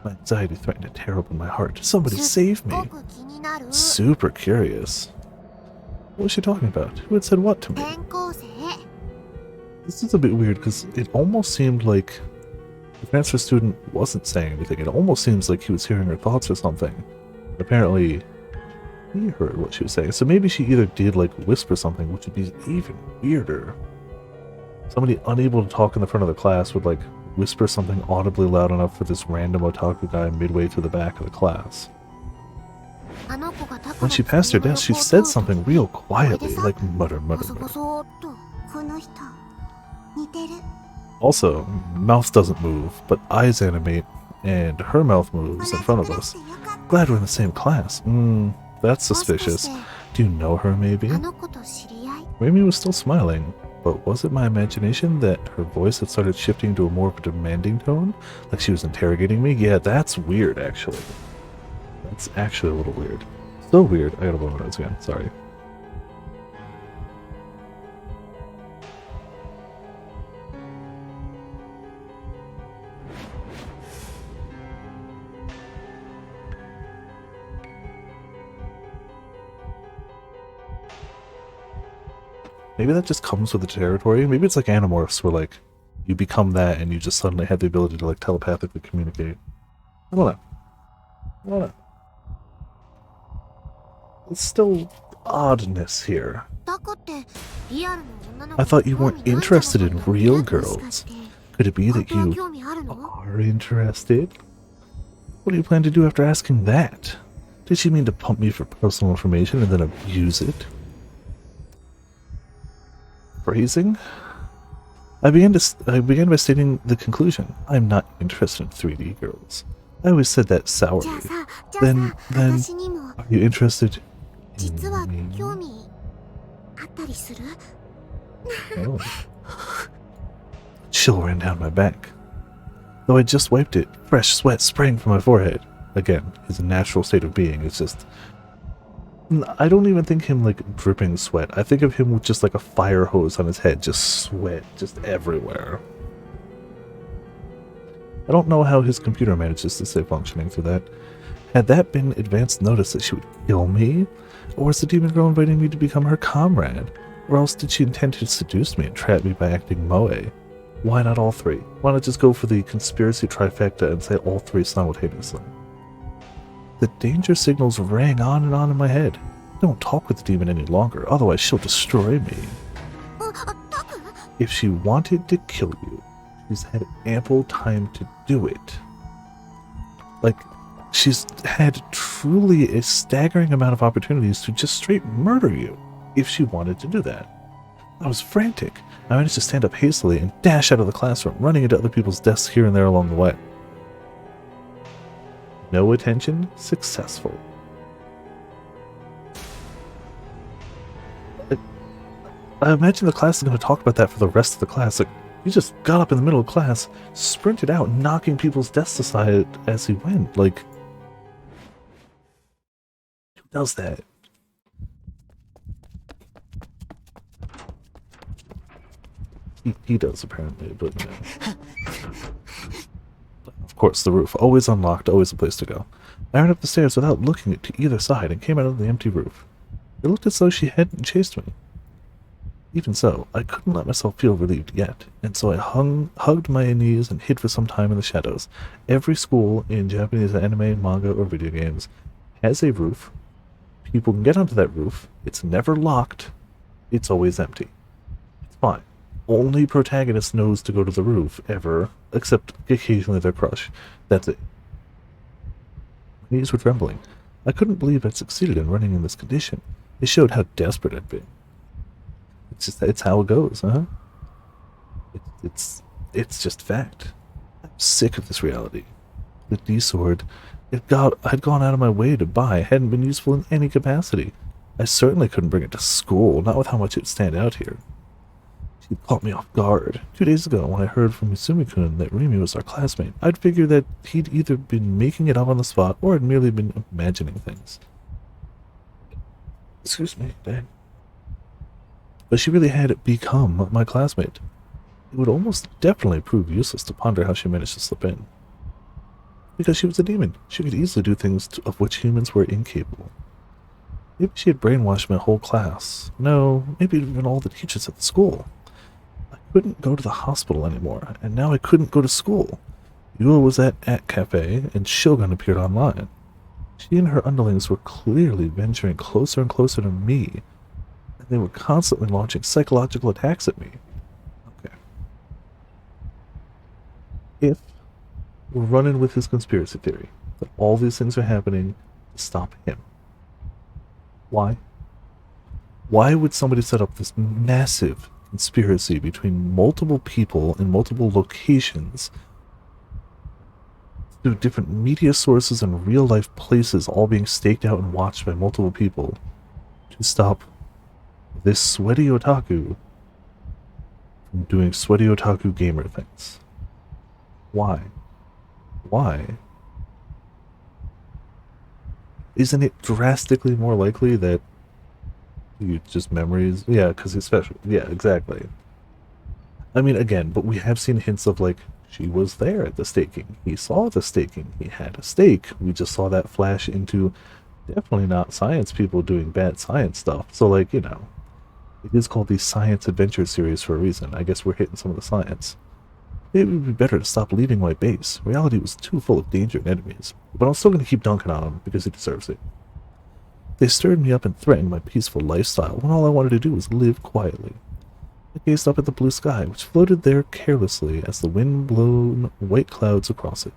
My anxiety threatened to tear open my heart. Somebody す save っ me! ごく気になる Super curious. What was she talking about? Who had said what to me? 転校生 This is a bit weird because it almost seemed like the transfer student wasn't saying anything. It almost seems like he was hearing her thoughts or something. Apparently, he heard what she was saying. So maybe she either did like whisper something, which would be even weirder. Somebody unable to talk in the front of the class would like whisper something audibly loud enough for this random otaku guy midway to the back of the class. あの子がタク When の she passed her desk, she 机 said を通る something 時に real quietly, これでさ like mutter, ボ mutter, ソボ mutter. ソっとこの人似てる Also, mouth doesn't move, but eyes animate, and her mouth moves in front of 同じクラ us. スでよかった Glad we're in the same class. That's もしかし suspicious. て Do you know her, maybe? あの子と知り合い Rami was still smiling, but was it my imagination that her voice had started shifting to a more of a demanding tone? Like she was interrogating me? Yeah, that's weird, actually. That's actually a little weird. So weird. I gotta blow my nose again. Sorry. Maybe that just comes with the territory. Maybe it's like Animorphs, where like you become that and you just suddenly have the ability to like telepathically communicate. I don't know. I don't know. There's still oddness here. タクってリアルの女の子 I thought you 興 weren't 味ないんじゃな interested in かった real もしか girls. して Could it be 本 that 当は you 興味あるの are interested? What do you plan to do after asking that? Did she mean to pump me for personal information and then abuse it? Phrasing? I began by stating the conclusion. I'm not interested in 3D girls. I always said that じゃ sourly. あさ、 Then, 私にも are you interested 実は in me? 興味あったりする？ Oh. Chill ran down my back. Though I just wiped it, fresh sweat sprang from my forehead. Again, his natural state of being is just... I don't even think him like dripping sweat. I think of him with just like a fire hose on his head, just sweat, just everywhere. I don't know how his computer manages to stay functioning through that. Had that been advance notice that she would kill me? Or was the demon girl inviting me to become her comrade? Or else did she intend to seduce me and trap me by acting moe? Why not all three? Why not just go for the conspiracy trifecta and say all three simultaneously? The danger signals rang on and on in my head. Don't talk with the demon any longer, otherwise she'll destroy me. あ、タク？ If she wanted to kill you, she's had ample time to do it. Like, she's had truly a staggering amount of opportunities to just straight murder you, if she wanted to do that. I was frantic. I managed to stand up hastily and dash out of the classroom, running into other people's desks here and there along the way. No attention, successful. I imagine the class is going to talk about that for the rest of the class. Like, he just got up in the middle of class, sprinted out, knocking people's desks aside as he went. Like, who does that? He does, apparently, but... Of course, the roof. Always unlocked, always a place to go. I ran up the stairs without looking to either side and came out of the empty roof. It looked as though she hadn't chased me. Even so, I couldn't let myself feel relieved yet, and so I hugged my knees and hid for some time in the shadows. Every school in Japanese anime, manga, or video games has a roof. People can get onto that roof. It's never locked. It's always empty. It's fine. Only protagonist knows to go to the roof, ever, except occasionally their crush. That's it. My knees were trembling. I couldn't believe I'd succeeded in running in this condition. It showed how desperate I'd been. It's how it goes, huh? It's just fact. I'm sick of this reality. The D-sword, I'd gone out of my way to buy, hadn't been useful in any capacity. I certainly couldn't bring it to school, not with how much it'd stand out here. She caught me off guard. 2 days ago, when I heard from Misumi-kun that Rimi was our classmate, I'd figured that he'd either been making it up on the spot or had merely been imagining things. Excuse me, Dad. But she really had become my classmate. It would almost definitely prove useless to ponder how she managed to slip in. Because she was a demon, she could easily do things of which humans were incapable. Maybe she had brainwashed my whole class. No, maybe even all the teachers at the school. I couldn't go to the hospital anymore, and now I couldn't go to school. Yua was at Cafe, and Shogun appeared online. She and her underlings were clearly venturing closer and closer to me. They were constantly launching psychological attacks at me. Okay. If we're running with his conspiracy theory that all these things are happening to stop him, why? Why would somebody set up this massive conspiracy between multiple people in multiple locations through different media sources and real-life places all being staked out and watched by multiple people to stop this sweaty otaku from doing sweaty otaku gamer things? Why? Why? Isn't it drastically more likely that you just memories? Yeah, because he's special. Yeah, exactly. I mean, again, but we have seen hints of, like, she was there at the staking. He saw the staking. He had a stake. We just saw that flash into definitely not science people doing bad science stuff. So, like, you know, it is called the Science Adventure series for a reason. I guess we're hitting some of the science. It would be better to stop leaving my base. Reality was too full of danger and enemies. But I'm still going to keep dunking on him because he deserves it. They stirred me up and threatened my peaceful lifestyle when all I wanted to do was live quietly. I gazed up at the blue sky, which floated there carelessly as the wind blown white clouds across it.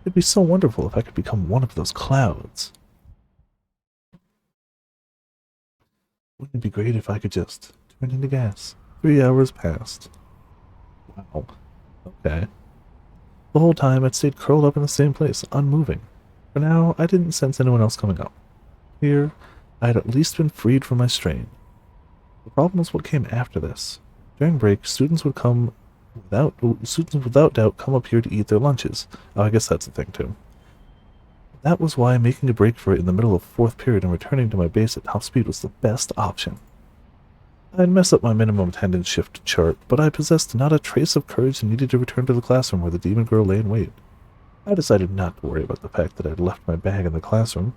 It'd be so wonderful if I could become one of those clouds. Wouldn't it be great if I could just turn into gas? 3 hours passed. Wow. Okay. The whole time I'd stayed curled up in the same place, unmoving. For now, I didn't sense anyone else coming up. Here, I had at least been freed from my strain. The problem was what came after this. During break, students without doubt come up here to eat their lunches. Oh, I guess that's a thing too. That was why making a break for it in the middle of fourth period and returning to my base at top speed was the best option. I'd messed up my minimum attendance shift chart, but I possessed not a trace of courage and needed to return to the classroom where the demon girl lay in wait. I decided not to worry about the fact that I'd left my bag in the classroom.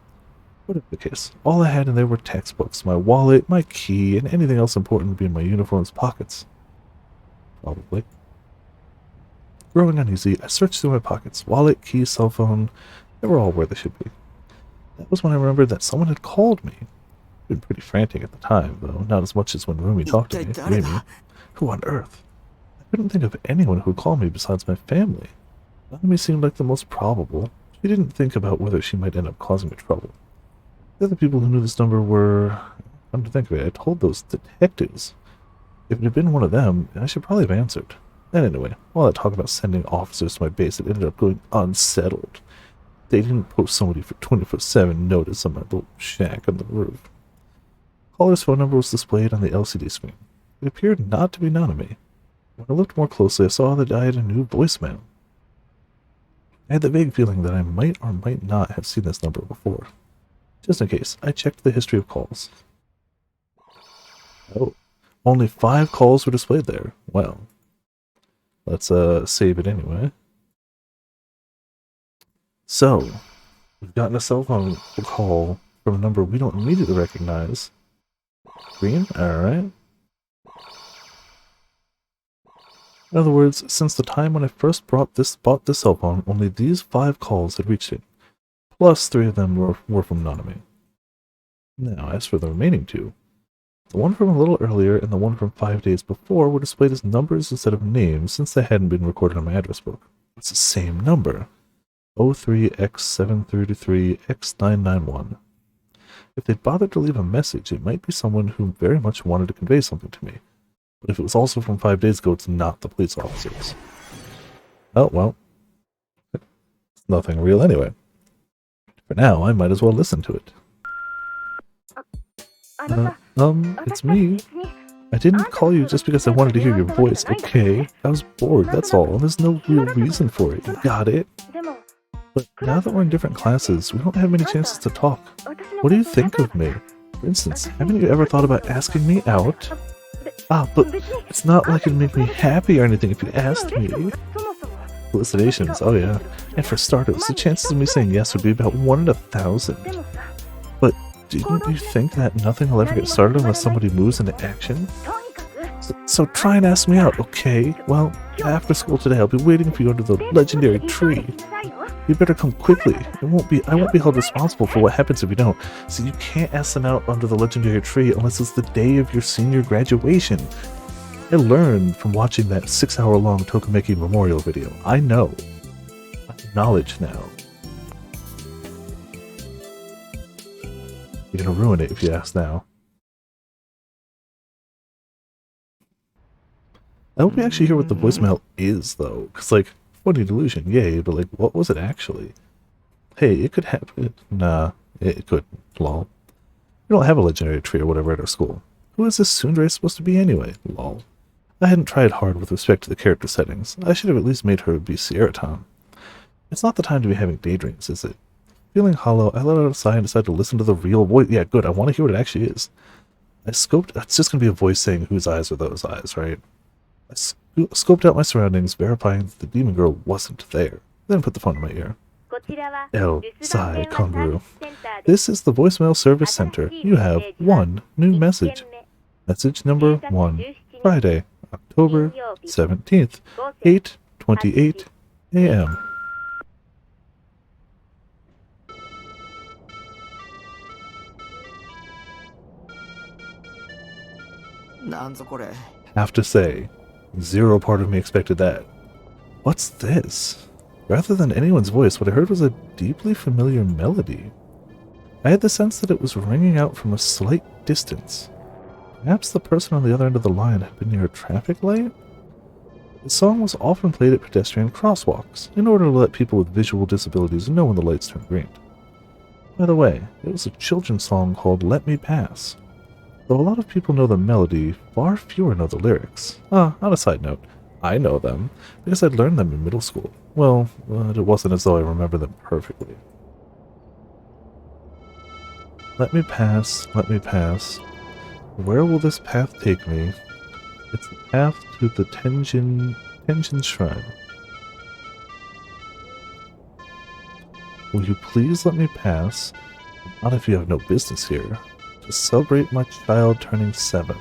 Whatever the case, all I had in there were textbooks, my wallet, my key, and anything else important would be in my uniform's pockets. Probably. Growing uneasy, I searched through my pockets. Wallet, key, cell phone, they were all where they should be. That was when I remembered that someone had called me. I'd been pretty frantic at the time, though not as much as when Rumi talked to me. Amy. Who on earth? I couldn't think of anyone who would call me besides my family. Naomi seemed like the most probable. She didn't think about whether she might end up causing me trouble. The other people who knew this number were... Come to think of it, I told those detectives. If it had been one of them, I should probably have answered. And anyway, all that talk about sending officers to my base, it ended up going unsettled. They didn't post somebody for 24/7 notice on my little shack on the roof. Caller's phone number was displayed on the LCD screen. It appeared not to be Nanami. When I looked more closely, I saw that I had a new voicemail. I had the vague feeling that I might or might not have seen this number before. Just in case, I checked the history of calls. Oh, only 5 calls were displayed there. Well, let's save it anyway. So, we've gotten a cell phone call from a number we don't immediately recognize. Green? Alright. In other words, since the time when I first bought this cell phone, only these 5 calls had reached it. Plus 3 of them were from Nanami. Now, as for the remaining 2, the one from a little earlier and the one from 5 days before were displayed as numbers instead of names since they hadn't been recorded on my address book. It's the same number. 03X733X991. If they'd bothered to leave a message, it might be someone who very much wanted to convey something to me. But if it was also from 5 days ago, it's not the police officers. Oh, well. It's nothing real anyway. For now, I might as well listen to it. It's me. I didn't call you just because I wanted to hear your voice, okay? I was bored, that's all. There's no real reason for it. You got it? But now that we're in different classes, we don't have many chances to talk. What do you think of me? For instance, haven't you ever thought about asking me out? But it's not like it'd make me happy or anything if you asked me. Felicitations, oh yeah. And for starters, the chances of me saying yes would be about 1 in 1,000. But didn't you think that nothing will ever get started unless somebody moves into action? So try and ask me out, okay? Well, after school today, I'll be waiting for you under the legendary tree. You better come quickly. I won't be held responsible for what happens if you don't. So you can't ask them out under the legendary tree unless it's the day of your senior graduation. I learned from watching that 6-hour-long Tokimeki memorial video. I know. I have knowledge now. You're gonna ruin it if you ask now. I hope we actually hear what the voicemail is, though. Because, like, funny delusion, yay, but, like, what was it actually? Hey, it could happen. Nah, it couldn't. Lol. We don't have a legendary tree or whatever at our school. Who is this tsundere supposed to be anyway? Lol. I hadn't tried hard with respect to the character settings. I should have at least made her be Sierra-tan. It's not the time to be having daydreams, is it? Feeling hollow, I let out a sigh and decided to listen to the real voice. Yeah, good, I want to hear what it actually is. It's just going to be a voice saying whose eyes are those eyes, right? I scoped out my surroundings, verifying that the demon girl wasn't there. Then put the phone in my ear. El Sai Konguru. This is the voicemail service center. You have 1 new message. Message number 1. Friday, October 17th, 8:28 a.m. Have to say, zero part of me expected that. What's this? Rather than anyone's voice, what I heard was a deeply familiar melody. I had the sense that it was ringing out from a slight distance. Perhaps the person on the other end of the line had been near a traffic light? The song was often played at pedestrian crosswalks in order to let people with visual disabilities know when the lights turned green. By the way, it was a children's song called Let Me Pass. Though a lot of people know the melody, far fewer know the lyrics. On a side note, I know them because I'd learned them in middle school. Well, it wasn't as though I remember them perfectly. Let me pass, let me pass. Where will this path take me? It's the path to the Tenjin Shrine. Will you please let me pass? Not if you have no business here. To celebrate my child turning 7.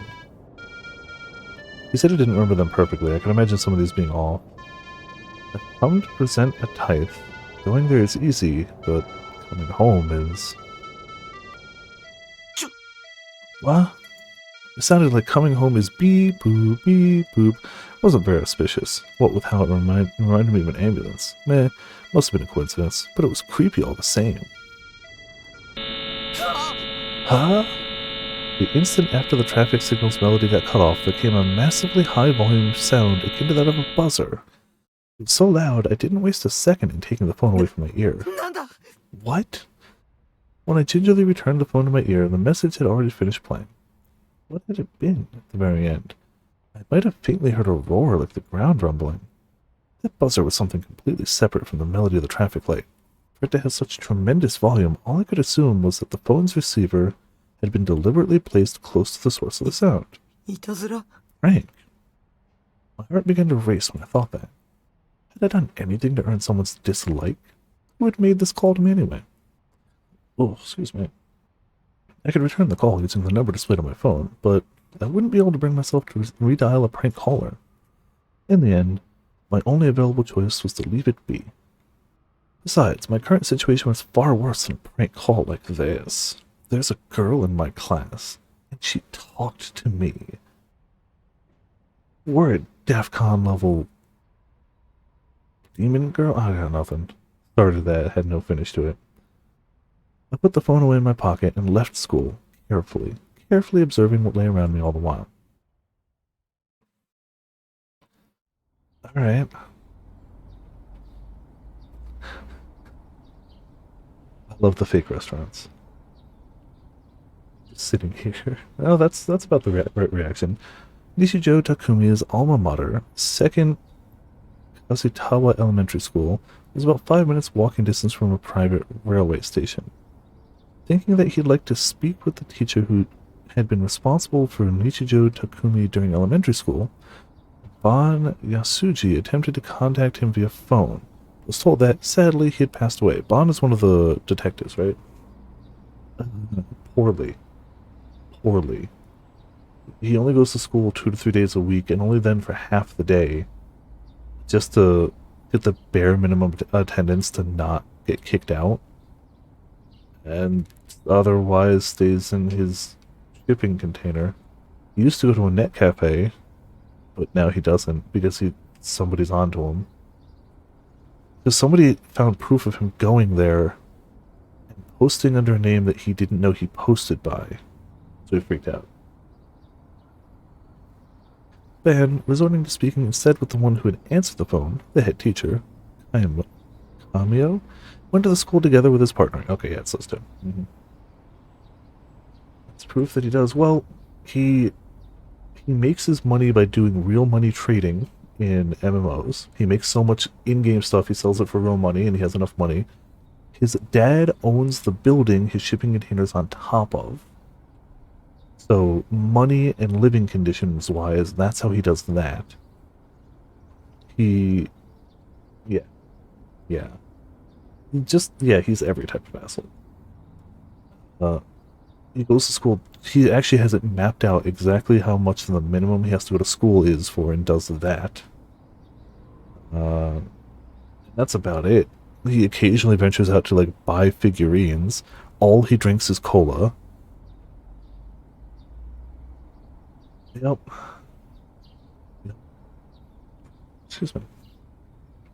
He said he didn't remember them perfectly. I can imagine some of these being off. I've come to present a tithe. Going there is easy, but coming home is... What? It sounded like coming home is beep boop beep boop. Wasn't very auspicious. What with how it reminded me of an ambulance. Meh, must have been a coincidence, but it was creepy all the same. Huh? The instant after the traffic signal's melody got cut off, there came a massively high volume sound akin to that of a buzzer. It was so loud, I didn't waste a second in taking the phone away from my ear. What? When I gingerly returned the phone to my ear, the message had already finished playing. What had it been at the very end? I might have faintly heard a roar like the ground rumbling. That buzzer was something completely separate from the melody of the traffic light. For it to have such tremendous volume, all I could assume was that the phone's receiver had been deliberately placed close to the source of the sound. Frank. My heart began to race when I thought that. Had I done anything to earn someone's dislike? Who had made this call to me anyway? Oh, excuse me. I could return the call using the number displayed on my phone, but I wouldn't be able to bring myself to redial a prank caller. In the end, my only available choice was to leave it be. Besides, my current situation was far worse than a prank call like this. There's a girl in my class, and she talked to me. We're at DEF CON level... Demon girl? I got nothing. Started that, had no finish to it. I put the phone away in my pocket and left school, carefully observing what lay around me all the while. Alright. I love the fake restaurants. Just sitting here. Oh, that's about the right reaction. Nishijo Takumi's alma mater, second Kasutawa Elementary School, was about 5 minutes walking distance from a private railway station. Thinking that he'd like to speak with the teacher who had been responsible for Nichijo Takumi during elementary school, Ban Yasuji attempted to contact him via phone. Was told that, sadly, he had passed away. Ban is one of the detectives, right? Poorly. He only goes to school 2 to 3 days a week, and only then for half the day, just to get the bare minimum attendance to not get kicked out. And otherwise stays in his shipping container. He used to go to a net cafe, but now he doesn't because somebody's onto him. Because somebody found proof of him going there and posting under a name that he didn't know he posted by. So he freaked out. Then, resorting to speaking instead with the one who had answered the phone, the head teacher, Kamio, went to the school together with his partner. Okay, yeah, it's those two. It's proof that he does. Well, he makes his money by doing real money trading in MMOs. He makes so much in-game stuff, he sells it for real money, and he has enough money. His dad owns the building his shipping container's on top of. So, money and living conditions wise, that's how he does that. Yeah. He's every type of asshole. He goes to school, he actually has it mapped out exactly how much the minimum he has to go to school is for, and does that. That's about it. He occasionally ventures out to, like, buy figurines. All he drinks is cola. Yep. Excuse me.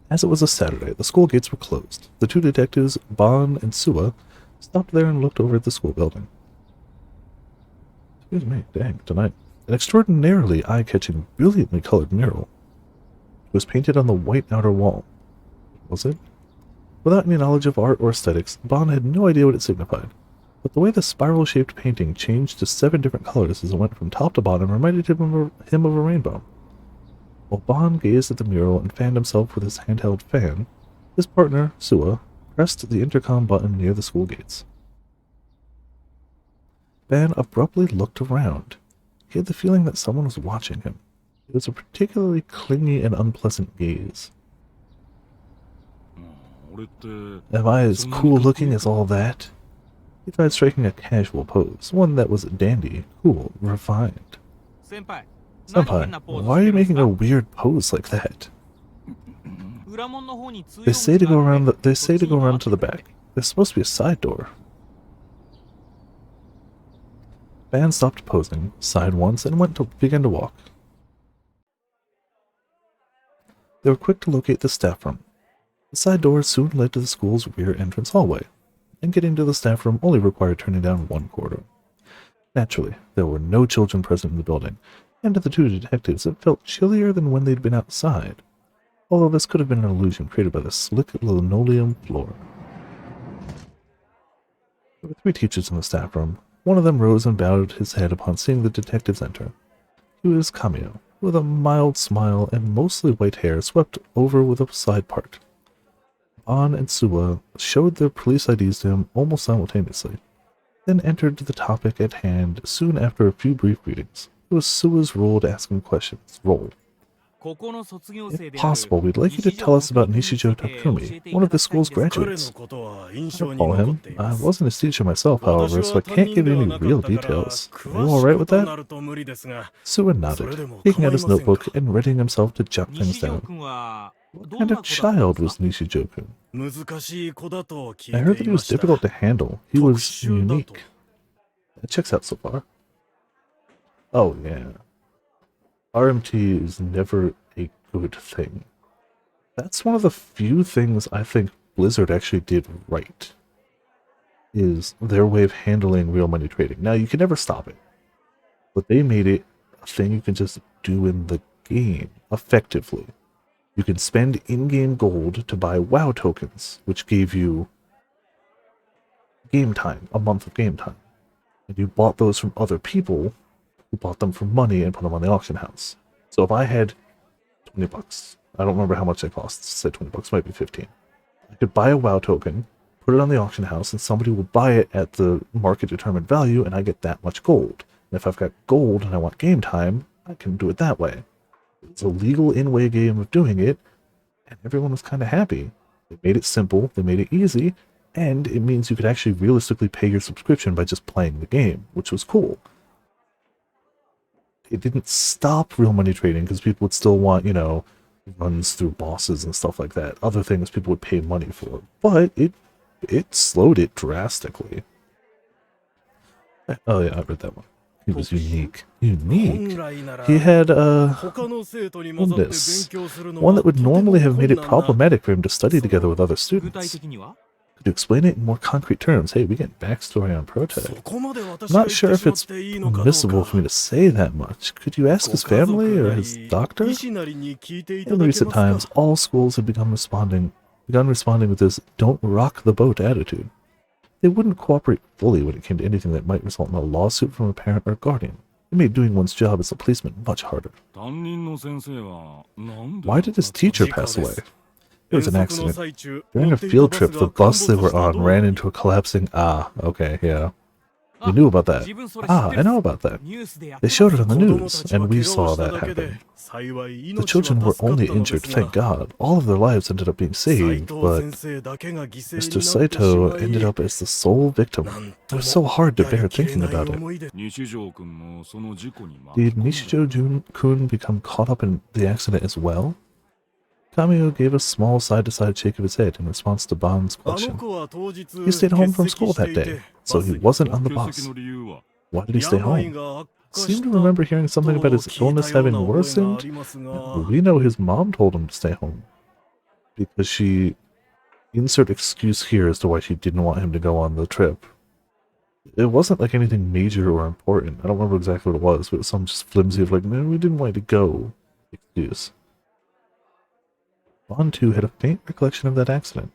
As it was a Saturday, the school gates were closed. The two detectives, Ban and Suwa, stopped there and looked over at the school building. Excuse me, dang, tonight. An extraordinarily eye-catching, brilliantly colored mural. was painted on the white outer wall. Was it? Without any knowledge of art or aesthetics, Bon had no idea what it signified. But the way the spiral-shaped painting changed to 7 different colors as it went from top to bottom reminded him of a rainbow. While Bon gazed at the mural and fanned himself with his handheld fan, his partner, Sua, pressed the intercom button near the school gates. Ban abruptly looked around. He had the feeling that someone was watching him. It was a particularly clingy and unpleasant gaze. Am I as cool looking as all that? He tried striking a casual pose, one that was dandy, cool, refined. Senpai, why are you making a weird pose like that? They say to go around to the back. There's supposed to be a side door. Ban stopped posing, sighed once, and began to walk. They were quick to locate the staff room. The side door soon led to the school's rear entrance hallway, and getting to the staff room only required turning down one corridor. Naturally, there were no children present in the building, and to the 2 detectives it felt chillier than when they'd been outside, although this could have been an illusion created by the slick linoleum floor. There were 3 teachers in the staff room. One of them rose and bowed his head upon seeing the detectives enter. He was Kamio, with a mild smile and mostly white hair swept over with a side part. Bon and Sua showed their police IDs to him almost simultaneously, then entered the topic at hand soon after a few brief greetings. It was Sua's role to ask him questions. If possible, we'd like you to tell us about Nishijo Takumi, one of the school's graduates. I recall him. I wasn't his teacher myself, however, so I can't give you any real details. Are you alright with that? Sua nodded, taking out his notebook and readying himself to jot things down. What kind of child was Nishijo-kun? I heard that he was difficult to handle. He was unique. That checks out so far. Oh, yeah. RMT is never a good thing. That's one of the few things I think Blizzard actually did right, is their way of handling real money trading. Now, you can never stop it, but they made it a thing you can just do in the game, effectively. You can spend in-game gold to buy WoW tokens, which gave you game time, a month of game time. And you bought those from other people who bought them for money and put them on the auction house. So if I had $20, I don't remember how much they cost, say $20, might be 15. I could buy a WoW token, put it on the auction house, and somebody will buy it at the market determined value, and I get that much gold. And if I've got gold and I want game time, I can do it that way. It's a legal in-way game of doing it, and everyone was kind of happy. They made it simple, they made it easy, and it means you could actually realistically pay your subscription by just playing the game, which was cool. It didn't stop real money trading because people would still want, runs through bosses and stuff like that. Other things people would pay money for, but it slowed it drastically. Oh yeah, I read that one. He was unique. Unique? He had illness. One that would normally have made it problematic for him to study together with other students. Could you explain it in more concrete terms? Hey, we get backstory on Protag. I'm not sure if it's permissible for me to say that much. Could you ask his family or his doctor? In recent times, all schools have begun responding with this "don't rock the boat" attitude. They wouldn't cooperate fully when it came to anything that might result in a lawsuit from a parent or guardian. It made doing one's job as a policeman much harder. Why did his teacher pass away? It was an accident. During a field trip, the bus they were on ran into a collapsing... okay, yeah. We knew about that. I know about that. They showed it on the news, and we saw that happen. The children were only injured, thank God. All of their lives ended up being saved, but Mr. Saito ended up as the sole victim. It was so hard to bear thinking about it. Did Nishijo-kun become caught up in the accident as well? Kamio gave a small side-to-side shake of his head in response to Bon's question. He stayed home from school that day, so he wasn't on the bus. Why did he stay home? I seem to remember hearing something about his illness having worsened. We know his mom told him to stay home, because she... Insert excuse here as to why she didn't want him to go on the trip. It wasn't like anything major or important. I don't remember exactly what it was, but it was some just flimsy of like, man, we didn't want you to go excuse. Bond too had a faint recollection of that accident.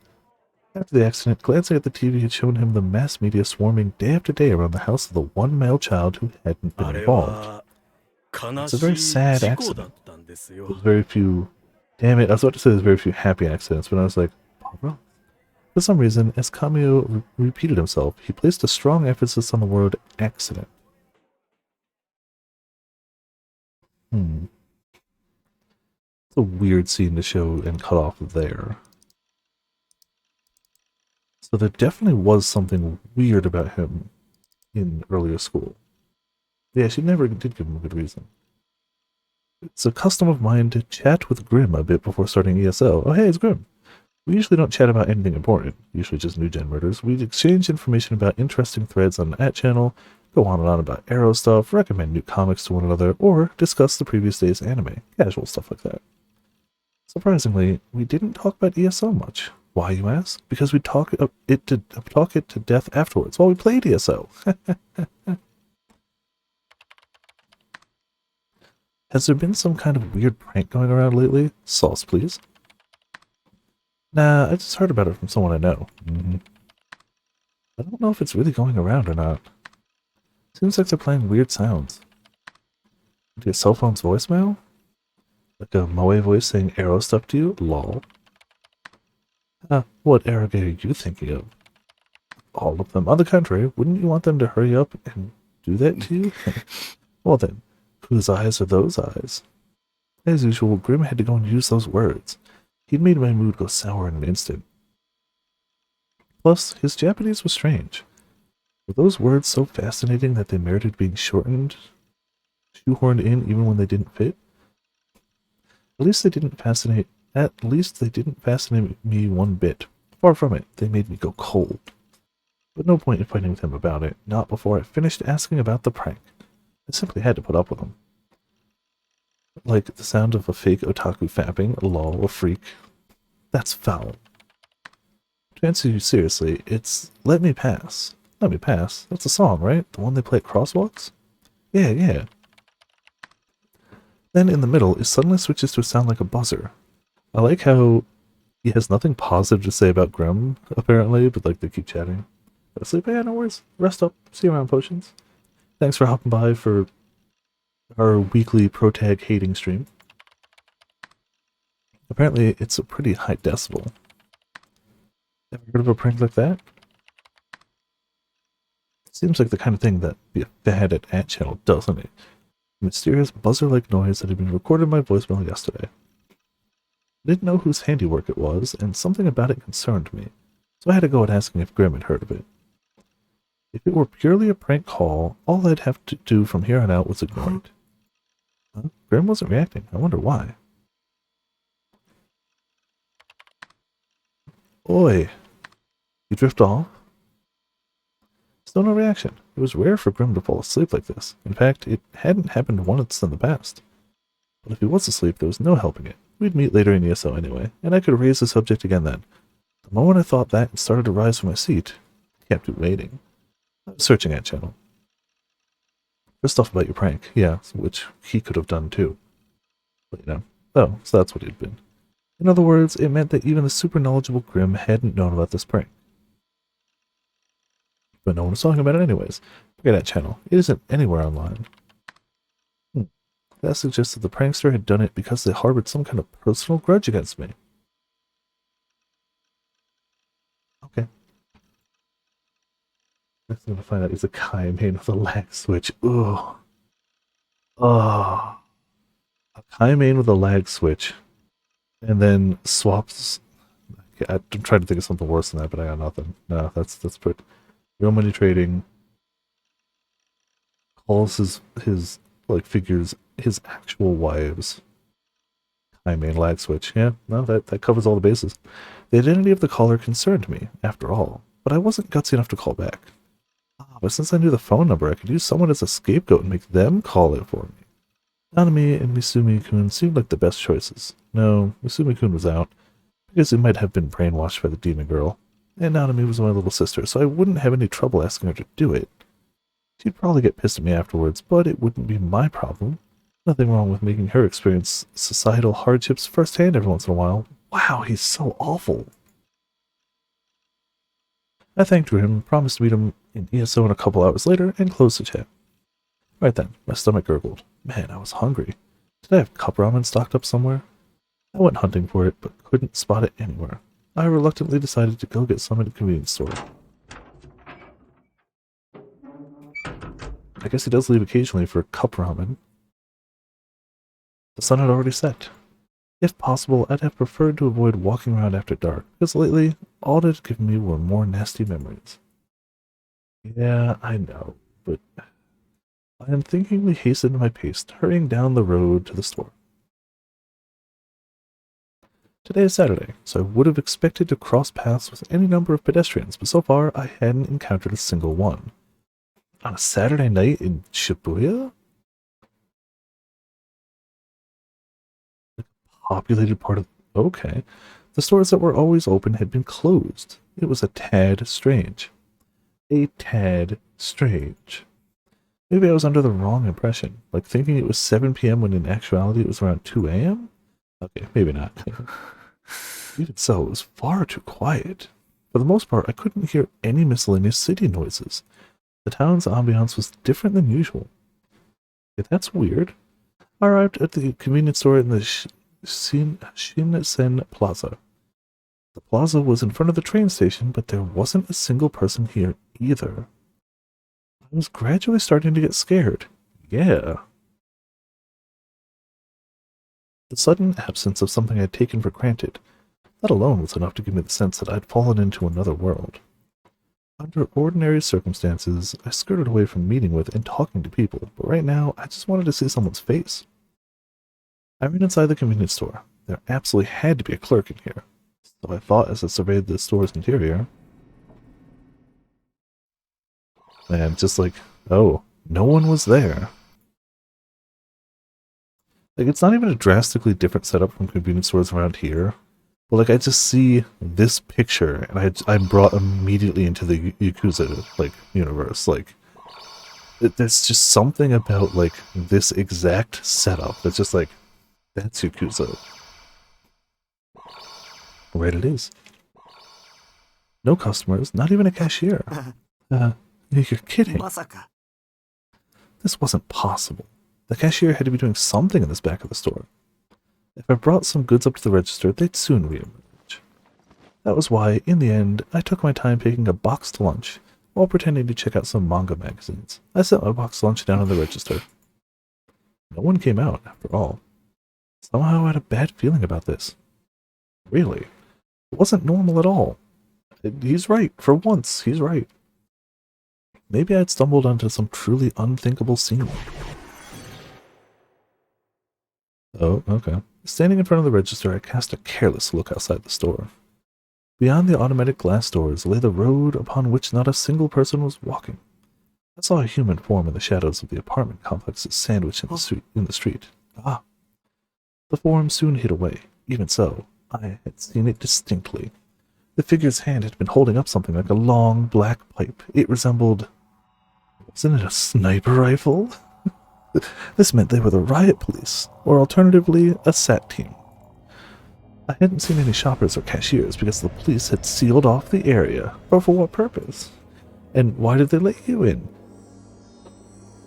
After the accident, glancing at the TV had shown him the mass media swarming day after day around the house of the one male child who hadn't been あれ involved. は悲 It's a very しい sad 事故だ accident. ったんですよ There's very few. Damn it! I was about to say there's very few happy accidents, but I was like, oh, bro. For some reason, as Kamio repeated himself, he placed a strong emphasis on the word accident. It's a weird scene to show and cut off there. So there definitely was something weird about him in earlier school. Yeah, she never did give him a good reason. It's a custom of mine to chat with Grim a bit before starting ESO. Oh, hey, it's Grim. We usually don't chat about anything important, usually just new gen murders. We exchange information about interesting threads on the channel, go on and on about Arrow stuff, recommend new comics to one another, or discuss the previous day's anime. Casual stuff like that. Surprisingly, we didn't talk about ESO much. Why, you ask? Because we talk it to death afterwards while we played ESO. Has there been some kind of weird prank going around lately? Sauce, please. Nah, I just heard about it from someone I know. I don't know if it's really going around or not. Seems like they're playing weird sounds. Do your cell phone's voicemail? Like a Moe voice saying Arrow stuff to you? Lol. What Arrow game are you thinking of? All of them. On the contrary, wouldn't you want them to hurry up and do that to you? Well then, whose eyes are those eyes? As usual, Grim had to go and use those words. He'd made my mood go sour in an instant. Plus, his Japanese was strange. Were those words so fascinating that they merited being shoehorned in even when they didn't fit? At least they didn't fascinate me one bit. Far from it, they made me go cold. But no point in fighting with him about it, not before I finished asking about the prank. I simply had to put up with him. Like the sound of a fake otaku fapping, lol, a freak. That's foul. To answer you seriously, it's Let Me Pass. Let Me Pass? That's a song, right? The one they play at crosswalks? Yeah. Then in the middle, it suddenly switches to a sound like a buzzer. I like how he has nothing positive to say about Grim, apparently, but like they keep chatting. Go to sleep? Yeah, no worries. Rest up. See you around, Potions. Thanks for hopping by for our weekly protag hating stream. Apparently, it's a pretty high decibel. Ever heard of a prank like that? Seems like the kind of thing that be a fad at channel, doesn't it? A mysterious buzzer-like noise that had been recorded in my voicemail yesterday. I didn't know whose handiwork it was, and something about it concerned me, so I had to go at asking if Grim had heard of it. If it were purely a prank call, all I'd have to do from here on out was ignore it. Huh? Grim wasn't reacting. I wonder why. Oi! You drift off? Still no reaction. It was rare for Grim to fall asleep like this. In fact, it hadn't happened once in the past. But if he was asleep, there was no helping it. We'd meet later in ESO anyway, and I could raise the subject again then. The moment I thought that and started to rise from my seat, I kept waiting. I was searching at channel. For stuff about your prank, yeah, which he could have done too. But you know, oh, so that's what he'd been. In other words, it meant that even the super knowledgeable Grim hadn't known about this prank. But no one was talking about it anyways. Forget that channel. It isn't anywhere online. That suggests that the prankster had done it because they harbored some kind of personal grudge against me. Okay. Next thing to find out is a Kai main with a lag switch. Ooh. Oh. A Kai main with a lag switch. And then swaps. I'm trying to think of something worse than that, but I got nothing. No, that's pretty. Real money trading. Calls his like figures his actual wives. Kai main lag switch. Yeah, no, that covers all the bases. The identity of the caller concerned me, after all, but I wasn't gutsy enough to call back. But since I knew the phone number, I could use someone as a scapegoat and make them call it for me. Nanami and Misumi-kun seemed like the best choices. No, Misumi-kun was out, because he might have been brainwashed by the demon girl, and Nanami was my little sister, so I wouldn't have any trouble asking her to do it. She'd probably get pissed at me afterwards, but it wouldn't be my problem. Nothing wrong with making her experience societal hardships firsthand every once in a while. Wow, he's so awful. I thanked him, promised to meet him in ESO in a couple hours later, and closed the chat. Right then, my stomach gurgled. Man, I was hungry. Did I have cup ramen stocked up somewhere? I went hunting for it, but couldn't spot it anywhere. I reluctantly decided to go get some at a convenience store. I guess he does leave occasionally for cup ramen. The sun had already set. If possible, I'd have preferred to avoid walking around after dark, because lately, all it had given me were more nasty memories. Yeah, I know, but I unthinkingly hastened my pace, hurrying down the road to the store. Today is Saturday, so I would have expected to cross paths with any number of pedestrians, but so far I hadn't encountered a single one. On a Saturday night in Shibuya? Populated part of... Okay. The stores that were always open had been closed. It was a tad strange. A tad strange. Maybe I was under the wrong impression, like thinking it was 7 p.m. when in actuality it was around 2 a.m.? Okay, maybe not. Even so, it was far too quiet. For the most part, I couldn't hear any miscellaneous city noises. The town's ambiance was different than usual. Okay, that's weird. I arrived at the convenience store in the Shinsen Plaza. The plaza was in front of the train station, but there wasn't a single person here either. I was gradually starting to get scared. Yeah. The sudden absence of something I'd taken for granted, that alone was enough to give me the sense that I'd fallen into another world. Under ordinary circumstances, I skirted away from meeting with and talking to people, but right now, I just wanted to see someone's face. I ran inside the convenience store. There absolutely had to be a clerk in here, so I thought as I surveyed the store's interior. And just like, oh, no one was there. Like, it's not even a drastically different setup from convenience stores around here. But like, I just see this picture, and I'm brought immediately into the Yakuza, like, universe. Like, there's just something about, like, this exact setup that's just like, that's Yakuza. Right it is. No customers, not even a cashier. You're kidding. まさか This wasn't possible. The cashier had to be doing something in this back of the store. If I brought some goods up to the register, they'd soon reemerge. That was why, in the end, I took my time picking a boxed lunch, while pretending to check out some manga magazines. I set my boxed lunch down on the register. No one came out, after all. Somehow I had a bad feeling about this. Really. It wasn't normal at all. He's right. For once, he's right. Maybe I'd stumbled onto some truly unthinkable scene. Oh, okay. Standing in front of the register, I cast a careless look outside the store. Beyond the automatic glass doors lay the road upon which not a single person was walking. I saw a human form in the shadows of the apartment complexes sandwiched in the street. Ah. The form soon hid away. Even so, I had seen it distinctly. The figure's hand had been holding up something like a long, black pipe. It resembled... Wasn't it a sniper rifle? This meant they were the riot police, or alternatively, a SAT team. I hadn't seen any shoppers or cashiers because the police had sealed off the area, but for what purpose? And why did they let you in?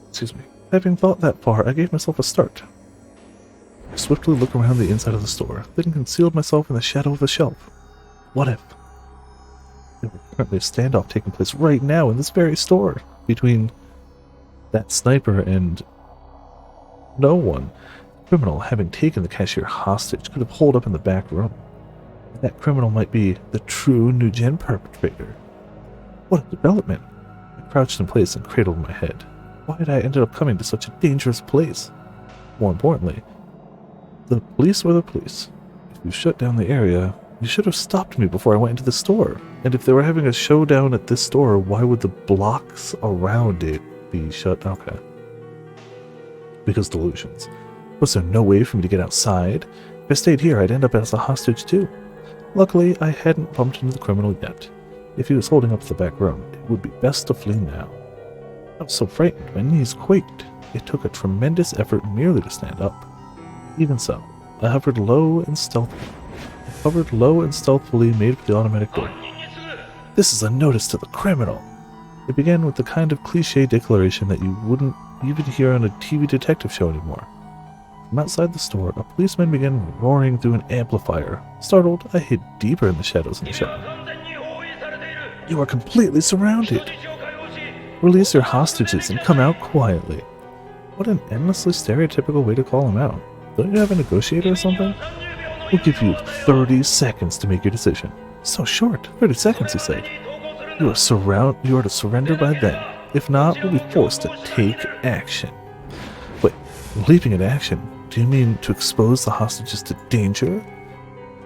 Excuse me. Having thought that far, I gave myself a start. I swiftly looked around the inside of the store, then concealed myself in the shadow of a shelf. What if? There were currently a standoff taking place right now in this very store, between that sniper and no one. The criminal, having taken the cashier hostage, could have holed up in the back room. That criminal might be the true new-gen perpetrator. What a development! I crouched in place and cradled my head. Why had I ended up coming to such a dangerous place? More importantly, the police were the police. If you shut down the area, you should have stopped me before I went into the store. And if they were having a showdown at this store, why would the blocks around it be shut? Okay. Because delusions. Was there no way for me to get outside? If I stayed here, I'd end up as a hostage too. Luckily, I hadn't bumped into the criminal yet. If he was holding up to the back room, it would be best to flee now. I was so frightened, my knees quaked. It took a tremendous effort merely to stand up. Even so, I hovered low and stealthily. hovered low and stealthily made for the automatic door. This is a notice to the criminal. It began with the kind of cliche declaration that you wouldn't even hear on a TV detective show anymore. From outside the store, a policeman began roaring through an amplifier. Startled, I hid deeper in the shadows in the shop. You are completely surrounded. Release your hostages and come out quietly. What an endlessly stereotypical way to call him out. Don't you have a negotiator or something? We'll give you 30 seconds to make your decision. So short, 30 seconds, he said. You are to surrender by then. If not, we'll be forced to take action. Wait, leaping into action? Do you mean to expose the hostages to danger?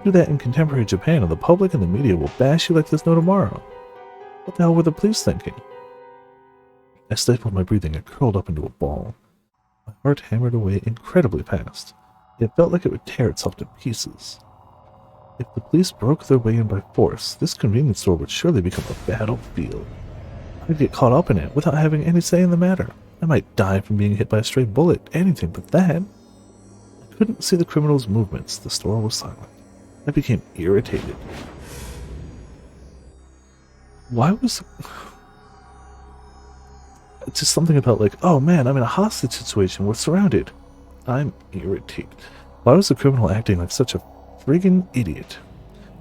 Do that in contemporary Japan and the public and the media will bash you like there's no tomorrow. What the hell were the police thinking? I stifled my breathing and curled up into a ball. My heart hammered away incredibly fast. It felt like it would tear itself to pieces. If the police broke their way in by force, this convenience store would surely become a battlefield. I'd get caught up in it without having any say in the matter. I might die from being hit by a stray bullet, anything but that. I couldn't see the criminal's movements. The store was silent. I became irritated. Why was... It's just something about like, oh man, I'm in a hostage situation. We're surrounded. I'm irritated. Why was the criminal acting like such a friggin' idiot?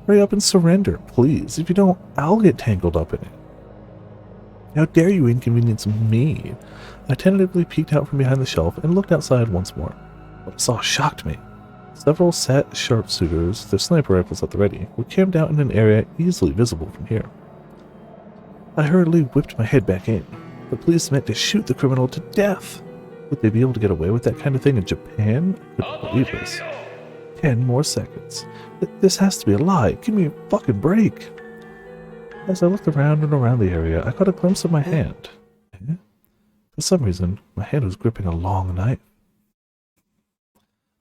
Hurry up and surrender, please. If you don't, I'll get tangled up in it. How dare you inconvenience me? I tentatively peeked out from behind the shelf and looked outside once more. What I saw shocked me. Several SAT sharpshooters, their sniper rifles at the ready, were camped out in an area easily visible from here. I hurriedly whipped my head back in. The police meant to shoot the criminal to death. Would they be able to get away with that kind of thing in Japan? I couldn't believe this. 10 more seconds. This has to be a lie. Give me a fucking break. As I looked around and around the area, I caught a glimpse of my hand. For some reason, my hand was gripping a long knife.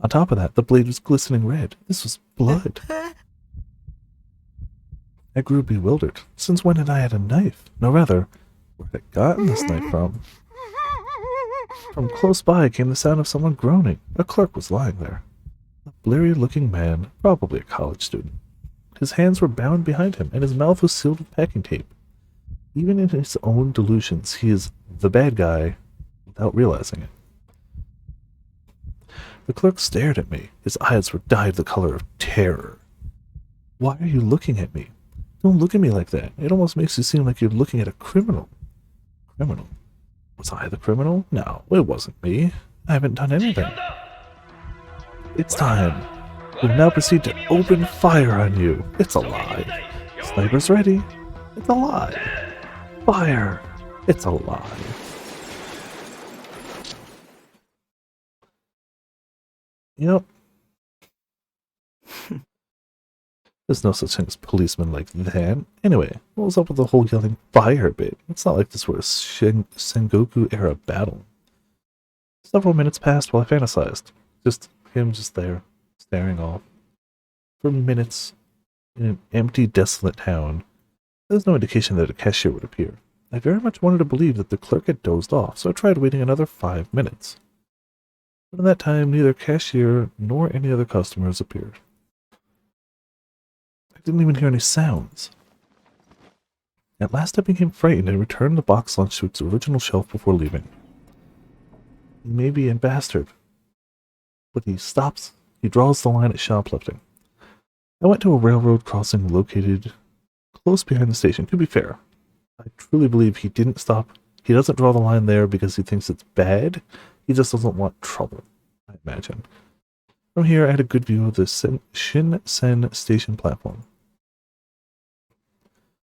On top of that, the blade was glistening red. This was blood. I grew bewildered. Since when had I had a knife? No, rather, where had I gotten this knife from? From close by came the sound of someone groaning. A clerk was lying there. A bleary-looking man, probably a college student. His hands were bound behind him, and his mouth was sealed with packing tape. Even in his own delusions, he is the bad guy without realizing it. The clerk stared at me. His eyes were dyed the color of terror. Why are you looking at me? Don't look at me like that. It almost makes you seem like you're looking at a criminal. Criminal? Was I the criminal? No, it wasn't me. I haven't done anything. It's time. We'll now proceed to open fire on you. It's a lie. Sniper's ready. It's a lie. Fire. It's a lie. Yep. There's no such thing as policemen like that. Anyway, what was up with the whole yelling fire bit? It's not like this were a Sengoku-era battle. Several minutes passed while I fantasized. Just him just there, staring off. For minutes, in an empty, desolate town, there was no indication that a cashier would appear. I very much wanted to believe that the clerk had dozed off, so I tried waiting another 5 minutes. But in that time, neither cashier nor any other customers appeared. I didn't even hear any sounds. At last I became frightened and returned the box lunch to its original shelf before leaving. He may be a bastard, but he stops. He draws the line at shoplifting. I went to a railroad crossing located close behind the station. To be fair, I truly believe he didn't stop. He doesn't draw the line there because he thinks it's bad. He just doesn't want trouble, I imagine. From here, I had a good view of the Shinsen station platform.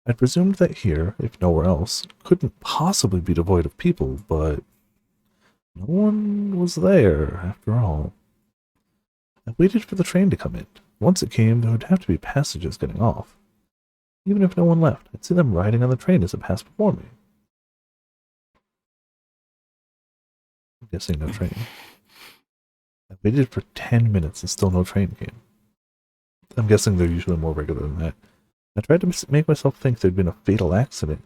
I presumed that here, if nowhere else, couldn't possibly be devoid of people, but no one was there, after all. I waited for the train to come in. Once it came, there would have to be passengers getting off. Even if no one left, I'd see them riding on the train as it passed before me. I'm guessing no train. I waited for 10 minutes and still no train came. I'm guessing they're usually more regular than that. I tried to make myself think there'd been a fatal accident,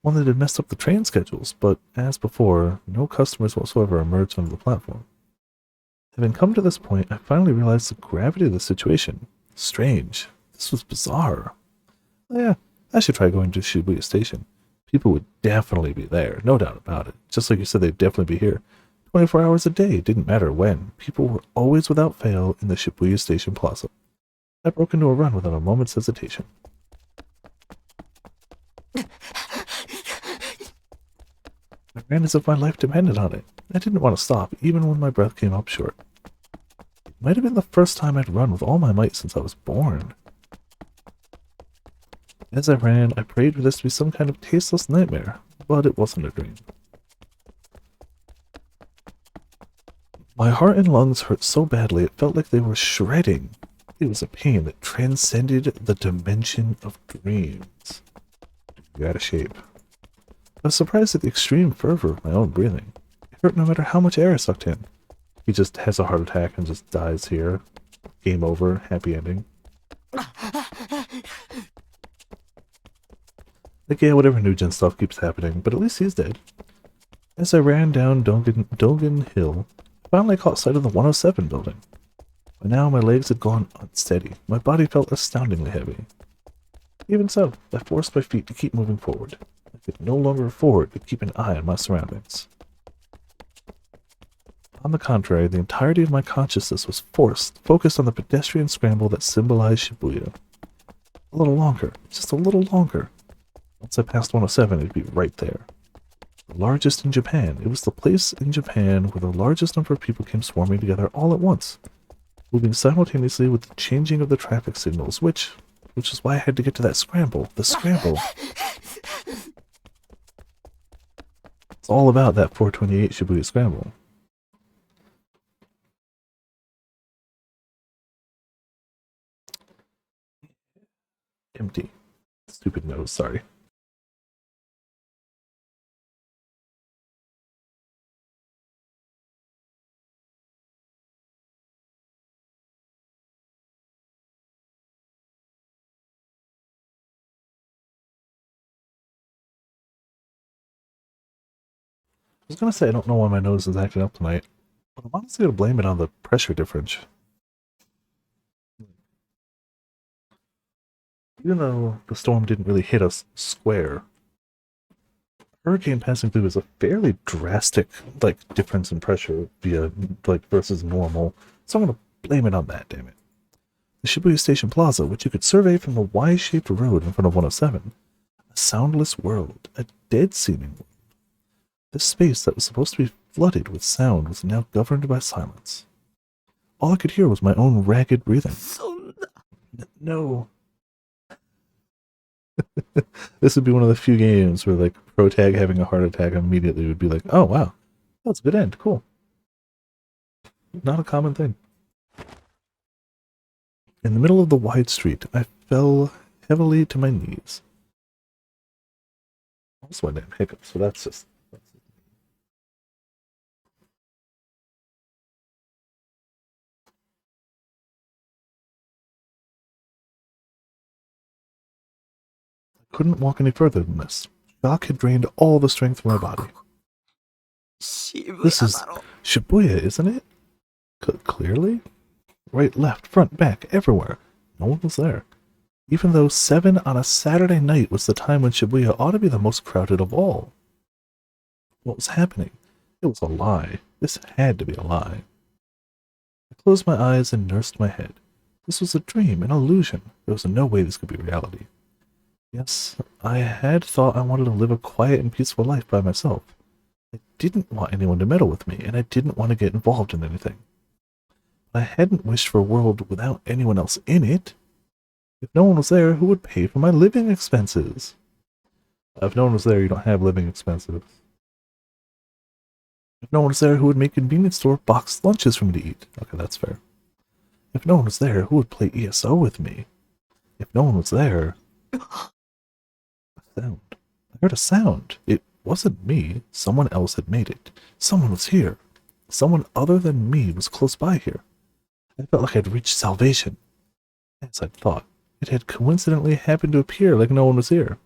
one that had messed up the train schedules, but as before, no customers whatsoever emerged onto the platform. Having come to this point, I finally realized the gravity of the situation. Strange. This was bizarre. Oh, yeah, I should try going to Shibuya Station. People would definitely be there, no doubt about it. Just like you said, they'd definitely be here. 24 hours a day, it didn't matter when. People were always without fail in the Shibuya Station Plaza. I broke into a run without a moment's hesitation. I ran as if my life depended on it. I didn't want to stop, even when my breath came up short. It might have been the first time I'd run with all my might since I was born. As I ran, I prayed for this to be some kind of tasteless nightmare, but it wasn't a dream. My heart and lungs hurt so badly it felt like they were shredding. It was a pain that transcended the dimension of dreams. You out of shape. I was surprised at the extreme fervor of my own breathing. It hurt no matter how much air I sucked in. He just has a heart attack and just dies here. Game over. Happy ending. Like, yeah, whatever Nugent stuff keeps happening, but at least he's dead. As I ran down Dogen Hill, I finally caught sight of the 107 building. By now, my legs had gone unsteady. My body felt astoundingly heavy. Even so, I forced my feet to keep moving forward. I could no longer afford to keep an eye on my surroundings. On the contrary, the entirety of my consciousness was focused on the pedestrian scramble that symbolized Shibuya. A little longer, just a little longer. Once I passed 107, it'd be right there. The largest in Japan. It was the place in Japan where the largest number of people came swarming together all at once, moving simultaneously with the changing of the traffic signals, which is why I had to get to that scramble. The scramble. It's all about that 428 Shibuya scramble. Empty. Stupid nose, sorry. I was gonna say I don't know why my nose is acting up tonight, but I'm honestly gonna blame it on the pressure difference. Even though the storm didn't really hit us square, hurricane passing through is a fairly drastic difference in pressure versus normal. So I'm gonna blame it on that, damn it. The Shibuya Station Plaza, which you could survey from the Y-shaped road in front of 107, a soundless world, a dead-seeming world. This space that was supposed to be flooded with sound was now governed by silence. All I could hear was my own ragged breathing. No. This would be one of the few games where, Protag having a heart attack immediately would be like, oh, wow, that's a good end, cool. Not a common thing. In the middle of the wide street, I fell heavily to my knees. Also my damn hiccup, so that's just... couldn't walk any further than this. Shock had drained all the strength from my body. This is Shibuya, isn't it? Clearly? Right, left, front, back, everywhere. No one was there. Even though 7 on a Saturday night was the time when Shibuya ought to be the most crowded of all. What was happening? It was a lie. This had to be a lie. I closed my eyes and nursed my head. This was a dream, an illusion. There was no way this could be reality. Yes, I had thought I wanted to live a quiet and peaceful life by myself. I didn't want anyone to meddle with me, and I didn't want to get involved in anything. But I hadn't wished for a world without anyone else in it. If no one was there, who would pay for my living expenses? If no one was there, you don't have living expenses. If no one was there, who would make convenience store boxed lunches for me to eat? Okay, that's fair. If no one was there, who would play ESO with me? If no one was there... A sound. I heard a sound. It wasn't me. Someone else had made it. Someone was here. Someone other than me was close by here. I felt like I'd reached salvation. As I'd thought, it had coincidentally happened to appear like no one was here.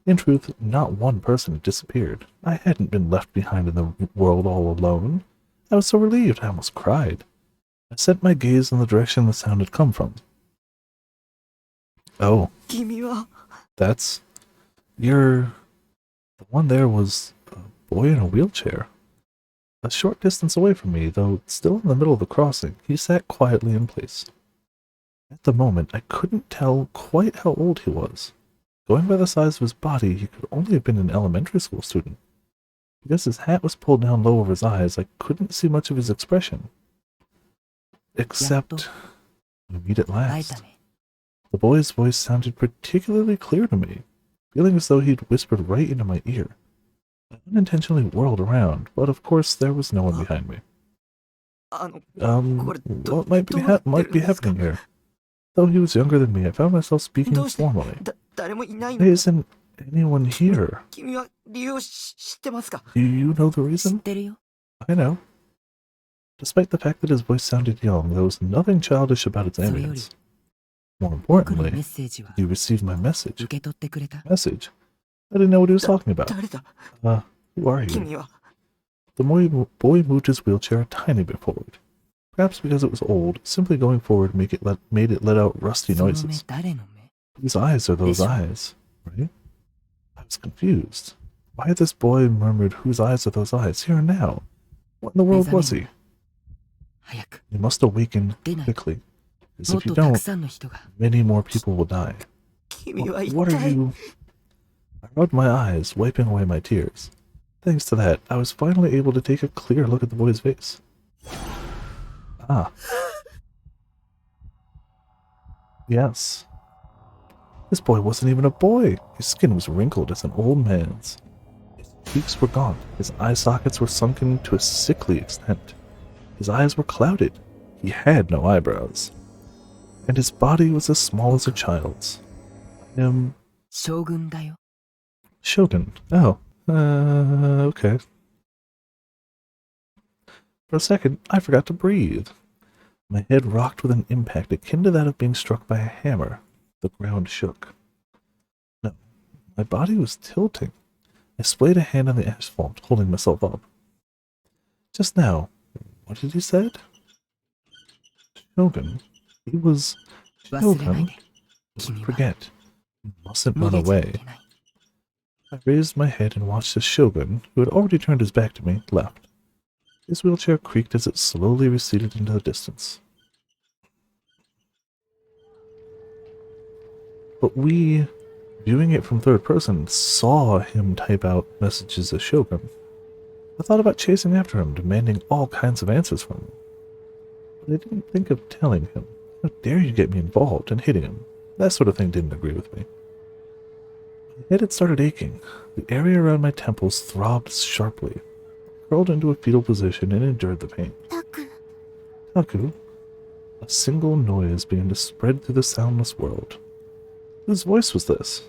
In truth, not one person had disappeared. I hadn't been left behind in the world all alone. I was so relieved I almost cried. I set my gaze in the direction the sound had come from. Oh, 君は that's... You're... The one there was a boy in a wheelchair. A short distance away from me, though still in the middle of the crossing, he sat quietly in place. At the moment, I couldn't tell quite how old he was. Going by the size of his body, he could only have been an elementary school student. Because his hat was pulled down low over his eyes, I couldn't see much of his expression. Except... we meet at 会え last. たね。 The boy's voice sounded particularly clear to me, feeling as though he'd whispered right into my ear. I unintentionally whirled around, but of course there was no one behind me. あの、これど- What might be, どうなってるん might be ですか？ happening here? Though he was younger than me, I found myself speaking どうして formally. 誰もいないの？ There isn't anyone here. 君は理由を知ってますか？ Do you know the 知っ reason? てるよ。 I know. Despite the fact that his voice sounded young, there was nothing childish about its それより ambience. More 僕のメッ importantly, セージは you received my message. 受け取ってくれた？ Message? I didn't know what he was talking about. 誰だ？ Who are you? 君は The boy moved his wheelchair a tiny bit forward. Perhaps because it was old, simply going forward made it let out rusty その目 noises. 誰の目？ Whose eyes are those This one. eyes, right? I was confused. Why had this boy murmured, whose eyes are those eyes, here and now? What in the world was he? 早く He must awaken 出ないと quickly. As もっ if you とたく don't, さんの人が many more people will die. 君は一 What are 体 you? I rubbed my eyes, wiping away my tears. Thanks to that, I was finally able to take a clear look at the boy's face. Ah. Yes. This boy wasn't even a boy. His skin was wrinkled as an old man's. His cheeks were gaunt. His eye sockets were sunken to a sickly extent. His eyes were clouded. He had no eyebrows. And his body was as small as a child's. I am 将軍だよ。 Shogun. Oh. Okay. For a second, I forgot to breathe. My head rocked with an impact akin to that of being struck by a hammer. The ground shook. No, my body was tilting. I splayed a hand on the asphalt, holding myself up. Just now, what did he said? Shogun. He was 忘れない Shogun. で。君は Forget. You mustn't 逃 run げちゃい away. けない。 I raised my head and watched as Shogun, who had already turned his back to me, left. His wheelchair creaked as it slowly receded into the distance. But we, viewing it from third person, saw him type out messages as Shogun. I thought about chasing after him, demanding all kinds of answers from him. But I didn't think of telling him. How dare you get me involved and hitting him? That sort of thing didn't agree with me. My head had started aching. The area around my temples throbbed sharply. I curled into a fetal position and endured the pain. タク Taku. A single noise began to spread through the soundless world. Whose voice was this?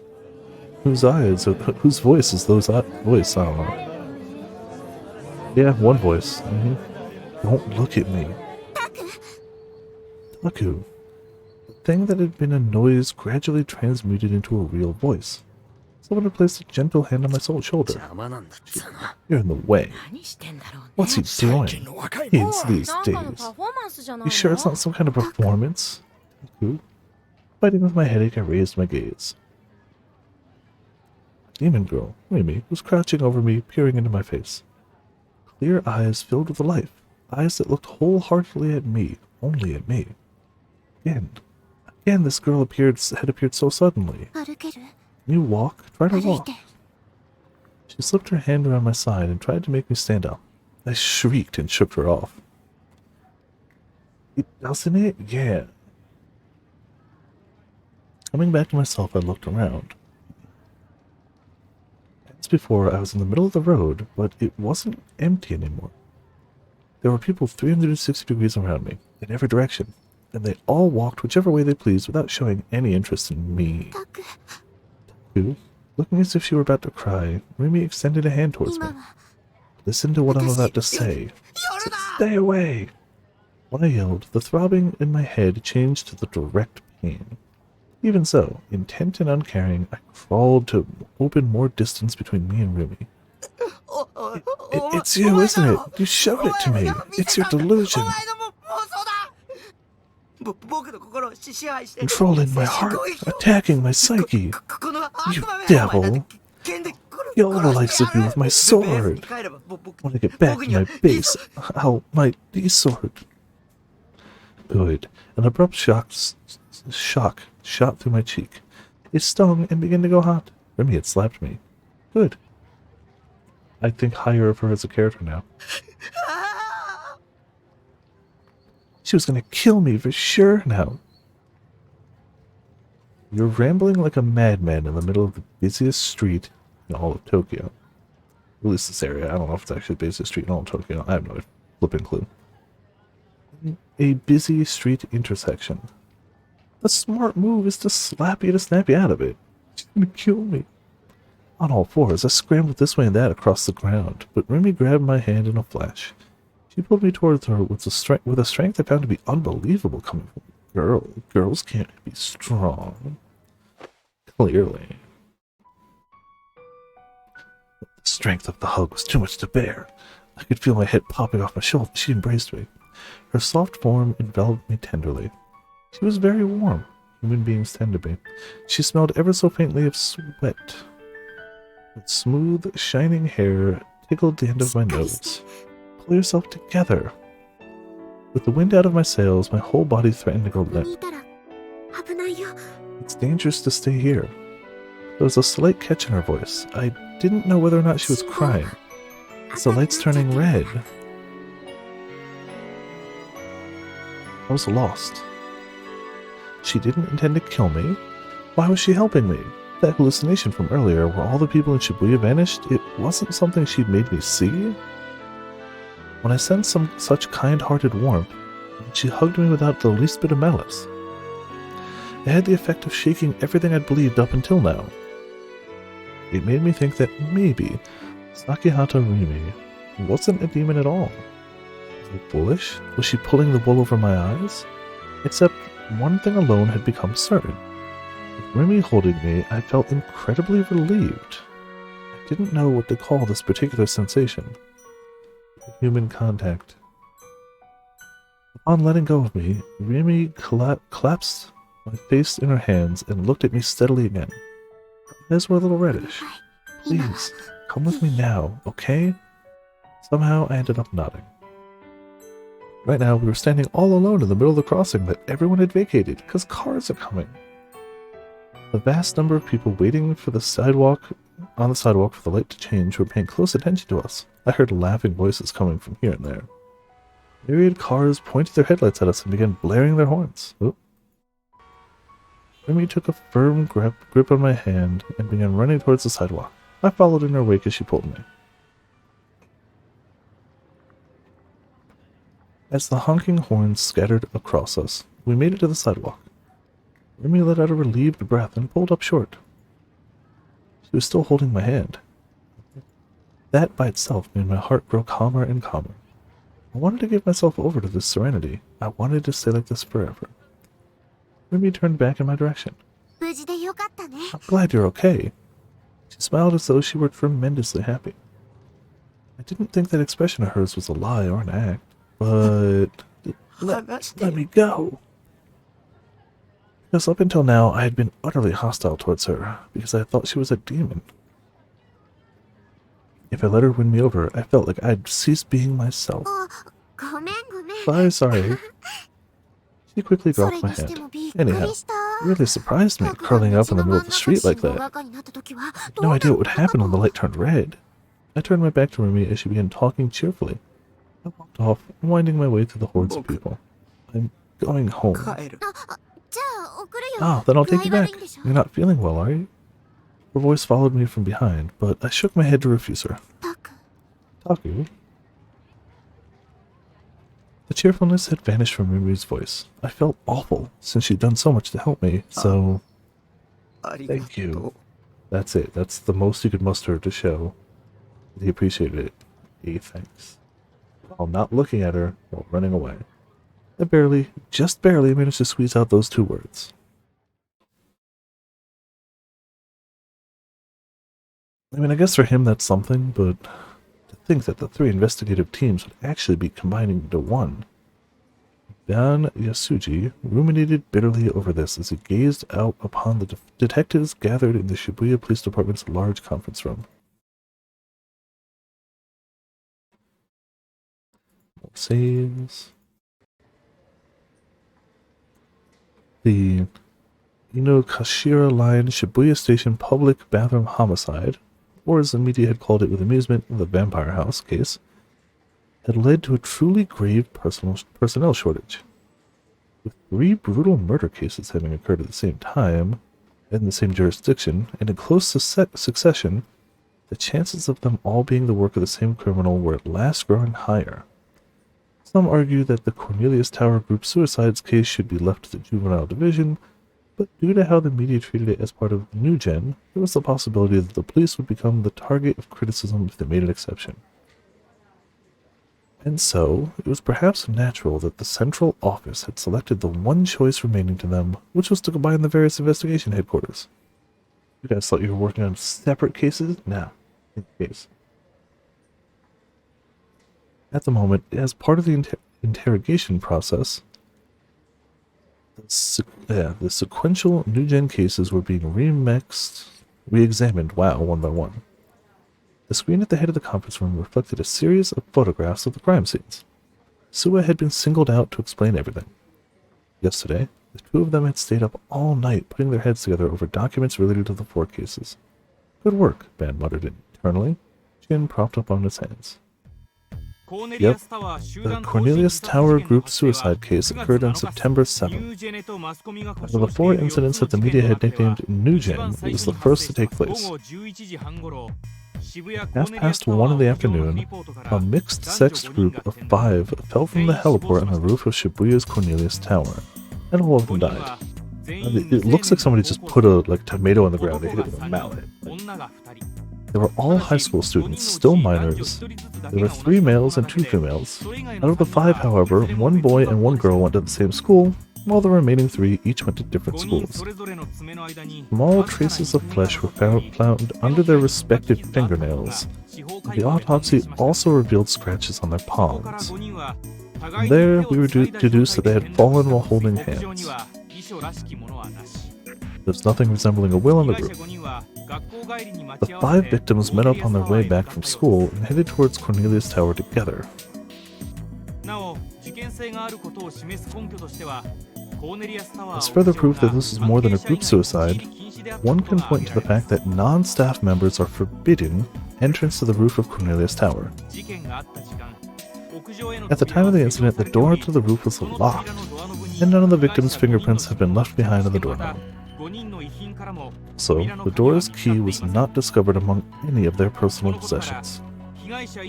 Whose voice is those voice? I don't know. Yeah, one voice. Don't look at me. Taku. The thing that had been a noise gradually transmuted into a real voice. Someone had placed a gentle hand on my shoulder. 邪魔なんだっつうな。 You're in the way. 何してんだろうね What's he 最 doing? 近の若い Kids these なんかの days. パフォーマンスじゃない You sure it's not some kind of performance? Taku. Fighting with my headache, I raised my gaze. Demon girl, Mimi, was crouching over me, peering into my face. Clear eyes filled with life, eyes that looked wholeheartedly at me, only at me. Again, this girl had appeared so suddenly. 歩ける Can you walk? Try to 歩い walk. て She slipped her hand around my side and tried to make me stand up. I shrieked and shook her off. Doesn't it? Yeah. Coming back to myself, I looked around. As before, I was in the middle of the road, but it wasn't empty anymore. There were people 360 degrees around me, in every direction, and they all walked whichever way they pleased without showing any interest in me. タク Taku, looking as if she were about to cry, Mimi extended a hand towards 今 me. は Listen to what I'm about to say. Stay away! When I yelled, the throbbing in my head changed to the direct pain. Even so, intent and uncaring, I crawled to open more distance between me and Rumi. It's you, isn't it? You showed it to me. It's your delusion. 僕の心を支配して controlling my heart, attacking my psyche. You devil. Kill the likes of you with my sword. When I get back to my base, I'll my sword. Good. An abrupt shock shot through my cheek. It stung and began to go hot. Remy had slapped me. Good. I think higher of her as a character now. She was gonna kill me for sure now. You're rambling like a madman in the middle of the busiest street in all of Tokyo. At least this area. I don't know if it's actually the busiest street in all of Tokyo. I have no flipping clue. A busy street intersection. The smart move is to slap you to snap you out of it. She's gonna kill me. On all fours, I scrambled this way and that across the ground, but Remy grabbed my hand in a flash. She pulled me towards her with a strength I found to be unbelievable coming from a girl. Girls can't be strong. Clearly. The strength of the hug was too much to bear. I could feel my head popping off my shoulder. She embraced me. Her soft form enveloped me tenderly. She was very warm. Human beings tend to be. She smelled ever so faintly of sweat. Her smooth, shining hair tickled the end of my nose. Pull yourself together. With the wind out of my sails, my whole body threatened to go limp. いたら危ないよ。 It's dangerous to stay here. There was a slight catch in her voice. I didn't know whether or not she was crying. Is the lights turning red? I was lost. She didn't intend to kill me. Why was she helping me? That hallucination from earlier, where all the people in Shibuya vanished, it wasn't something she'd made me see? When I sensed some such kind-hearted warmth, she hugged me without the least bit of malice. It had the effect of shaking everything I'd believed up until now. It made me think that maybe Sakihata Rimi wasn't a demon at all. Was it bullish? Was she pulling the wool over my eyes? Except one thing alone had become certain. With Remy holding me, I felt incredibly relieved. I didn't know what to call this particular sensation. Human contact. Upon letting go of me, Remy collapsed my face in her hands and looked at me steadily again. Her eyes were a little reddish. Please, come with me now, okay? Somehow I ended up nodding. Right now, we were standing all alone in the middle of the crossing that everyone had vacated because cars are coming. The vast number of people waiting for the sidewalk for the light to change were paying close attention to us. I heard laughing voices coming from here and there. Myriad cars pointed their headlights at us and began blaring their horns. Oop. Remy took a firm grip on my hand and began running towards the sidewalk. I followed in her wake as she pulled me. As the honking horns scattered across us, we made it to the sidewalk. Remy let out a relieved breath and pulled up short. She was still holding my hand. That by itself made my heart grow calmer and calmer. I wanted to give myself over to this serenity. I wanted to stay like this forever. Remy turned back in my direction. 無事でよかったね。 I'm glad you're okay. She smiled as though she were tremendously happy. I didn't think that expression of hers was a lie or an act, but let me go. Because up until now, I had been utterly hostile towards her, because I thought she was a demon. If I let her win me over, I felt like I'd cease being myself. あ、ごめんごめん。 Sorry. She quickly それ dropped my にして hand. もびっくり Anyhow, した。 it really surprised me, curling up in the middle of the street like that. No idea what would happen when the light turned red. I turned my back to Remy as she began talking cheerfully. I walked off, winding my way through the hordes of people. I'm going home. 帰る。じゃあ送るよ。 Ah, then I'll take you 具合 back. 悪いんでしょ You're not feeling well, are you? Her voice followed me from behind, but I shook my head to refuse her. たく。 Taku? The cheerfulness had vanished from Remy's voice. I felt awful, since she'd done so much to help me, so ありがとう。 thank you. That's it. That's the most you could muster to show that he appreciated it. A thanks. While not looking at her while running away. I barely, just barely managed to squeeze out those two words. I mean, I guess for him that's something, but to think that the three investigative teams would actually be combining into one. Dan Yasuji ruminated bitterly over this as he gazed out upon the detectives gathered in the Shibuya Police Department's large conference room. More saves. The Inokashira Line Shibuya Station Public Bathroom Homicide, or as the media had called it with amusement, the Vampire House case, had led to a truly grave personnel shortage. With 3 brutal murder cases having occurred at the same time, in the same jurisdiction, and in close succession, the chances of them all being the work of the same criminal were at last growing higher. Some argue that the Cornelius Tower group suicides case should be left to the juvenile division, but due to how the media treated it as part of New Gen, there was the possibility that the police would become the target of criticism if they made an exception. And so, it was perhaps natural that the central office had selected the one choice remaining to them, which was to combine the various investigation headquarters. You guys thought you were working on separate cases? Nah, in case. At the moment, as part of the interrogation process, the sequential New Gen cases were being re-examined, one by one. The screen at the head of the conference room reflected a series of photographs of the crime scenes. Suwa had been singled out to explain everything. Yesterday, the 2 of them had stayed up all night putting their heads together over documents related to the 4 cases. Good work, Ban muttered internally, chin propped up on his hands. Yep, the Cornelius Tower group suicide case occurred on September 7th. Out of the 4 incidents that the media had nicknamed New Gen, it was the first to take place. Past 1 in the afternoon, a mixed-sex group of 5 fell from the heliport on the roof of Shibuya's Cornelius Tower, and all of them died. It looks like somebody just put a tomato on the ground and hit it with a mallet. They were all high school students, still minors. There were 3 males and 2 females. Out of the 5, however, 1 boy and 1 girl went to the same school, while the remaining 3 each went to different schools. Small traces of flesh were found under their respective fingernails. The autopsy also revealed scratches on their palms. From there, we deduced that they had fallen while holding hands. There's nothing resembling a will in the group. The 5 victims met up on their way back from school and headed towards Cornelius Tower together. As further proof that this is more than a group suicide, one can point to the fact that non-staff members are forbidden entrance to the roof of Cornelius Tower. At the time of the incident, the door to the roof was locked, and none of the victims' fingerprints have been left behind on the doorknob. So, the door's key was not discovered among any of their personal possessions.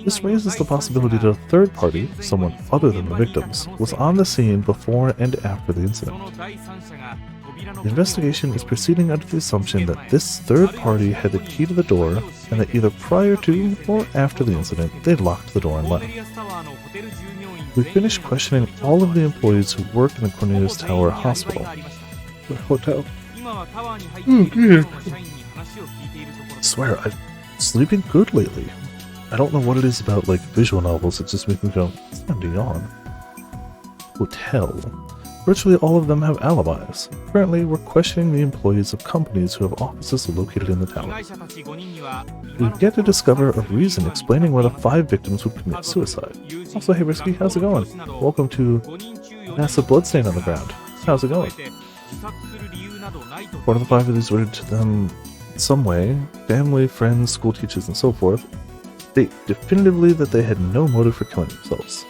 This raises the possibility that a third party, someone other than the victims, was on the scene before and after the incident. The investigation is proceeding under the assumption that this third party had the key to the door, and that either prior to or after the incident, they locked the door and left. We finished questioning all of the employees who worked in the Cornelius Tower Hospital. The hotel. Oh dear. I swear, I've been sleeping good lately. I don't know what it is about visual novels that just make me go, it's time to yawn. Hotel. Virtually all of them have alibis. Currently, we're questioning the employees of companies who have offices located in the tower. We've yet to discover a reason explaining why the 5 victims would commit suicide. Also, hey Risky, how's it going? Welcome to Massive Bloodstain on the Ground. How's it going? One of the 5 of these related to them in some way, family, friends, school teachers, and so forth, state definitively that they had no motive for killing themselves.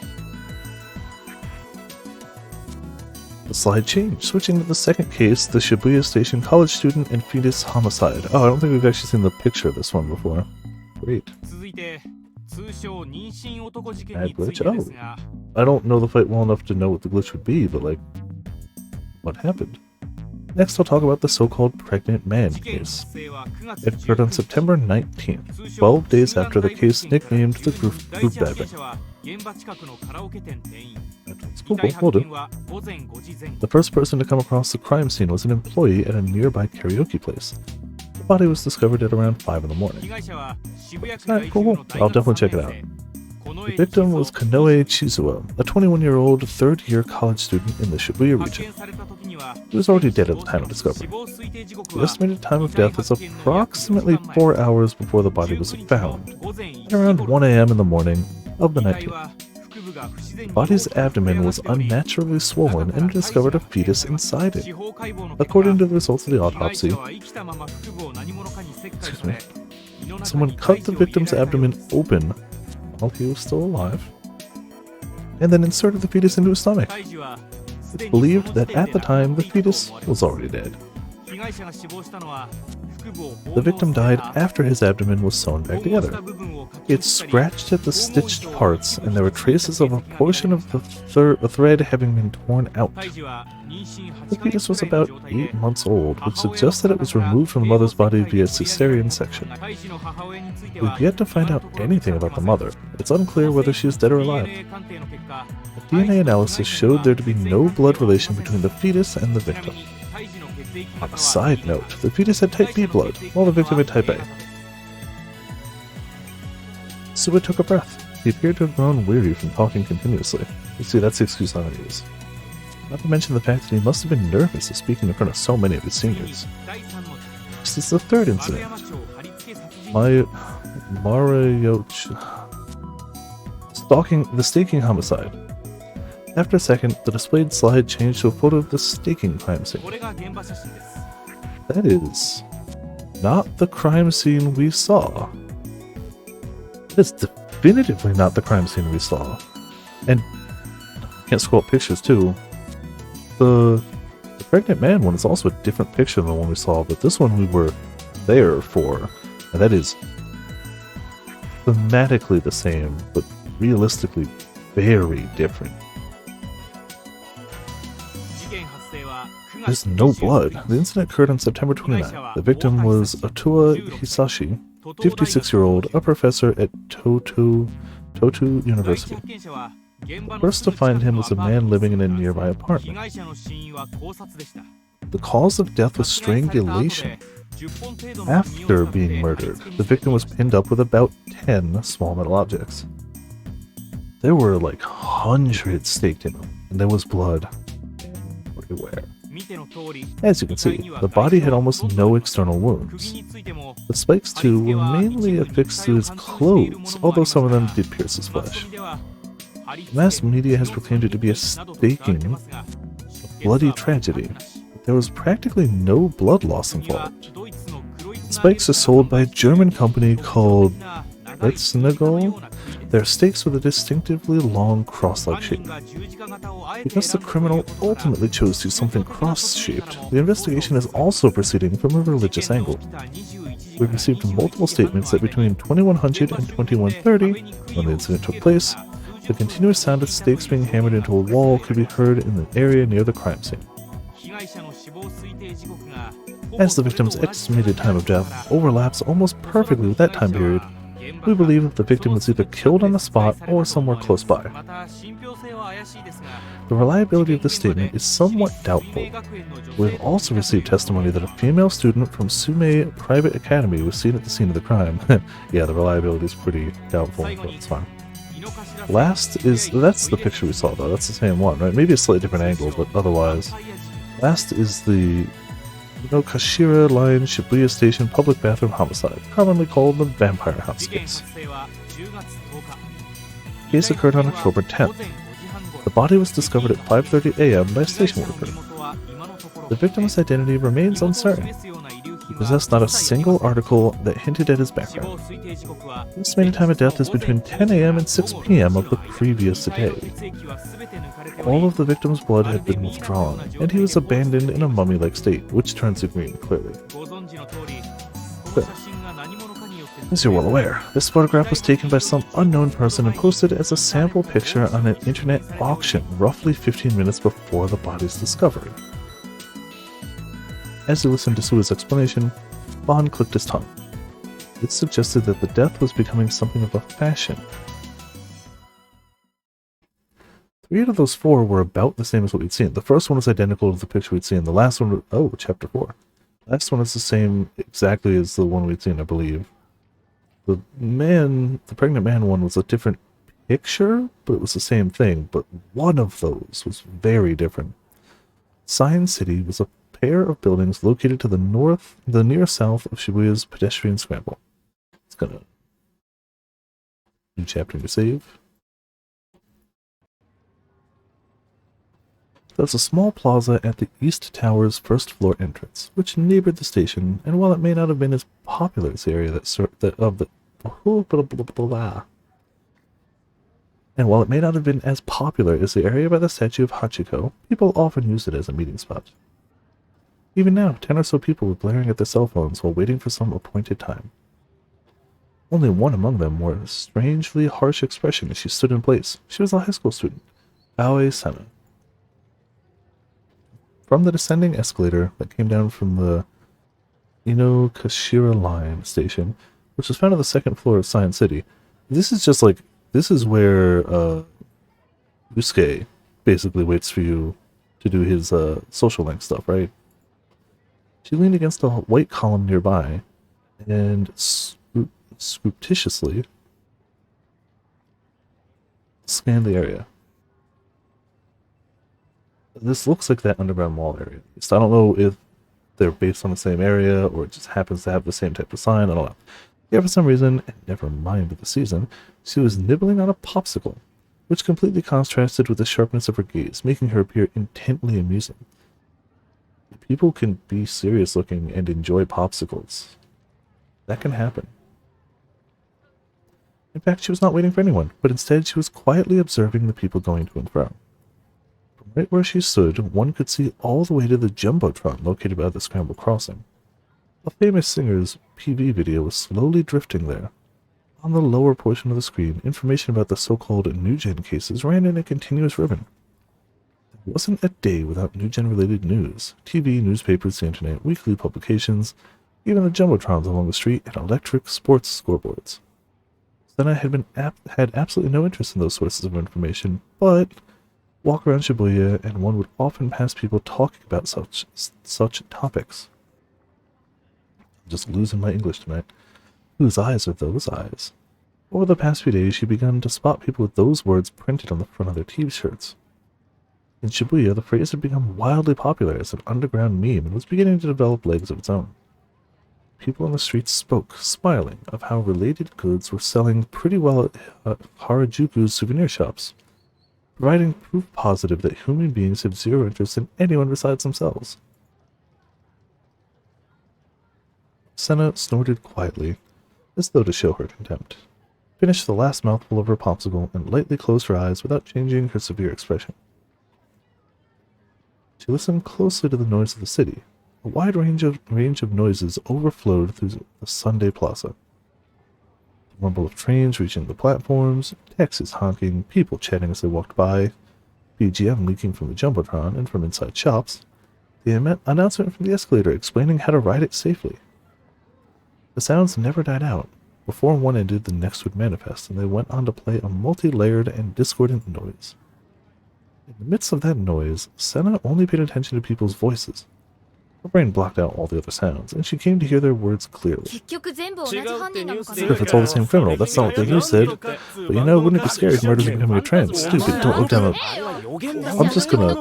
The slide changed, switching to the second case, the Shibuya Station college student and fetus homicide. Oh, I don't think we've actually seen the picture of this one before. Great. Bad glitch? Oh. I don't know the fight well enough to know what the glitch would be, but what happened? Next, I'll talk about the so-called pregnant man case. It occurred on September 19th, 12 days after the case nicknamed the group Bebe. Cool, will do. The first person to come across the crime scene was an employee at a nearby karaoke place. The body was discovered at around 5 in the morning. Alright, cool. I'll definitely check it out. The victim was Kanoe Chizuo, a 21-year-old third-year college student in the Shibuya region. He was already dead at the time of discovery. The estimated time of death is approximately 4 hours before the body was found, at around 1 a.m. in the morning of the 19th. The body's abdomen was unnaturally swollen and discovered a fetus inside it. According to the results of the autopsy, someone cut the victim's abdomen open while he was still alive, and then inserted the fetus into his stomach. It's believed that at the time the fetus was already dead. The victim died after his abdomen was sewn back together. He had scratched at the stitched parts, and there were traces of a portion of the thread having been torn out. The fetus was about 8 months old, which suggests that it was removed from the mother's body via cesarean section. We've yet to find out anything about the mother. It's unclear whether she is dead or alive. A DNA analysis showed there to be no blood relation between the fetus and the victim. On a side note, the fetus had type B blood, while the victim had type A. Suba took a breath. He appeared to have grown weary from talking continuously. You see, that's the excuse I'm going to use. Not to mention the fact that he must have been nervous of speaking in front of so many of his seniors. This is the third incident. The staking homicide. After a second, the displayed slide changed to a photo of the staking crime scene. That is not the crime scene we saw. It's definitively not the crime scene we saw. And I can't scroll up pictures too. The pregnant man one is also a different picture than the one we saw, but this one we were there for. And that is thematically the same, but realistically very different. There's no blood. The incident occurred on September 29th. The victim was Otua Hisashi, 56-year-old, a professor at Totu University. The first to find him was a man living in a nearby apartment. The cause of death was strangulation. After being murdered, the victim was pinned up with about 10 small metal objects. There were like hundreds staked in him, and there was blood everywhere. As you can see, the body had almost no external wounds. The spikes, too, were mainly affixed to his clothes, although some of them did pierce his flesh. Mass media has proclaimed it to be a staking, bloody tragedy, but there was practically no blood loss involved. Spikes are sold by a German company called Letznagel. They're stakes with a distinctively long cross-like shape. Because the criminal ultimately chose to do something cross-shaped, the investigation is also proceeding from a religious angle. We've received multiple statements that between 2100 and 2130, when the incident took place, the continuous sound of stakes being hammered into a wall could be heard in the area near the crime scene. As the victim's estimated time of death overlaps almost perfectly with that time period, we believe that the victim was either killed on the spot or somewhere close by. The reliability of this statement is somewhat doubtful. We have also received testimony that a female student from Sume Private Academy was seen at the scene of the crime. Yeah, the reliability is pretty doubtful, but it's fine. That's the picture we saw though, that's the same one, right? Maybe a slightly different angle, but otherwise. Last is the Kashira Line Shibuya Station public bathroom homicide, commonly called the Vampire House case. The case occurred on October 10th. The body was discovered at 5:30 a.m. by a station worker. The victim's identity remains uncertain. He possessed not a single article that hinted at his background. The estimated time of death is between 10 a.m. and 6 p.m. of the previous day. All of the victim's blood had been withdrawn, and he was abandoned in a mummy-like state, which turns to green clearly. But, as you're well aware, this photograph was taken by some unknown person and posted as a sample picture on an internet auction roughly 15 minutes before the body's discovery. As he listened to Suda's explanation, Bond clicked his tongue. It suggested that the death was becoming something of a fashion. 3 out of those 4 were about the same as what we'd seen. The first one was identical to the picture we'd seen. The last one, chapter 4. The last one is the same exactly as the one we'd seen, I believe. The pregnant man one was a different picture, but it was the same thing. But one of those was very different. Science City was a pair of buildings located to the near south of Shibuya's pedestrian scramble. It's gonna new chapter to save. There's a small plaza at the East Tower's first floor entrance, which neighbored the station, and while it may not have been as popular as the area by the statue of Hachiko, people often used it as a meeting spot. Even now, 10 or so people were glaring at their cell phones while waiting for some appointed time. Only one among them wore a strangely harsh expression as she stood in place. She was a high school student, Aoi Sena. From the descending escalator that came down from the Inokashira Line station, which was found on the second floor of Science City, this is where Yusuke basically waits for you to do his social link stuff, right? She leaned against a white column nearby and scrupulously scanned the area. This looks like that underground mall area. So I don't know if they're based on the same area or it just happens to have the same type of sign. I don't know. Yeah, for some reason, and never mind the season, she was nibbling on a popsicle, which completely contrasted with the sharpness of her gaze, making her appear intently amusing. People can be serious looking and enjoy popsicles. That can happen. In fact, she was not waiting for anyone, but instead she was quietly observing the people going to and fro. From right where she stood, one could see all the way to the Jumbotron located by the Scramble Crossing. A famous singer's PV video was slowly drifting there. On the lower portion of the screen, information about the so-called New-Gen cases ran in a continuous ribbon. There wasn't a day without New-Gen related news. TV, newspapers, the internet, weekly publications, even the Jumbotrons along the street, and electric sports scoreboards. Sena had absolutely no interest in those sources of information, but walk around Shibuya and one would often pass people talking about such topics. I'm just losing my English tonight. Whose eyes are those eyes? Over the past few days, she began to spot people with those words printed on the front of their t-shirts. In Shibuya, the phrase had become wildly popular as an underground meme and was beginning to develop legs of its own. People on the streets spoke, smiling, of how related goods were selling pretty well at Harajuku's souvenir shops, providing proof positive that human beings have zero interest in anyone besides themselves. Sena snorted quietly, as though to show her contempt, finished the last mouthful of her popsicle, and lightly closed her eyes without changing her severe expression. She listened closely to the noise of the city. A wide range of noises overflowed through the Sunday Plaza. The rumble of trains reaching the platforms, taxis honking, people chatting as they walked by, BGM leaking from the Jumbotron and from inside shops, the announcement from the escalator explaining how to ride it safely. The sounds never died out. Before one ended, the next would manifest, and they went on to play a multi-layered and discordant noise. In the midst of that noise, Sena only paid attention to people's voices. Her brain blocked out all the other sounds, and she came to hear their words clearly. If it's all the same criminal, that's not what the news said. But you know, wouldn't it be scary if murder's becoming a trend? Stupid, don't look down the... I'm just gonna...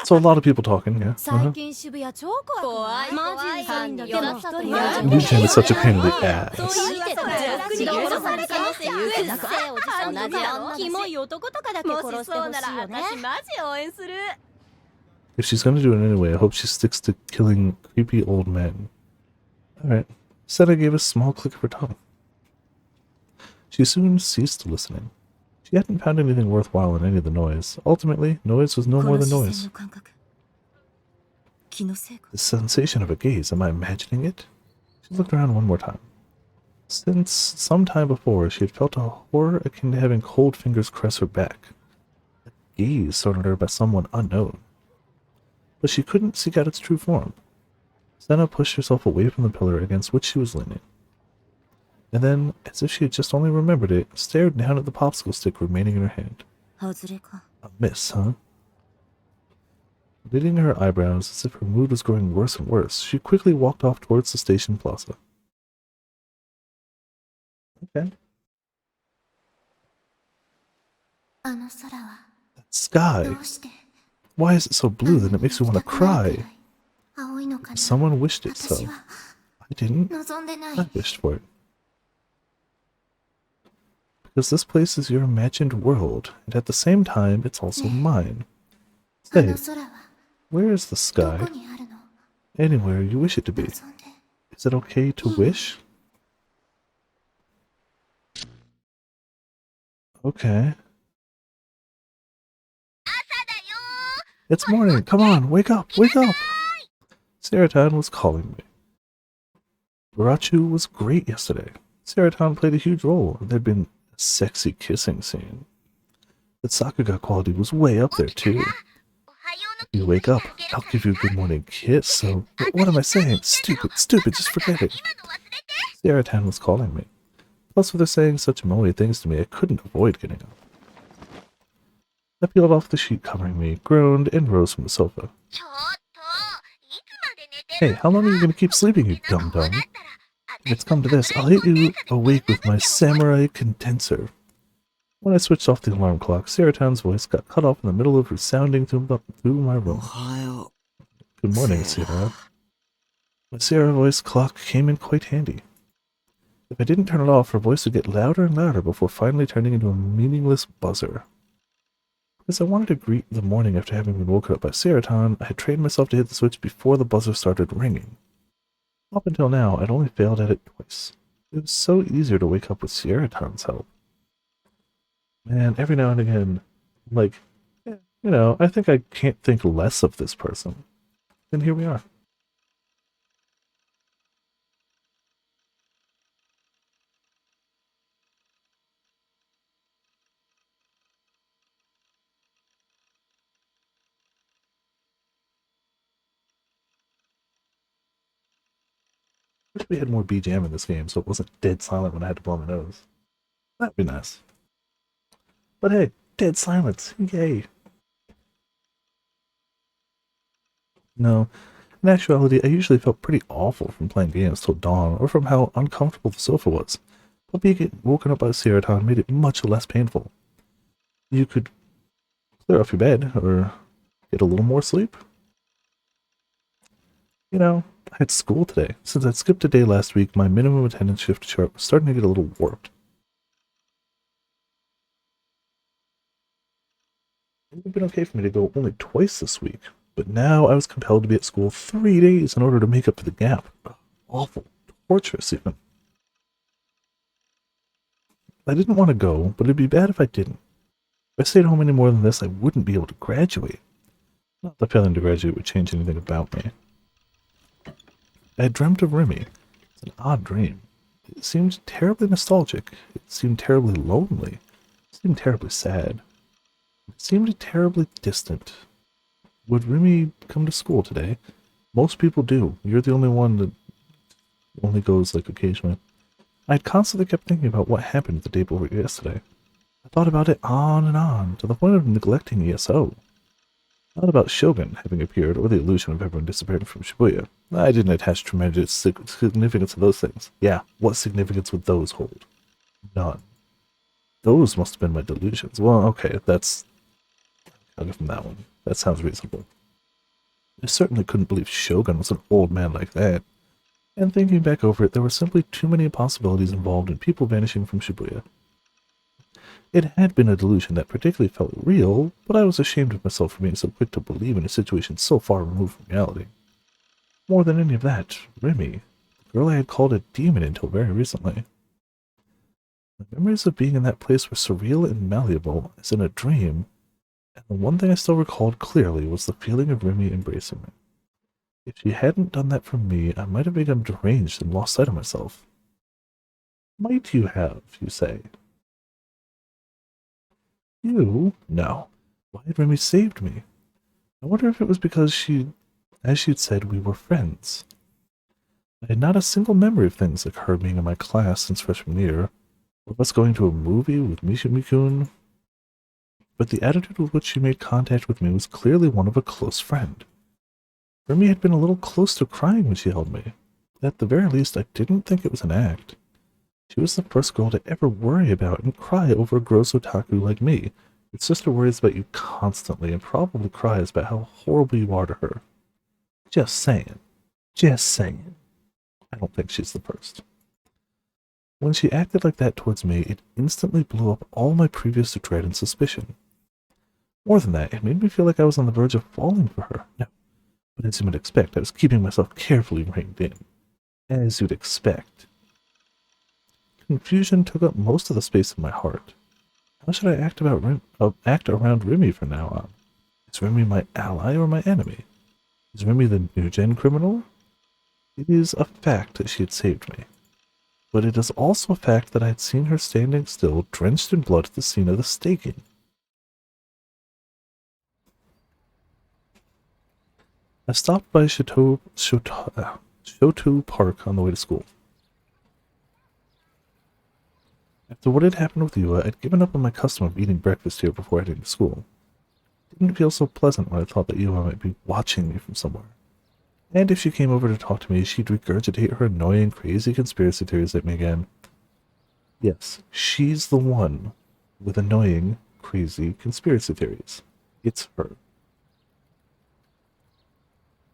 So a lot of people talking, yeah. New-Gen is such a pain in the ass. If she's gonna do it anyway, I hope she sticks to killing creepy old men. Alright. Sena gave a small click of her tongue. She soon ceased listening. She hadn't found anything worthwhile in any of the noise. Ultimately, noise was no more than noise. The sensation of a gaze, am I imagining it? She looked around one more time. Since some time before, she had felt a horror akin to having cold fingers caress her back. A gaze thrown at her by someone unknown. But she couldn't seek out its true form. Senna pushed herself away from the pillar against which she was leaning. And then, as if she had just only remembered it, stared down at the popsicle stick remaining in her hand. 外れか。 A miss, huh? Knitting her eyebrows as if her mood was growing worse and worse, she quickly walked off towards the station plaza. Okay. あの空は Sky. どうして Why is it so blue that it makes you want to cry? 青いのかな。 Someone wished it 私 so. は I didn't. 望んでない。 I wished for it. Because this place is your imagined world, and at the same time, it's also mine. あ Say, の空は where is the ど sky? こにあるの。 Anywhere you wish it to be. 望んで。 Is it okay to wish? Okay. It's morning. Come on, wake up, wake up. Serotan was calling me. Barachu was great yesterday. Serotan played a huge role, and there'd been a sexy kissing scene. The Sakuga quality was way up there, too. If you wake up, I'll give you a good morning kiss, so... What am I saying? Stupid, just forget it. Serotan was calling me. Plus, with her saying such moe things to me, I couldn't avoid getting up. I peeled off the sheet covering me, groaned, and rose from the sofa. Hey, how long are you going to keep sleeping, you dum-dum? If it's come to this, I'll hit you awake with my samurai condenser. When I switched off the alarm clock, Serotan's voice got cut off in the middle of resounding through my room. はよ Good morning, Sierra. My Sierra voice clock came in quite handy. If I didn't turn it off, her voice would get louder and louder before finally turning into a meaningless buzzer. Because I wanted to greet the morning after having been woken up by Serotan, I had trained myself to hit the switch before the buzzer started ringing. Up until now, I'd only failed at it twice. It was so easier to wake up with Serotan's help. Man, every now and again, like, you know, I think I can't think less of this person. And here we are. Wish we had more BGM in this game so it wasn't dead silent when I had to blow my nose. That'd be nice. But hey, dead silence. Yay. No, in actuality, I usually felt pretty awful from playing games till dawn or from how uncomfortable the sofa was. But being woken up by Serotan made it much less painful. You could clear off your bed or get a little more sleep. You know, I had school today. Since I'd skipped a day last week, my minimum attendance shift chart was starting to get a little warped. It would have been okay for me to go only twice this week, but now I was compelled to be at school 3 days in order to make up for the gap. Awful. Torturous, even. I didn't want to go, but it'd be bad if I didn't. If I stayed home any more than this, I wouldn't be able to graduate. Not that failing to graduate would change anything about me. I had dreamt of Remy. It's an odd dream. It seemed terribly nostalgic. It seemed terribly lonely. It seemed terribly sad. It seemed terribly distant. Would Remy come to school today? Most people do. You're the only one that only goes, like, occasionally. I had constantly kept thinking about what happened the day before yesterday. I thought about it on and on, to the point of neglecting ESO. Not about Shogun having appeared, or the illusion of everyone disappearing from Shibuya. I didn't attach tremendous significance to those things. Yeah, what significance would those hold? None. Those must have been my delusions. Well, okay, I'll give them that one. That sounds reasonable. I certainly couldn't believe Shogun was an old man like that. And thinking back over it, there were simply too many possibilities involved in people vanishing from Shibuya. It had been a delusion that particularly felt real, but I was ashamed of myself for being so quick to believe in a situation so far removed from reality. More than any of that, Remy, the girl I had called a demon until very recently. My memories of being in that place were surreal and malleable, as in a dream, and the one thing I still recalled clearly was the feeling of Remy embracing me. If she hadn't done that for me, I might have become deranged and lost sight of myself. Might you have, you say? You? No. Why had Remy saved me? I wonder if it was because as she'd said, we were friends. I had not a single memory of things like her being in my class since freshman year, or of us going to a movie with Mishumi-kun, but the attitude with which she made contact with me was clearly one of a close friend. Remy had been a little close to crying when she held me. At the very least, I didn't think it was an act. She was the first girl to ever worry about and cry over a gross otaku like me. Your sister worries about you constantly and probably cries about how horrible you are to her. Just saying. Just saying. I don't think she's the first. When she acted like that towards me, it instantly blew up all my previous dread and suspicion. More than that, it made me feel like I was on the verge of falling for her. No, but as you might expect, I was keeping myself carefully reined in. As you'd expect. Confusion took up most of the space in my heart. How should I act around Remy from now on? Is Remy my ally or my enemy? Is Remy the new-gen criminal? It is a fact that she had saved me. But it is also a fact that I had seen her standing still, drenched in blood at the scene of the staking. I stopped by Shoto Park on the way to school. After what had happened with Yua, I'd given up on my custom of eating breakfast here before heading to school. It didn't feel so pleasant when I thought that Yua might be watching me from somewhere. And if she came over to talk to me, she'd regurgitate her annoying, crazy conspiracy theories at me again. Yes, she's the one with annoying, crazy conspiracy theories. It's her.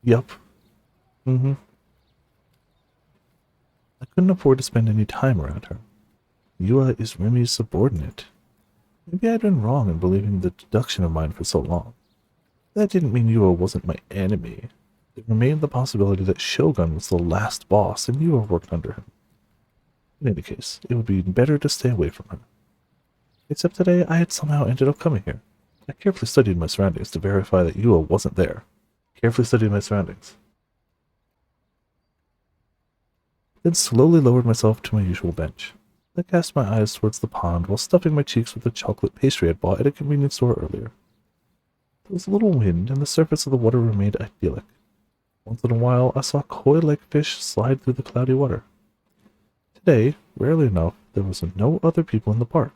Yup. I couldn't afford to spend any time around her. Yua is Remy's subordinate. Maybe I'd been wrong in believing the deduction of mine for so long. That didn't mean Yua wasn't my enemy. There remained the possibility that Shogun was the last boss and Yua worked under him. In any case, it would be better to stay away from her. Except today I had somehow ended up coming here. I carefully studied my surroundings to verify that Yua wasn't there. Carefully studied my surroundings. Then slowly lowered myself to my usual bench. I cast my eyes towards the pond while stuffing my cheeks with the chocolate pastry I'd bought at a convenience store earlier. There was a little wind, and the surface of the water remained idyllic. Once in a while, I saw koi-like fish slide through the cloudy water. Today, rarely enough, there was no other people in the park.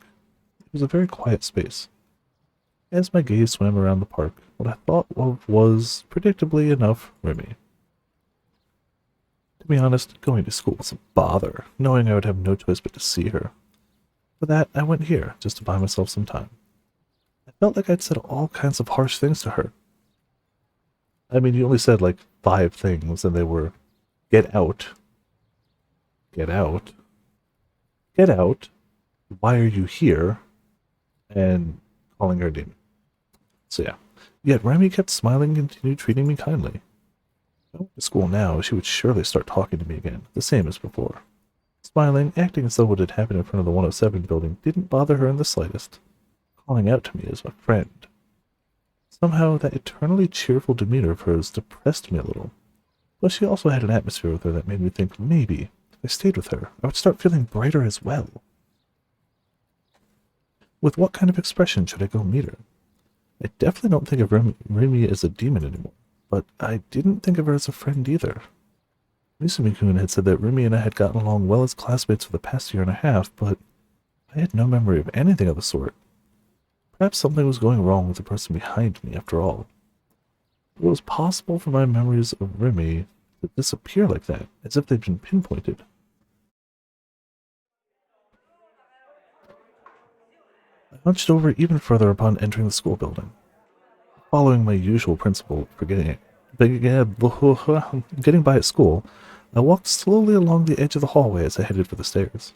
It was a very quiet space. As my gaze swam around the park, what I thought of was, predictably enough, Remy. To be honest, going to school was a bother, knowing I would have no choice but to see her. For that, I went here, just to buy myself some time. I felt like I'd said all kinds of harsh things to her. I mean, you only said like 5 things, and they were, get out, get out, get out, why are you here, and calling her a demon. So yeah, yet Remy kept smiling and continued treating me kindly. If I went to school now, she would surely start talking to me again, the same as before. Smiling, acting as though what had happened in front of the 107 building didn't bother her in the slightest, calling out to me as a friend. Somehow, that eternally cheerful demeanor of hers depressed me a little, but she also had an atmosphere with her that made me think maybe, if I stayed with her, I would start feeling brighter as well. With what kind of expression should I go meet her? I definitely don't think of Remy as a demon anymore, but I didn't think of her as a friend either. Misumi-kun had said that Remy and I had gotten along well as classmates for the past year and a half, but I had no memory of anything of the sort. Perhaps something was going wrong with the person behind me, after all. It was possible for my memories of Remy to disappear like that, as if they'd been pinpointed. I hunched over even further upon entering the school building. Following my usual principle of getting by at school, I walked slowly along the edge of the hallway as I headed for the stairs.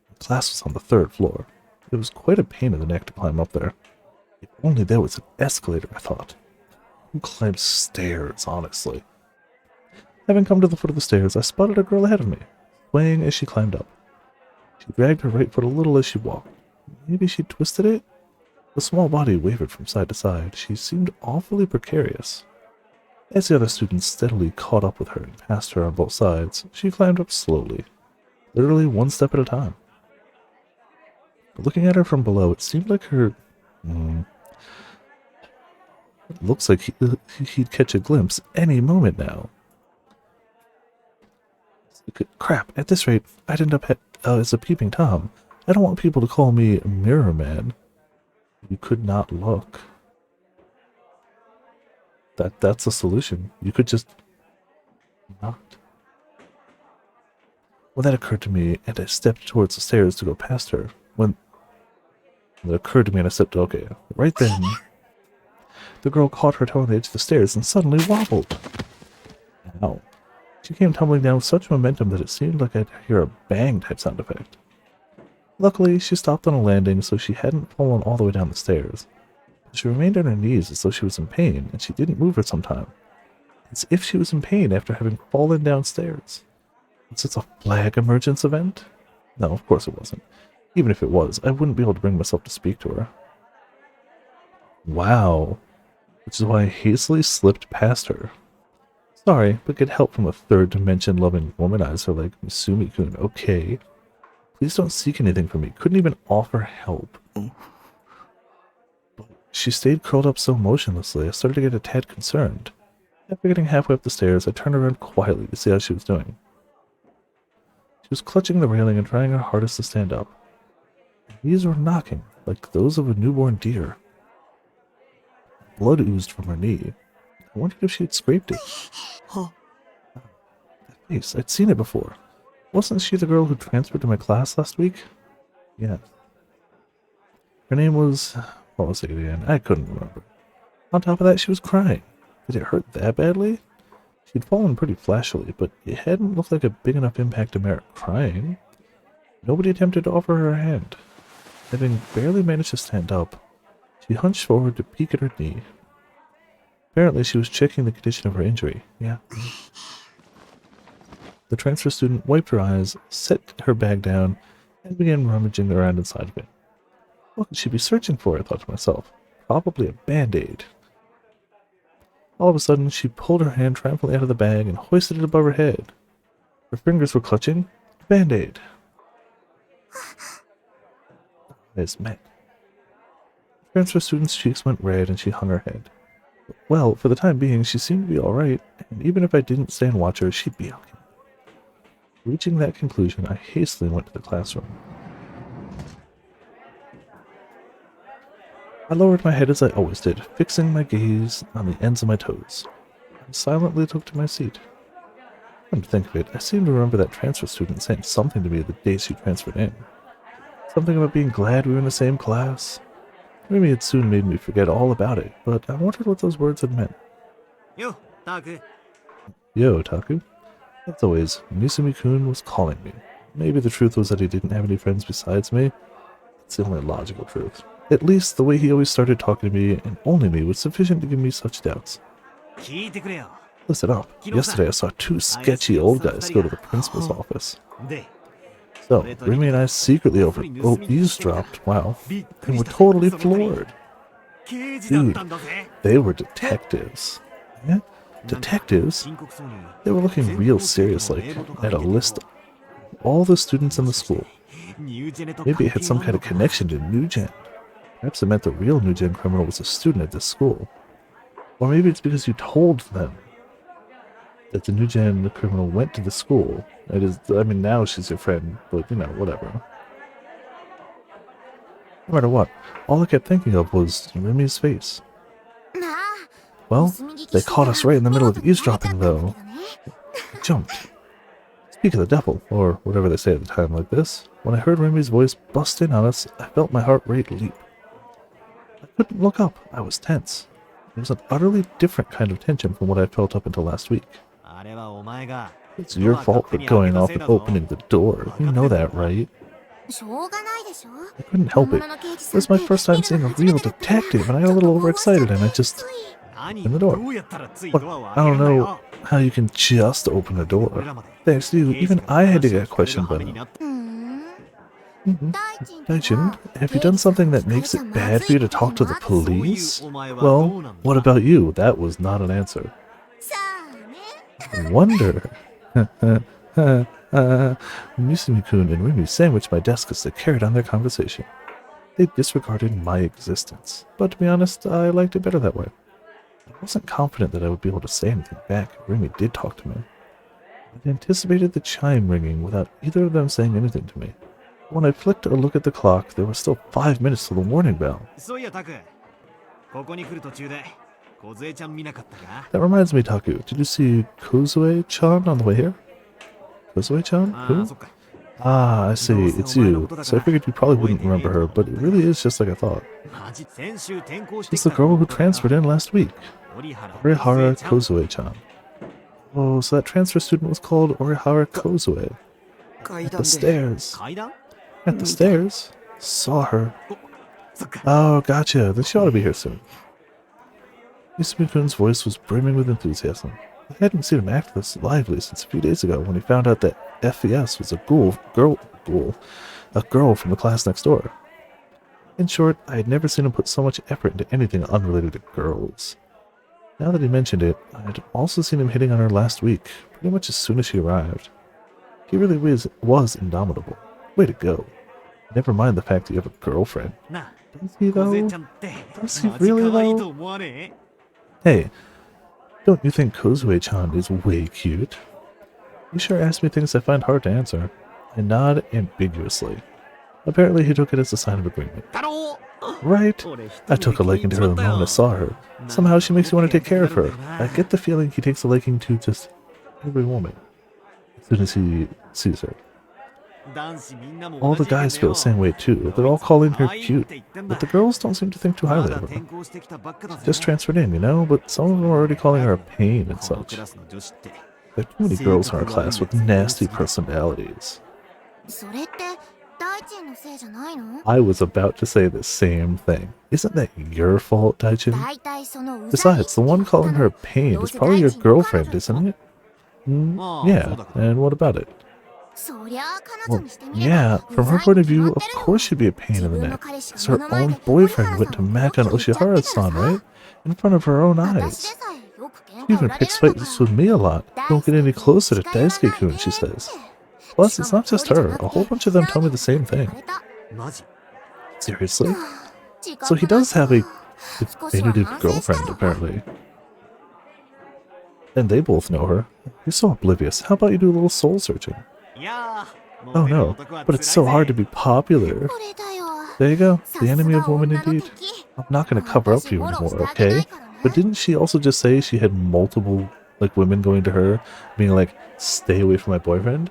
The class was on the 3rd floor. It was quite a pain in the neck to climb up there. If only there was an escalator, I thought. Who climbs stairs, honestly? Having come to the foot of the stairs, I spotted a girl ahead of me, swaying as she climbed up. She dragged her right foot a little as she walked. Maybe she twisted it? The small body wavered from side to side. She seemed awfully precarious. As the other students steadily caught up with her and passed her on both sides, she climbed up slowly, literally one step at a time. Looking at her from below, it seemed like her... It looks like he'd catch a glimpse any moment now. Crap, at this rate, I'd end up as a peeping Tom. I don't want people to call me Mirror Man. You could not look. That's a solution. You could just not. Well, that occurred to me, and I stepped towards the stairs to go past her. When it occurred to me, and I stepped, okay, right then, the girl caught her toe on the edge of the stairs and suddenly wobbled. Ow. She came tumbling down with such momentum that it seemed like I'd hear a bang type sound effect. Luckily, she stopped on a landing, so she hadn't fallen all the way down the stairs. She remained on her knees as though she was in pain, and she didn't move for some time. As if she was in pain after having fallen downstairs. Was this a flag emergence event? No, of course it wasn't. Even if it was, I wouldn't be able to bring myself to speak to her. Wow. Which is why I hastily slipped past her. Sorry, but get help from a third dimension loving womanizer like Misumi-kun, okay? Please don't seek anything from me. Couldn't even offer help. She stayed curled up so motionlessly, I started to get a tad concerned. After getting halfway up the stairs, I turned around quietly to see how she was doing. She was clutching the railing and trying her hardest to stand up. Her knees were knocking, like those of a newborn deer. Blood oozed from her knee. I wondered if she had scraped it. That face, I'd seen it before. Wasn't she the girl who transferred to my class last week? Yes. Her name was... what was it again? I couldn't remember. On top of that, she was crying. Did it hurt that badly? She'd fallen pretty flashily, but it hadn't looked like a big enough impact to merit crying. Nobody attempted to offer her a hand. Having barely managed to stand up, she hunched forward to peek at her knee. Apparently, she was checking the condition of her injury. Yeah. The transfer student wiped her eyes, set her bag down, and began rummaging around inside of it. What could she be searching for, I thought to myself. Probably a band-aid. All of a sudden, she pulled her hand triumphantly out of the bag and hoisted it above her head. Her fingers were clutching a band-aid. Eyes met. The transfer student's cheeks went red and she hung her head. Well, for the time being, she seemed to be alright, and even if I didn't stay and watch her, she'd be okay. Reaching that conclusion, I hastily went to the classroom. I lowered my head as I always did, fixing my gaze on the ends of my toes. I silently took to my seat. Come to think of it, I seem to remember that transfer student saying something to me the day she transferred in. Something about being glad we were in the same class. Maybe it soon made me forget all about it, but I wondered what those words had meant. Yo, Taku. Yo, Taku. As always, Misumi-kun was calling me. Maybe the truth was that he didn't have any friends besides me. It's the only logical truth. At least the way he always started talking to me, and only me, was sufficient to give me such doubts. Listen up. Yesterday I saw two sketchy old guys go to the principal's office. So, Remy and I secretly eavesdropped, wow, and were totally floored. Dude, they were detectives. Yeah? Detectives? They were looking real serious, like, at a list of all the students in the school. Maybe it had some kind of connection to New Gen. Perhaps it meant the real New Gen criminal was a student at this school. Or maybe it's because you told them that the New Gen criminal went to the school. It is, I mean, now she's your friend, but, you know, whatever. No matter what, all I kept thinking of was Remy's face. Well, they caught us right in the middle of eavesdropping, though. I jumped. Speak of the devil, or whatever they say at the time like this. When I heard Remy's voice bust in on us, I felt my heart rate leap. I couldn't look up. I was tense. It was an utterly different kind of tension from what I felt up until last week. It's your fault for going off and opening the door. You know that, right? I couldn't help it. It was my first time seeing a real detective, and I got a little overexcited, and I just... in the door. Look, I don't know how you can just open a door. Thanks to you, even I had to get questioned by now. Daijin, have you done something that makes it bad for you to talk to the police? Well, what about you? That was not an answer. I wonder. Misumi-kun and Remy sandwiched my desk as they carried on their conversation. They disregarded my existence, but to be honest, I liked it better that way. I wasn't confident that I would be able to say anything back if Remy did talk to me. I anticipated the chime ringing without either of them saying anything to me. When I flicked a look at the clock, there was still 5 minutes till the warning bell. そういやタク、ここに来る途中で梢ちゃん見なかったか？ That reminds me, Taku, did you see Kozue-chan on the way here? Kozue-chan? ああ、 Who? そっか。 Ah, I see, it's you. So I figured you probably wouldn't remember her, but it really is just like I thought. マジ先週転校して She's き the た girl who transferred in last week. 折原 Orihara 梢ちゃん Kozue-chan. Oh, so that transfer student was called Orihara Kozue. 階 At 段 the で stairs. 階段？ At the stairs. Saw her. そっか。 Oh, gotcha. Then she ought to be here soon. Isumi-kun's voice was brimming with enthusiasm. I hadn't seen him act this lively since a few days ago when he found out that FES was a girl from the class next door. In short, I had never seen him put so much effort into anything unrelated to girls. Now that he mentioned it, I had also seen him hitting on her last week, pretty much as soon as she arrived. He really was indomitable. Way to go. Never mind the fact that you have a girlfriend. なあ、 Does he 梢 though? ちゃんって Does he マジ really 可愛い though? と思わね Hey, don't you think Kozue-chan is way cute? He sure asked me things I find hard to answer. I nod ambiguously. Apparently he took it as a sign of agreement. え？だろう。 Right? 俺一人 I で took a 気に liking 入 to っ her ち the まった moment I よ。 saw her. Somehow she makes you want to take care of her. I get the feeling he takes a liking to just every woman. As soon as he sees her. 男子みんなも All 同 the じ意見 guys だ feel よ。 the same way too. They're all calling her 可愛い cute. って言ってんだ。 But the girls don't seem to think too ま highly だ of 転 her. 校してきたばっかだぜ。 Just transferred in, you know? But some of them are already calling her a pain and この such. クラスの女子って There are too many girls in our class with nasty personalities. それって大臣のせいじゃないの？ I was about to say the same thing. Isn't that your fault, Daijin? 大体そのうざい Besides, the one calling her a pain is probably your girlfriend, isn't it? Hmm? Yeah, and what about it? そりゃあ彼女 Well, にしてみれば yeah, from her うざい point に of 決ま view, っ of てるよ。 course she'd be a pain in the neck. Because her own boyfriend went to mac on Oshihara-san, right? In front of her own 私で eyes. さえよく喧 She 嘩売 even られ picks るんだ fights から with me a lot. Don't get any closer to Daisuke-kun, she says. Plus, it's not just her. A whole bunch of them tell me the same thing. マジ？ Seriously? So he does have a definitive girlfriend, apparently. And they both know her. You're so oblivious. How about you do a little soul searching? いやー、 Oh モテる no, 男は but it's so 辛い hard ぜ to be popular. これだよ。 There you go, さ the す enemy が of women 女の indeed. 敵。 I'm not gonna cover up for you anymore, okay? But didn't she also just say she had multiple, like, women going to her, being like, stay away from my boyfriend?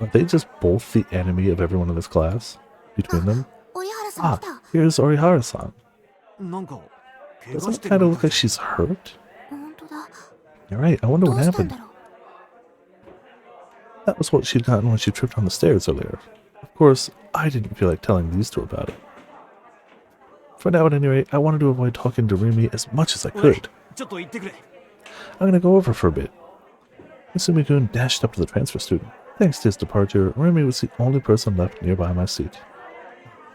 Aren't they just both the enemy of everyone in this class? Between them? 折原さん Ah, 来た。 here's Orihara-san. なんか怪我 Doesn't し it て kind る of の look か like she's hurt? 本当だ。 You're right, I wonder ど what うしたん happened. だろう。 That was what she'd gotten when she tripped on the stairs earlier. Of course, I didn't feel like telling these two about it. For now, at any rate, I wanted to avoid talking to Rimi as much as I おい could. ちょっと言ってくれ。 I'm gonna go over for a bit. Isumi-kun dashed up to the transfer student. Thanks to his departure, Rimi was the only person left nearby my seat.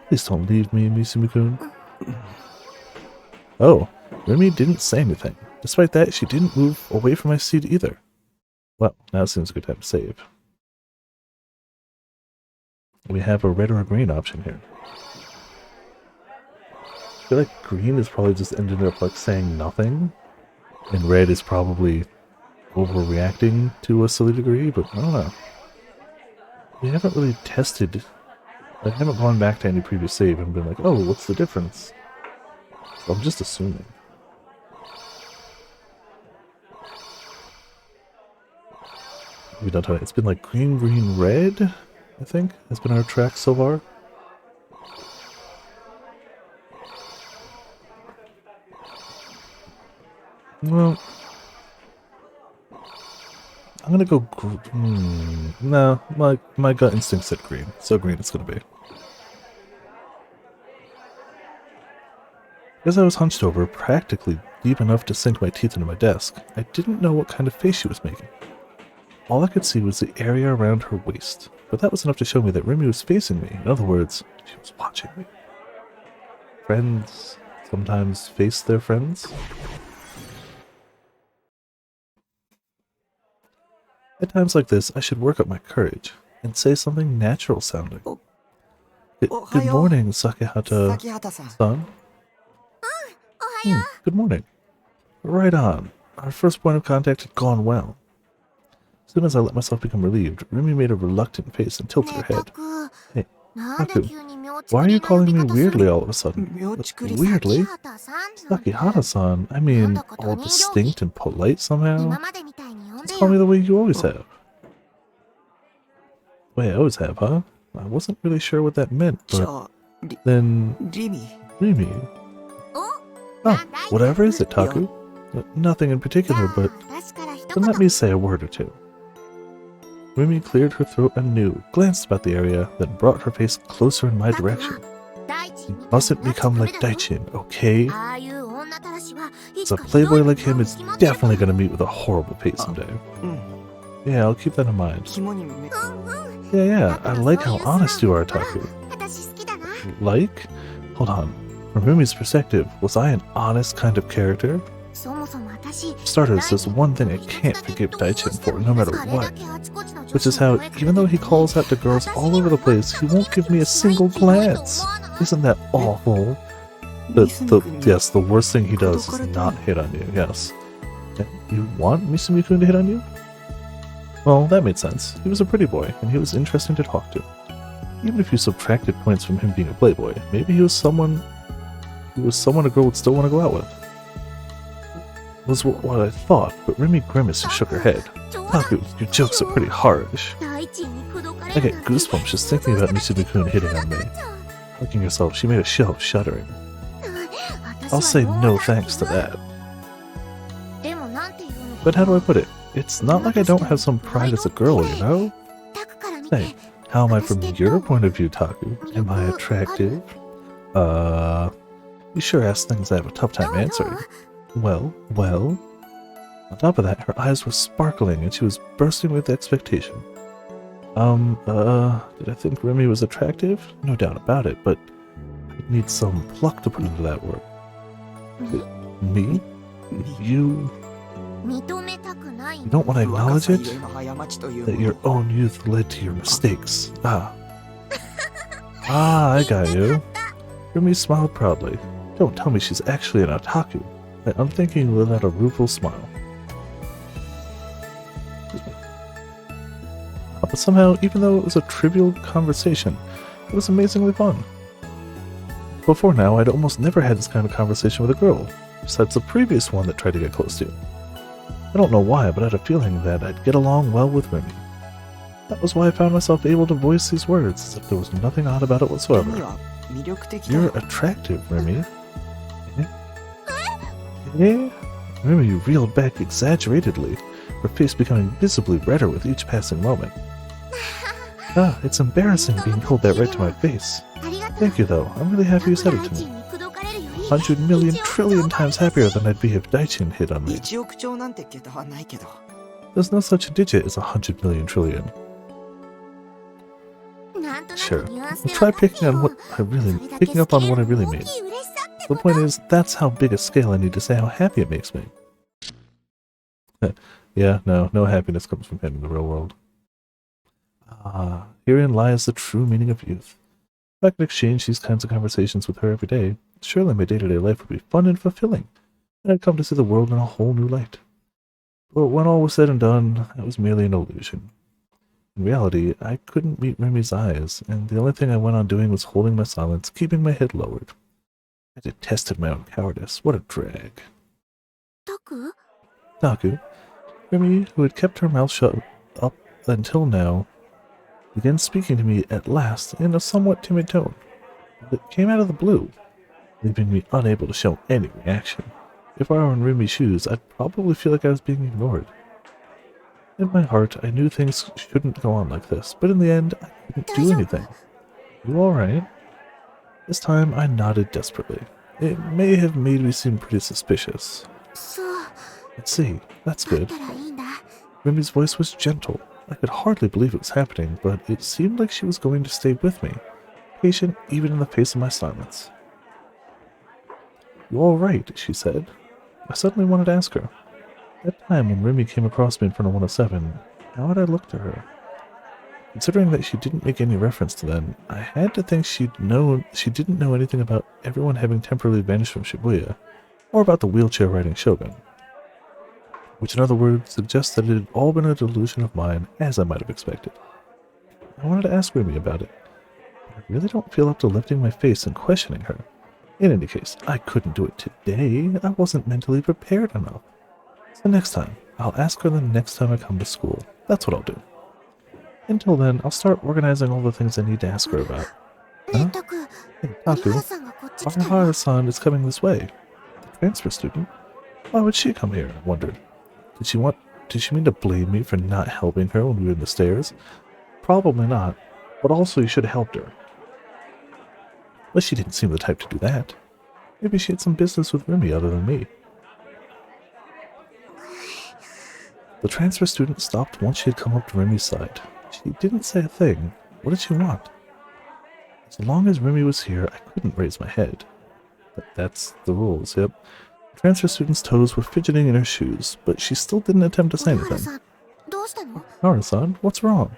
Please don't leave me, Isumi-kun. Oh, Rimi didn't say anything. Despite that, she didn't move away from my seat either. Well, now seems a good time to save. We have a red or a green option here. I feel like green is probably just ended up like saying nothing, and red is probably overreacting to a silly degree, but I don't know. We haven't really tested. I haven't gone back to any previous save and been like, oh, what's the difference? So I'm just assuming. We don't know. It's been like green, green, red, I think, has been our track so far. Well, I'm gonna go. No, my gut instinct said green, so green it's gonna be. As I was hunched over, practically deep enough to sink my teeth into my desk, I didn't know what kind of face she was making. All I could see was the area around her waist, but that was enough to show me that Rimi was facing me. In other words, she was watching me. Friends sometimes face their friends. At times like this, I should work up my courage and say something natural sounding. Good Ohayo. morning, Sakehata-san. 崎畑さん。Good morning. Right on. Our first point of contact had gone well. As soon as I let myself become relieved, Remy made a reluctant face and ね tilted her えタ head. ク Hey, なんで Taku, 急に妙ち why are く you りな呼 calling び me 方する weirdly の all of a sudden? 妙ちくり Weirdly? 畑さんなんて Sakihara-san? I mean, all distinct and polite 今 somehow? までみたいに呼ん Just で call me よ the way you always have. The way I always have, huh? I wasn't really sure what that meant, じゃ but あリ then リミ Remy. お Oh, なんだい whatever is it, Taku? Nothing in じゃ particular, あ but 私から一 then 言 let me say a word or two. Remy cleared her throat anew, glanced about the area, then brought her face closer in my タクは direction. 大地 You みたいになっちゃ mustn't ダ become メ like だよ Daichin, okay? ああいう女たらしはいつ A かひどい playboy 目 like に遭 him う is に決まってる definitely gonna meet with a horrible fate someday. うん Yeah, I'll keep that in mind. 肝にめ Yeah, I like how honest you are, Taku. 私好きだな Like? Hold on. From Rumi's perspective, was I an honest kind of character? そもそも私 For starters, there's one thing I can't forgive Daichin for, no matter what. Which is how, even though he calls out to girls all over the place, he won't give me a single glance. Isn't that awful? Yes, the worst thing he does is not hit on you, yes. You want Misumi-kun to hit on you? Well, that made sense. He was a pretty boy, and he was interesting to talk to. Even if you subtracted points from him being a playboy, maybe he was someone a girl would still want to go out with. Was what I thought, but Remy grimaced and shook her head. Taku, your jokes are pretty harsh. I get goosebumps just thinking about Misumi-kun hitting on me. Hugging herself, she made a show of shuddering. I'll say no thanks to that. But how do I put it? It's not like I don't have some pride as a girl, you know? Say, how am I from your point of view, Taku? Am I attractive? You sure ask things I have a tough time answering. Well. On top of that, her eyes were sparkling and she was bursting with expectation. Did I think Remy was attractive? No doubt about it, but I'd need some pluck to put into that word. Me? You don't want to acknowledge it? That your own youth led to your mistakes. I got you. Remy smiled proudly. Don't tell me she's actually an otaku. I'm thinking without a rueful smile. But somehow, even though it was a trivial conversation, it was amazingly fun. Before now, I'd almost never had this kind of conversation with a girl, besides the previous one that tried to get close to. I don't know why, but I had a feeling that I'd get along well with Remy. That was why I found myself able to voice these words as if there was nothing odd about it whatsoever. You're attractive, Remy. Eh? Remy reeled back exaggeratedly, her face becoming visibly redder with each passing moment. It's embarrassing being told that right to my face. Thank you, though. I'm really happy you said it to me. 100 million trillion times happier than I'd be if Daichin hit on me. 1億兆なんて桁はないけど There's no such digit as 100 million trillion. Sure. We'll try picking up on what I really mean. The point is, that's how big a scale I need to say how happy it makes me. Yeah, no happiness comes from him in the real world. Herein lies the true meaning of youth. If I could exchange these kinds of conversations with her every day, surely my day-to-day life would be fun and fulfilling, and I'd come to see the world in a whole new light. But when all was said and done, that was merely an illusion. In reality, I couldn't meet Remy's eyes, and the only thing I went on doing was holding my silence, keeping my head lowered. I detested my own cowardice. What a drag. Taku, Remy, who had kept her mouth shut up until now, began speaking to me at last in a somewhat timid tone. It came out of the blue, leaving me unable to show any reaction. If I were in Remy's shoes, I'd probably feel like I was being ignored. In my heart, I knew things shouldn't go on like this, but in the end, I couldn't do anything. You alright? This time, I nodded desperately. It may have made me seem pretty suspicious. Let's see, that's good. Remy's voice was gentle. I could hardly believe it was happening, but it seemed like she was going to stay with me, patient even in the face of my silence. You alright? She said. I suddenly wanted to ask her. That time when Remy came across me in front of 107, how had I looked to her? Considering that she didn't make any reference to them, I had to think she didn't know anything about everyone having temporarily vanished from Shibuya, or about the wheelchair-riding Shogun. which in other words suggests that it had all been a delusion of mine, as I might have expected. I wanted to ask Remy about it, but I really don't feel up to lifting my face and questioning her. In any case, I couldn't do it today. I wasn't mentally prepared enough. So next time, I'll ask her the next time I come to school. That's what I'll do. Until then, I'll start organizing all the things I need to ask her about. ねえタク、 Hey, 折 Taku, 原さんがこっち来たの。 Arihara-san is coming this way. The transfer student? Why would she come here? I wondered. Did she mean to blame me for not helping her when we were in the stairs? Probably not, but also you should have helped her. But she didn't seem the type to do that. Maybe she had some business with Remy other than me. The transfer student stopped once she had come up to Remy's side. She didn't say a thing. What did she want? As long as Remy was here, I couldn't raise my head. But that's the rules, yep. The transfer student's toes were fidgeting in her shoes, but she still didn't attempt to say 折原 anything. さん、どうしたの？ Nara-san, what's wrong?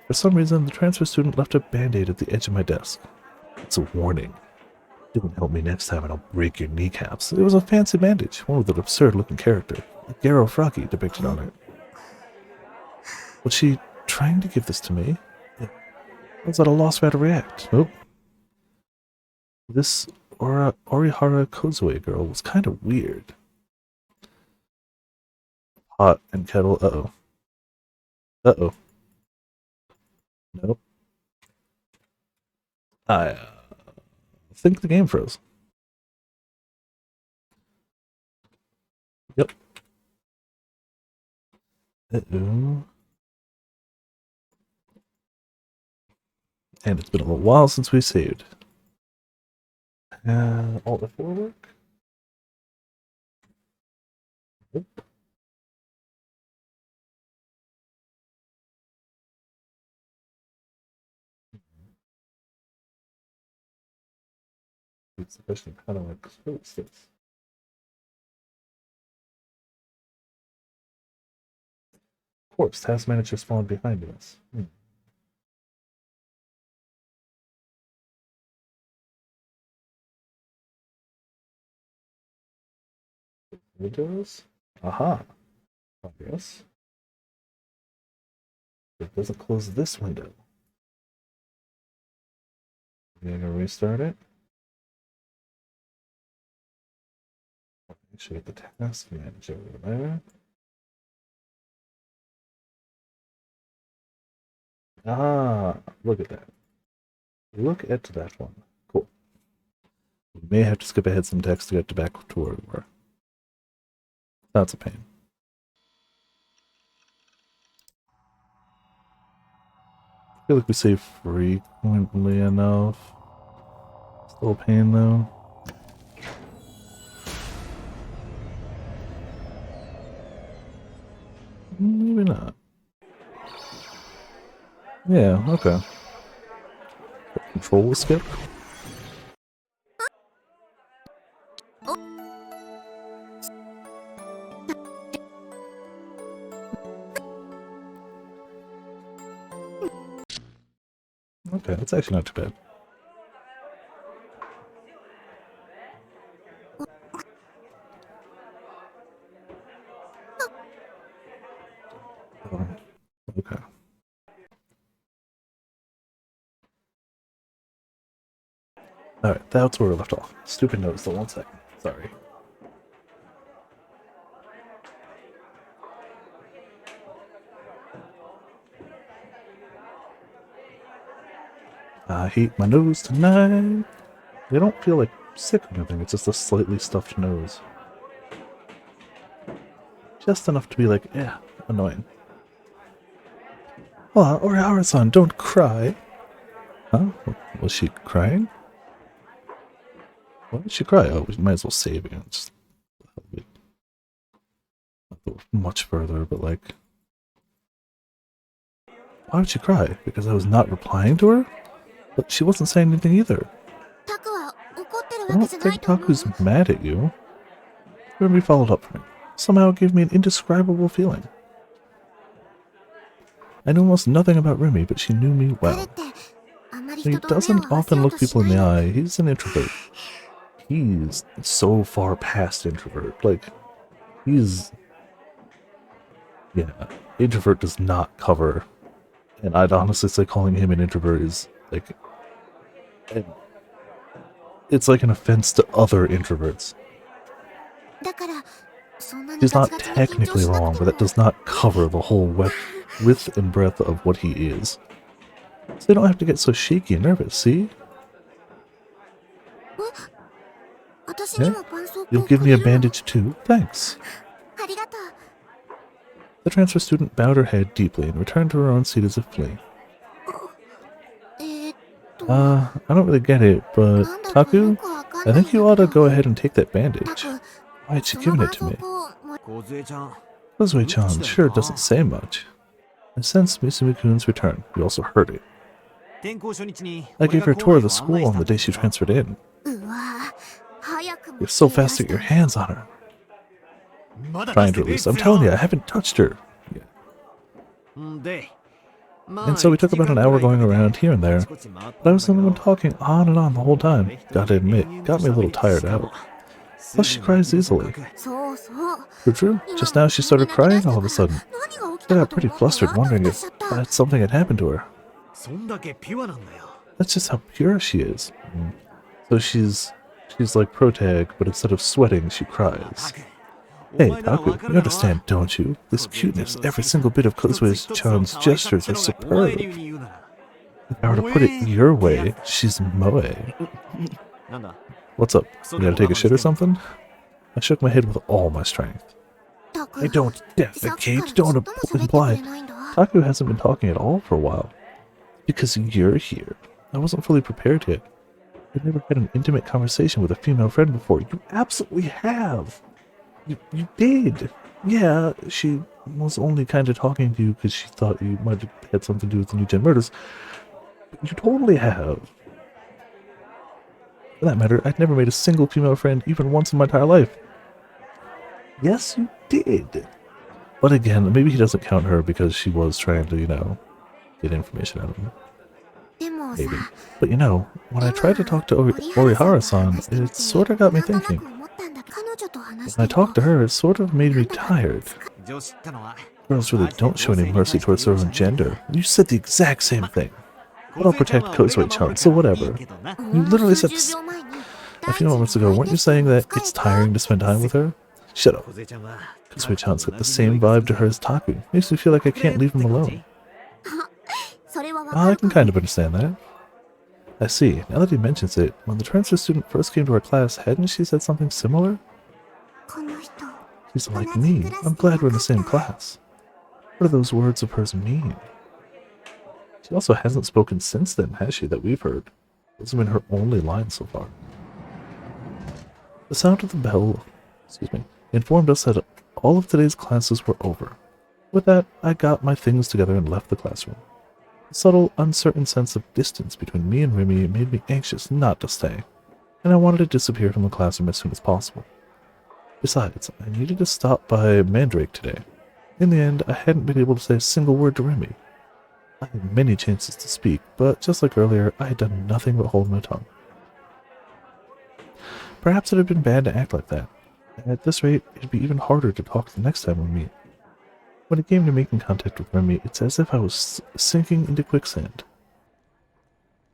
For some reason, the transfer student left a band-aid at the edge of my desk. It's a warning. Don't help me next time and I'll break your kneecaps. It was a fancy bandage, one with an absurd-looking character, like Garo Fraki depicted on it. Was she trying to give this to me? I was at a loss for how to react. Nope. This Orihara Kozue girl was kind of weird. Pot and kettle. Uh-oh. Uh-oh. Nope. I think the game froze. Yep. Uh-oh. And it's been a little while since we saved. Alt F4 work? Nope. It's the question of how do I close this? Of course, task manager spawned behind us. Windows? Aha. Obvious. It doesn't close this window. You're gonna restart it? Make sure you get the task manager over there. Ah, look at that. Look at that one. Cool. We may have to skip ahead some text to get back to where we were. That's a pain. I feel like we save frequently enough. Still a pain though. Maybe not. Yeah, okay. Control will skip. Okay, that's actually not too bad. Okay. Alright, that's where we left off. Stupid note, still 1 second. Sorry. I hate my nose tonight. I don't feel like sick or anything, it's just a slightly stuffed nose. Just enough to be like, yeah, annoying. Oh, Orihara-san, don't cry. Huh? Was she crying? Why did she cry? Oh, we might as well save it. Just not go much further, but like... Why would she cry? Because I was not replying to her? But she wasn't saying anything either. タクは怒ってる I わけ don't じゃない think と思う。 Taku's mad at you. Remy followed up for me. Somehow it gave me an indescribable feeling. I knew almost nothing about Remy, but she knew me 彼 well. ってあんまり He 人と目を doesn't 合わせ often よう look とし people in な the いの。 eye. He's an introvert. He's so far past introvert. Like, He's... Yeah, introvert does not cover. And I'd honestly say calling him an introvert is like... It's like an offense to other introverts. だからそんなに He's ガ not チガチに緊張 technically しな wrong, く but て that does not cover the whole width and breadth of what he is. So they don't have to get so shaky and nervous, see? 私にも絆創膏 You'll を give く me れ a るの bandage too? Thanks. ありがとう The transfer student bowed her head deeply and returned to her own seat as if fleeing. と I don't really get it, but なんだかよ Taku, くわかん I ないん think だ you け ought to ど go ahead and take that タ bandage. ク Why'd she そ give の it 絆 to 創 me? 膏も 梢ちゃん Kozue-chan sure doesn't say much. I sensed Misumi-kun's return. You also heard it. 転校初日に I 俺 gave が her a tour of the 校 school 内を on 案 the 内 day し she たんだ transferred in. うわ早くも You're so 手出 fast し to た get your hands on her. まだ Trying to at 出 least. して I'm ねえ telling you, ぞ I haven't touched her. んで And so we took about an hour going around here and there. But I was the only one talking on and on the whole time. Gotta admit, got me a little tired out. Plus, she cries easily. そうそう For true, just now she started crying all of a sudden. 何が起き I た got かと pretty 思って flustered, あた wondering ふた if しちゃった that something had happened to her. そんだけピュアなんだよ That's just how pure she is. So she's like Protag, but instead of sweating, she cries. Hey, Taku, you understand, don't you? This cuteness, every single bit of Kozue-chan's gestures are superb. If I were to put it your way, she's moe. なんだ What's up? You gotta take a shit or something? I shook my head with all my strength. タク I don't さっきか defecate, らちょっ don't とも喋ってく imply. れないんだ Taku hasn't been talking at all for a while. Because you're here. I wasn't fully prepared yet. I've never had an intimate conversation with a female friend before. You absolutely have. You did. Yeah, she was only kind of talking to you because she thought you might have had something to do with the New Gen murders. But you totally have. For that matter, I'd never made a single female friend even once in my entire life. Yes, you did. But again, maybe he doesn't count her because she was trying to, get information out of him. でもさ Maybe. But when I tried to talk to Orihara-san, it sort of got me なんとな thinking. く思ったんだ彼女と話し When て I る talked to her, it sort of made me tired. 女子ってのは Girls really don't show any mercy towards their own gender. You said the exact same thing. But I'll protect Kozue-chan, so whatever. You literally said this 数十秒前に a few moments ago. Weren't you saying that it's tiring to spend time with her? Shut up. 梢ちゃんは Kozue-chan's got the same vibe to her as Taku. Makes me feel like I can't leave him alone. それはわ I かる can か kind of understand that. I see. Now that he mentions it, when the transfer student first came to our class, hadn't she said something similar? この人 She's like me. I'm glad we're in the same class. What do those words of hers mean? She also hasn't spoken since then, has she, that we've heard? Those have been her only lines so far. The sound of the bell, informed us that all of today's classes were over. With that, I got my things together and left the classroom. The subtle, uncertain sense of distance between me and Remy made me anxious not to stay, and I wanted to disappear from the classroom as soon as possible. Besides, I needed to stop by Mandrake today. In the end, I hadn't been able to say a single word to Remy. I had many chances to speak, but just like earlier, I had done nothing but hold my tongue. Perhaps it had been bad to act like that. At this rate, it'd be even harder to talk the next time we meet. When it came to making contact with Remy, it's as if I was sinking into quicksand.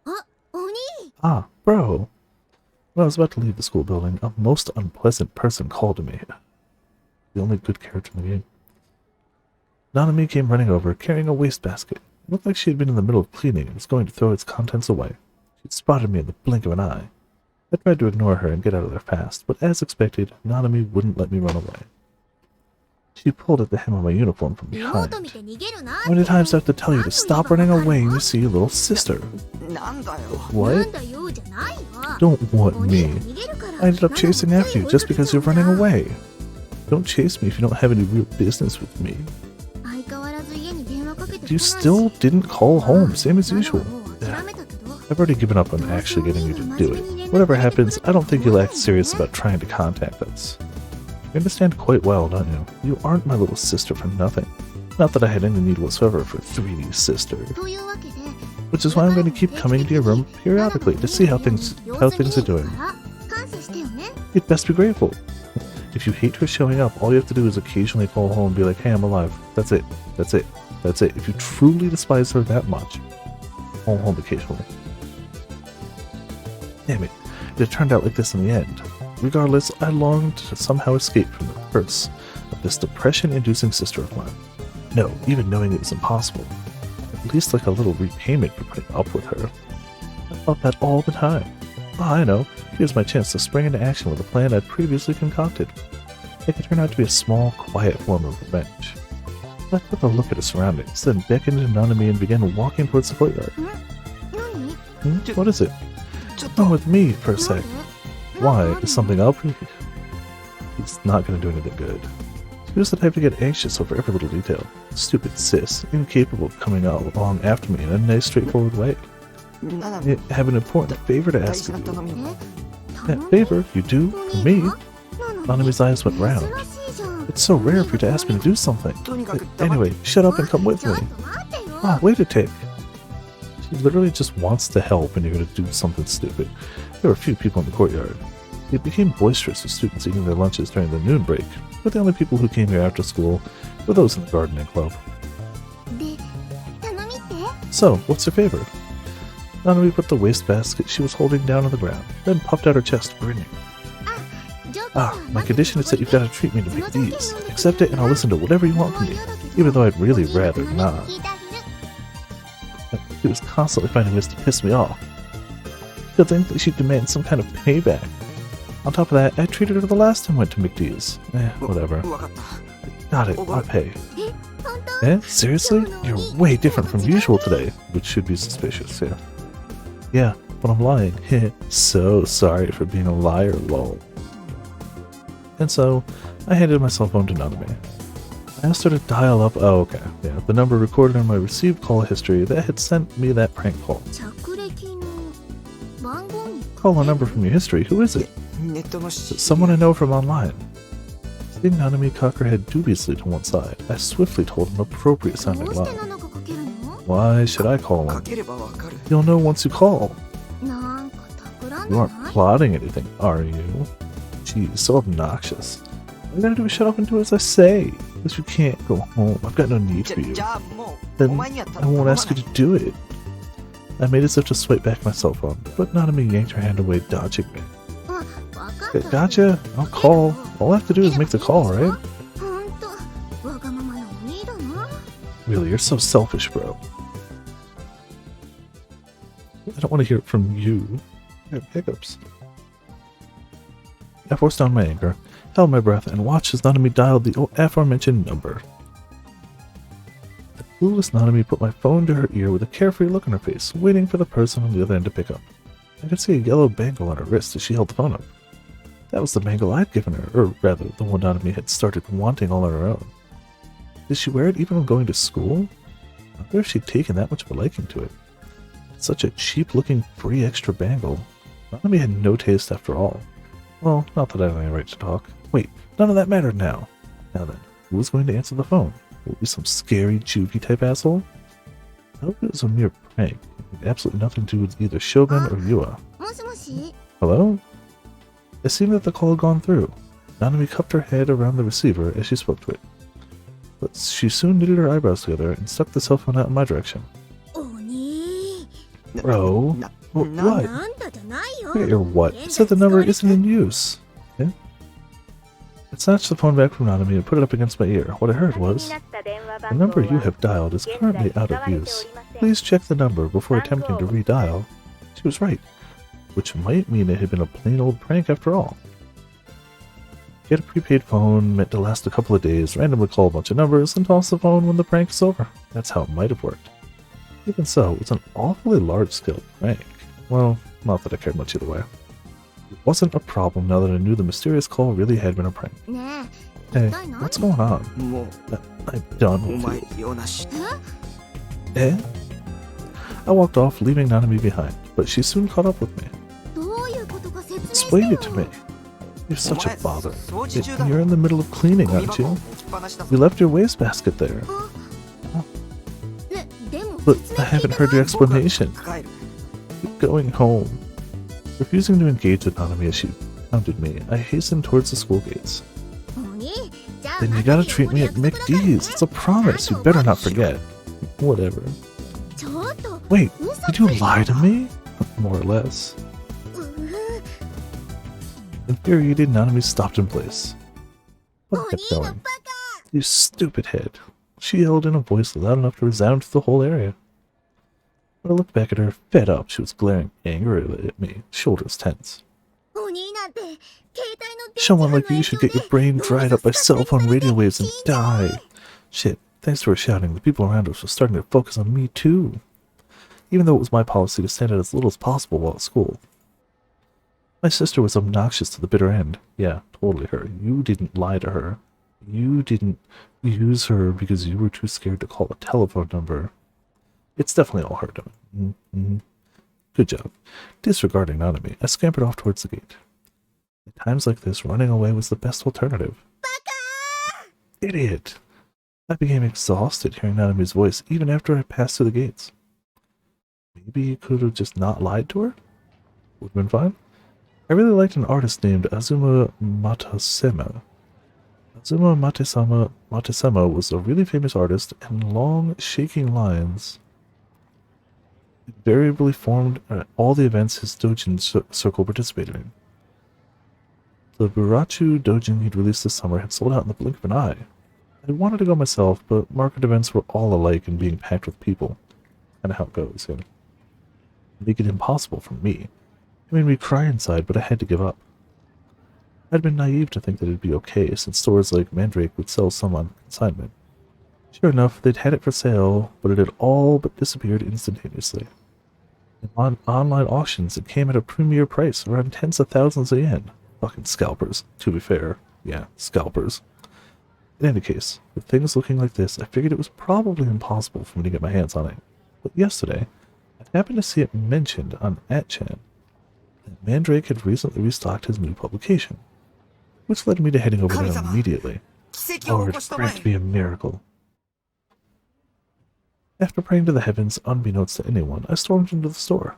あお兄 Ah, bro. When I was about to leave the school building, a most unpleasant person called to me. The only good character in the game. Nanami came running over, carrying a wastebasket. It looked like she had been in the middle of cleaning and was going to throw its contents away. She'd spotted me in the blink of an eye. I tried to ignore her and get out of there fast, but as expected, Nanami wouldn't let me run away. She pulled at the hem of my uniform from 妹 behind. 見て逃げるな How many times do I have to tell you to stop running away when you see your little sister? なんだよ な What? んだよじゃないよ Don't want お兄 me. が逃げるから I ended up chasing after you just because you're running away. Don't chase me if you don't have any real business with me. 相変わらず家に電話かけてこない You し still didn't call home, same as ママ usual. はもう諦めたけど I've already given up on actually getting you to do it. Whatever happens, I don't think you'll act serious about trying to contact us. You understand quite well, don't you? You aren't my little sister for nothing. Not that I had any need whatsoever for 3D sister. というわけで Which is why I'm going to keep coming to your room periodically to see how things are doing. 感謝してよね You'd best be grateful. If you hate her showing up, all you have to do is occasionally call home and be like, hey, I'm alive. That's it. That's it. That's it. If you truly despise her that much, call home occasionally. Damn it. It had turned out like this in the end. Regardless, I longed to somehow escape from the curse of this depression-inducing sister of mine. No, even knowing it was impossible. At least like a little repayment for putting up with her. I thought that all the time. Ah, I know. Here's my chance to spring into action with a plan I'd previously concocted. It could turn out to be a small, quiet form of revenge. I took a look at his surroundings, then beckoned to Nanami and began walking towards the courtyard. 何 What is it? ちょっ Come と with me for a なん sec. で Why? Is something up? He's not going to do anything good. She was the type to get anxious over every little detail. Stupid sis, incapable of coming along after me in a nice, straightforward way. なな I have an important favor to 大 ask 事な of 頼 you. み That favor, you do, for me? Nanami's eyes went round. 珍しいじゃん It's so rare for you to ask me to do something. とにかく But anyway, shut up and come with ちょ me. っと待ってよ Ah, wait a tick. She literally just wants to help and you're going to do something stupid. There were a few people in the courtyard. It became boisterous with students eating their lunches during the noon break, but the only people who came here after school were those in the gardening club. で頼みって So, what's your favor? Nanami put the wastebasket she was holding down on the ground, then puffed out her chest, grinning. 条件は Ah, my condition is that you've got to treat me to make these. Accept it and I'll listen to whatever you want from me, even though I'd really rather not. 聞いてあげる She was constantly finding ways to piss me off. You'd think that she'd demand some kind of payback. On top of that, I treated her the last time I went to McDee's. Whatever. 分かった Got it, I'll pay. 本当 Eh? Seriously? You're way different from usual today, which should be suspicious, yeah. Yeah, but I'm lying. So sorry for being a liar, lol. And so, I handed my cell phone to Nanami. I asked her to dial up, oh okay, yeah, the number recorded in my received call history that had sent me that prank call. 着歴の番号に Call a number from your history, who is it? ネットの Is it someone I know from online? Seeing Nanami cock her head dubiously to one side, I swiftly told an appropriate ど sounding うして lie. 7個かけるの Why should I call か him? ければわかる You'll know once you call. なんか企ん You で aren't ない plotting anything, are you? Geez, so obnoxious. All you gotta do is shut up and do as I say. Because you can't go home. I've got no need じ for ゃ you. じゃあもう Then お前には I 頼 won't ま ask な you い to do it. I made as if to swipe back my cell phone, but Nanami yanked her hand away, dodging me. うんわかった Gotcha. I'll call. All I have to do is make the call, right? ほんとわがままなお兄だな Really, you're so selfish, bro. I don't want to hear it from you. I have hiccups. I forced down my anger, held my breath, and watched as Nanami dialed the aforementioned number. The clueless Nanami put my phone to her ear with a carefree look on her face, waiting for the person on the other end to pick up. I could see a yellow bangle on her wrist as she held the phone up. That was the bangle I'd given her, or rather, the one Nanami had started wanting all on her own. Did she wear it even when going to school? I wonder if she'd taken that much of a liking to it. Such a cheap-looking free extra bangle. Nanami had no taste after all. Well, not that I had any right to talk. Wait, none of that mattered now. Now then, who was going to answer the phone? Will it be some scary juvie-type asshole? I hope it was a mere prank. It had absolutely nothing to do with either Shogun or Yua. もしもし Hello? It seemed that the call had gone through. Nanami cupped her head around the receiver as she spoke to it. But she soon knitted her eyebrows together and stuck the cell phone out in my direction. お兄 Bro, な What? な What? あんたじゃないよ Wait, or what? It said the number isn't in use. Eh? I snatched the phone back from Nanami and put it up against my ear. What I heard was, the number you have dialed is currently out of use. Please check the number before attempting to redial. She was right, which might mean it had been a plain old prank after all. Get a prepaid phone meant to last a couple of days, randomly call a bunch of numbers, and toss the phone when the prank is over. That's how it might have worked. Even so, it's an awfully large-scale prank. Well, not that I cared much either way. It wasn't a problem now that I knew the mysterious call really had been a prank. ね Hey, 一体何 what's going on? もう I'm done お with 前 you. 用なし Eh? I walked off, leaving Nanami behind, but she soon caught up with me. どういうことか説明して Explain よ it to me. You're such a bother. 掃除中だ You're in the middle of cleaning, ゴミ aren't 箱 you? 置きっぱなしだぞ You left your wastebasket there. ねでも But 説明 I 聞い haven't て heard な your い explanation. 帰る Keep going home. Refusing to engage with Nanami as she pounded me, I hastened towards the school gates. Then you gotta treat me at McD's. It's a promise. You better not forget. Whatever. ちょっと Wait, 嘘 did you lie to me? More or less. うう Infuriated, Nanami stopped in place. But kept 鬼のバ going. You stupid head. She yelled in a voice loud enough to resound through the whole area. When I looked back at her, fed up, she was glaring angrily at me, shoulders tense. カ鬼なんて携帯の電池 Someone の like you 影 should 響 get で your brain dried up by cell phone radio waves and 死んじゃう die. Shit, thanks for shouting. The people around us were starting to focus on me too. Even though it was my policy to stand out as little as possible while at school. My sister was obnoxious to the bitter end. Yeah, totally her. You didn't lie to her. You didn't use her because you were too scared to call a telephone number. It's definitely all her doing. Mm-hmm. Good job. Disregarding Nanami, I scampered off towards the gate. At times like this, running away was the best alternative. Idiot! I became exhausted hearing Nanami's voice even after I passed through the gates. Maybe you could have just not lied to her? Would have been fine. I really liked an artist named Azuma Matasema. Azuma Matasema was a really famous artist, and long, shaking lines invariably formed at all the events his doujin circle participated in. The Burachu doujin he'd released this summer had sold out in the blink of an eye. I wanted to go myself, but market events were all alike in being packed with people. Kinda how it goes, you know. Make it impossible for me. It made me cry inside, but I had to give up. I'd been naive to think that it'd be okay, since stores like Mandrake would sell some on consignment. Sure enough, they'd had it for sale, but it had all but disappeared instantaneously. On online auctions, it came at a premier price, around tens of thousands of yen. Fucking scalpers, to be fair. Yeah, scalpers. In any case, with things looking like this, I figured it was probably impossible for me to get my hands on it. But yesterday, I happened to see it mentioned on Atchan that Mandrake had recently restocked his new publication, which led me to heading over there Kami-sama. immediately. 奇跡を起 Lord, こしたま grant え me a miracle. After praying to the heavens, unbeknownst to anyone, I stormed into the store.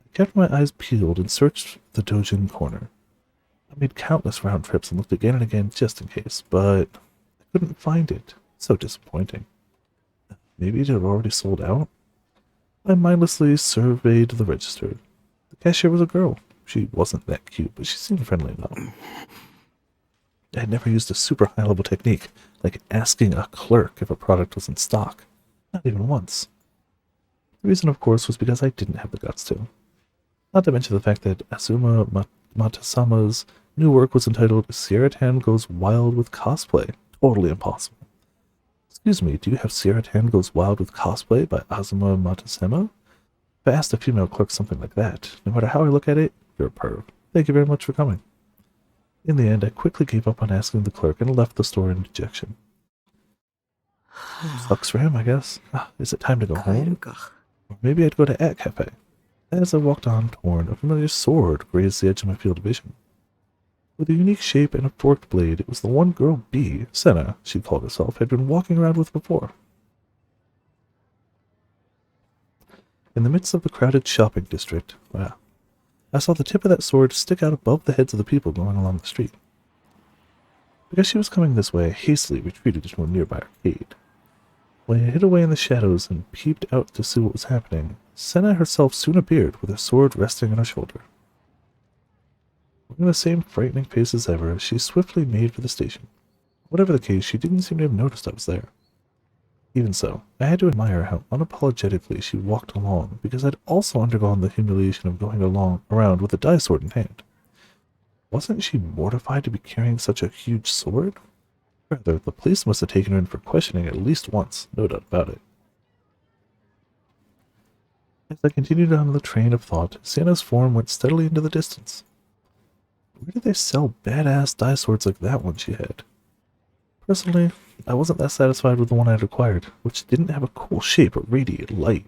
I kept my eyes peeled and searched the doujin corner. I made countless round trips and looked again and again just in case, but I couldn't find it. So disappointing. Maybe it had already sold out? I mindlessly surveyed the register. The cashier was a girl. She wasn't that cute, but she seemed friendly enough. I had never used a super high-level technique, like asking a clerk if a product was in stock. Not even once. The reason, of course, was because I didn't have the guts to. Not to mention the fact that Azuma Matasama's new work was entitled Sierra Tan Goes Wild with Cosplay. Totally impossible. Excuse me, do you have Sierra Tan Goes Wild with Cosplay by Azuma Matasama? If I asked a female clerk something like that, no matter how I look at it, you're a perv. Thank you very much for coming. In the end, I quickly gave up on asking the clerk and left the store in dejection. Sucks for him, I guess. Is it time to go 帰る home? か Or maybe I'd go to At Cafe. As I walked on torn, a familiar sword grazed the edge of my field of vision. With a unique shape and a forked blade, it was the one girl B, Senna, she called herself, had been walking around with before. In the midst of the crowded shopping district, I saw the tip of that sword stick out above the heads of the people going along the street. Because she was coming this way, I hastily retreated into a nearby arcade. When I hid away in the shadows and peeped out to see what was happening, Senna herself soon appeared with her sword resting on her shoulder. Moving the same frightening pace as ever, she swiftly made for the station. Whatever the case, she didn't seem to have noticed I was there. Even so, I had to admire how unapologetically she walked along, because I'd also undergone the humiliation of going around with a dye sword in hand. Wasn't she mortified to be carrying such a huge sword? Rather, the police must have taken her in for questioning at least once, no doubt about it. As I continued on the train of thought, Santa's form went steadily into the distance. Where did they sell badass dye swords like that one she had? Personally, I wasn't that satisfied with the one I had acquired, which didn't have a cool shape or radiate light.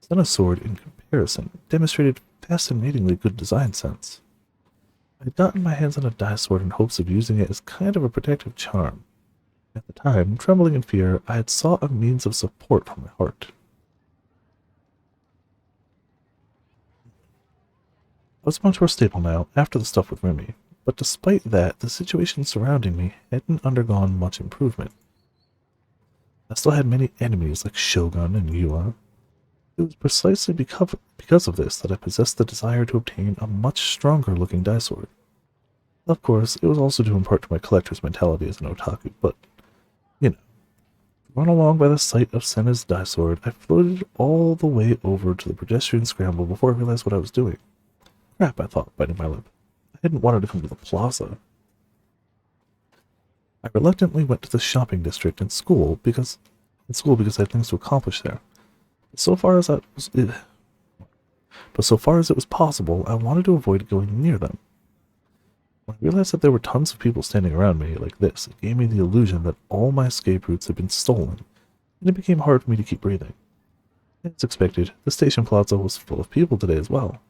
Senna's sword, in comparison, demonstrated fascinatingly good design sense. I had gotten my hands on a dye sword in hopes of using it as kind of a protective charm. At the time, trembling in fear, I had sought a means of support for my heart. I was going to our staple now, after the stuff with Remy, but despite that, the situation surrounding me hadn't undergone much improvement. I still had many enemies like Shogun and Yua. It was precisely because of this that I possessed the desire to obtain a much stronger looking dai sword. Of course, it was also due in part to my collector's mentality as an otaku, but, you know. Run along by the sight of Senna's dai sword, I floated all the way over to the pedestrian scramble before I realized what I was doing. Crap, I thought, biting my lip. I hadn't wanted to come to the plaza. I reluctantly went to the shopping district in school because I had things to accomplish there. But so far as it was possible, I wanted to avoid going near them. When I realized that there were tons of people standing around me like this, it gave me the illusion that all my escape routes had been stolen, and it became hard for me to keep breathing. As expected, the station plaza was full of people today as well.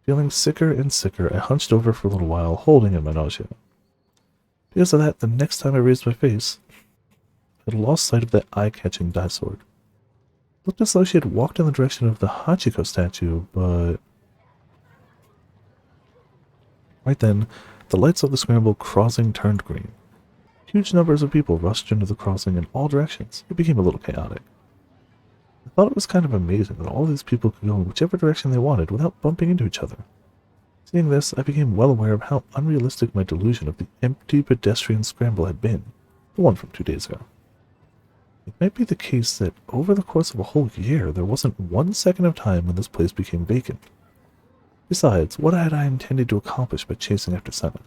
Feeling sicker and sicker, I hunched over for a little while, holding in my nausea. Because of that, the next time I raised my face, I had lost sight of that eye-catching dai sword. It looked as though she had walked in the direction of the Hachiko statue, but... Right then, the lights of the scramble crossing turned green. Huge numbers of people rushed into the crossing in all directions. It became a little chaotic. I thought it was kind of amazing that all these people could go in whichever direction they wanted without bumping into each other. Seeing this, I became well aware of how unrealistic my delusion of the empty pedestrian scramble had been, the one from 2 days ago. It might be the case that over the course of a whole year, there wasn't 1 second of time when this place became vacant. Besides, what had I intended to accomplish by chasing after Senna?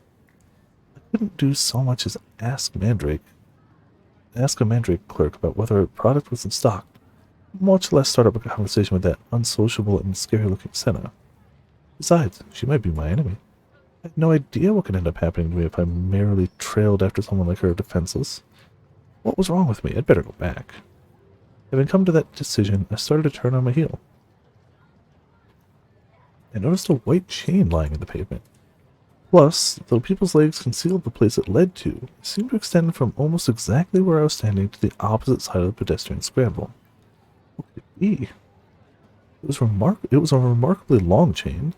I couldn't do so much as ask a Mandrake clerk about whether a product was in stock, much less start up a conversation with that unsociable and scary-looking Senna. Besides, she might be my enemy. I had no idea what could end up happening to me if I merely trailed after someone like her defenseless. What was wrong with me? I'd better go back. Having come to that decision, I started to turn on my heel. I noticed a white chain lying in the pavement. Plus, though people's legs concealed the place it led to, it seemed to extend from almost exactly where I was standing to the opposite side of the pedestrian scramble. What could it be? It was a remarkably long chain.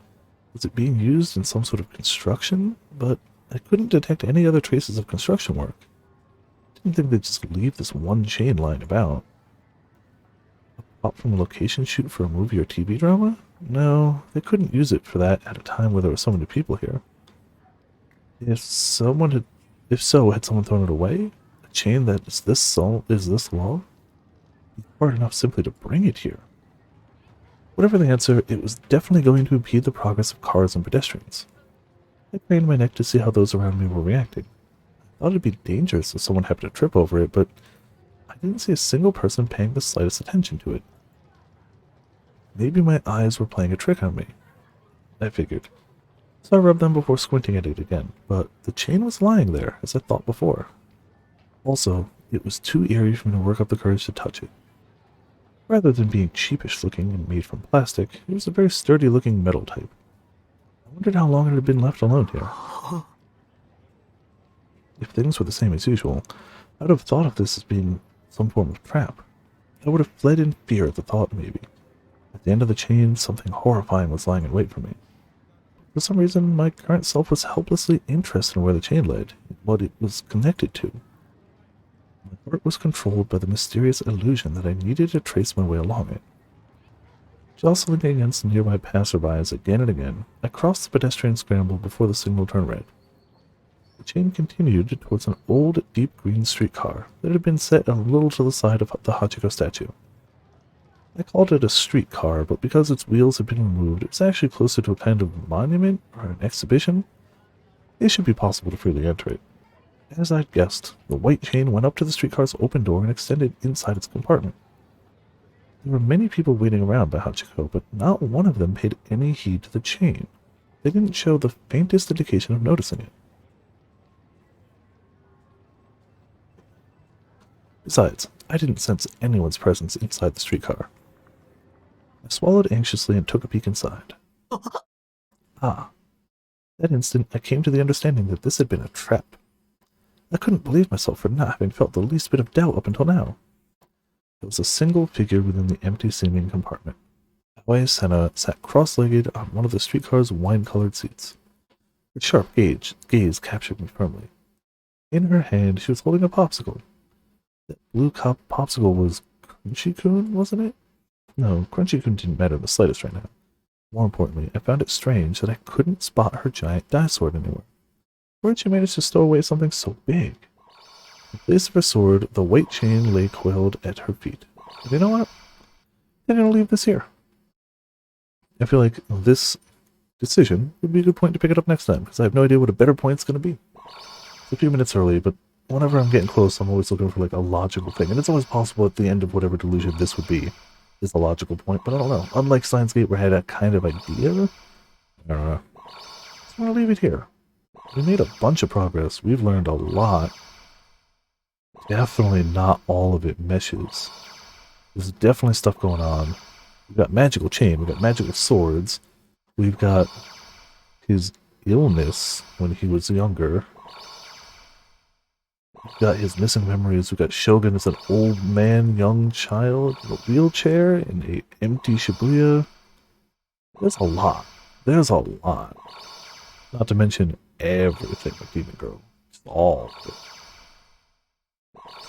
Was it being used in some sort of construction? But I couldn't detect any other traces of construction work. I didn't think they'd just leave this one chain lying about. A prop from a location shoot for a movie or TV drama? No, they couldn't use it for that at a time where there were so many people here. If so, had someone thrown it away? A chain that is this long? It's hard enough simply to bring it here. Whatever the answer, it was definitely going to impede the progress of cars and pedestrians. I craned my neck to see how those around me were reacting. I thought it'd be dangerous if someone happened to trip over it, but I didn't see a single person paying the slightest attention to it. Maybe my eyes were playing a trick on me, I figured. So I rubbed them before squinting at it again, but the chain was lying there, as I thought before. Also, it was too eerie for me to work up the courage to touch it. Rather than being cheapish looking and made from plastic, it was a very sturdy looking metal type. I wondered how long it had been left alone here. If things were the same as usual, I would have thought of this as being some form of trap. I would have fled in fear at the thought, maybe. At the end of the chain, something horrifying was lying in wait for me. For some reason, my current self was helplessly interested in where the chain led, and what it was connected to. My heart was controlled by the mysterious illusion that I needed to trace my way along it. Jostling against nearby passerbys again and again, I crossed the pedestrian scramble before the signal turned red. The chain continued towards an old, deep green streetcar that had been set a little to the side of the Hachiko statue. I called it a streetcar, but because its wheels had been removed, it was actually closer to a kind of monument or an exhibition. It should be possible to freely enter it. As I'd guessed, the white chain went up to the streetcar's open door and extended inside its compartment. There were many people waiting around by Hachiko, but not one of them paid any heed to the chain. They didn't show the faintest indication of noticing it. Besides, I didn't sense anyone's presence inside the streetcar. I swallowed anxiously and took a peek inside. That instant, I came to the understanding that this had been a trap. I couldn't believe myself for not having felt the least bit of doubt up until now. There was a single figure within the empty-seeming compartment. Aoi Senna sat cross-legged on one of the streetcar's wine-colored seats. Her sharp gaze captured me firmly. In her hand, she was holding a popsicle. That blue cup popsicle was Crunchy-kun, wasn't it? No, Crunchy-kun didn't matter the slightest right now. More importantly, I found it strange that I couldn't spot her giant dye sword anywhere. Where had she managed to stow away something so big? In place of her sword, the white chain lay coiled at her feet. But you know what? I'm gonna leave this here. I feel like this decision would be a good point to pick it up next time, because I have no idea what a better point's gonna be. It's a few minutes early, but whenever I'm getting close, I'm always looking for like a logical thing, and it's always possible at the end of whatever delusion this would be is a logical point, but I don't know. Unlike Steins Gate, where I had that kind of idea, I don't know. So I'm gonna leave it here. We made a bunch of progress. We've learned a lot. Definitely not all of it meshes. There's definitely stuff going on. We've got magical chain, we've got magical swords, we've got his illness when he was younger. We've got his missing memories, we've got Shogun as an old man, young child, in a wheelchair, in a empty Shibuya. There's a lot. There's a lot. Not to mention everything with Demon Girl. Just all of it.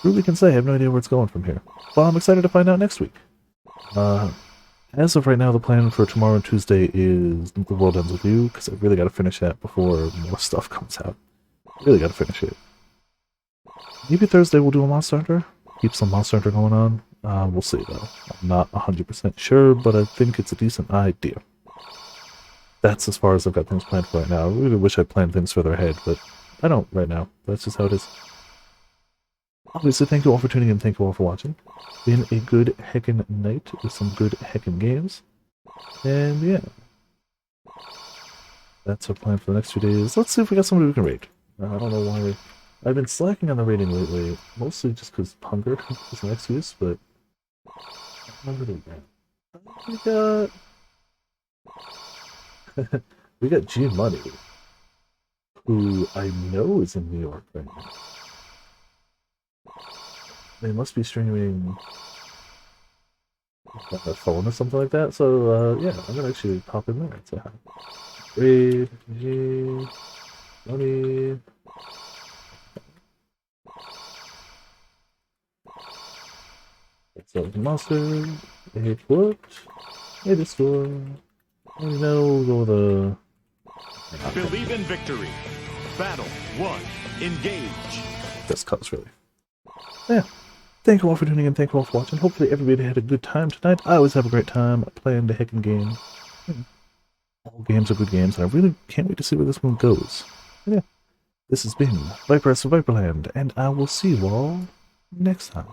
Truly can say I have no idea where it's going from here. Well, I'm excited to find out next week. As of right now, the plan for tomorrow and Tuesday is The World Ends With You, because I really got to finish that before more stuff comes out. Really got to finish it. Maybe Thursday we'll do a Monster Hunter. Keep some Monster Hunter going on. We'll see, though. I'm not 100% sure, but I think it's a decent idea. That's as far as I've got things planned for right now. I really wish I planned things further ahead, but I don't right now. That's just how it is. Obviously, thank you all for tuning in. Thank you all for watching. Been a good heckin' night with some good heckin' games. And yeah. That's our plan for the next few days. Let's see if we got somebody we can raid. I don't know why. I've been slacking on the raiding lately. Mostly just because hunger is an excuse, but I'm really bad. We got G Money, who I know is in New York right now. They must be streaming on their phone or something like that. So yeah, I'm gonna actually pop in there and say hi. Raid G Money. So monster, a foot, a Discord. And now we'll go with the Believe in victory. Battle 1. Engage. Just cause, really. Yeah. Thank you all for tuning in. Thank you all for watching. Hopefully everybody had a good time tonight. I always have a great time playing the heckin' game. All games are good games, and I really can't wait to see where this one goes. And yeah. This has been Viper of Viperland, and I will see you all next time.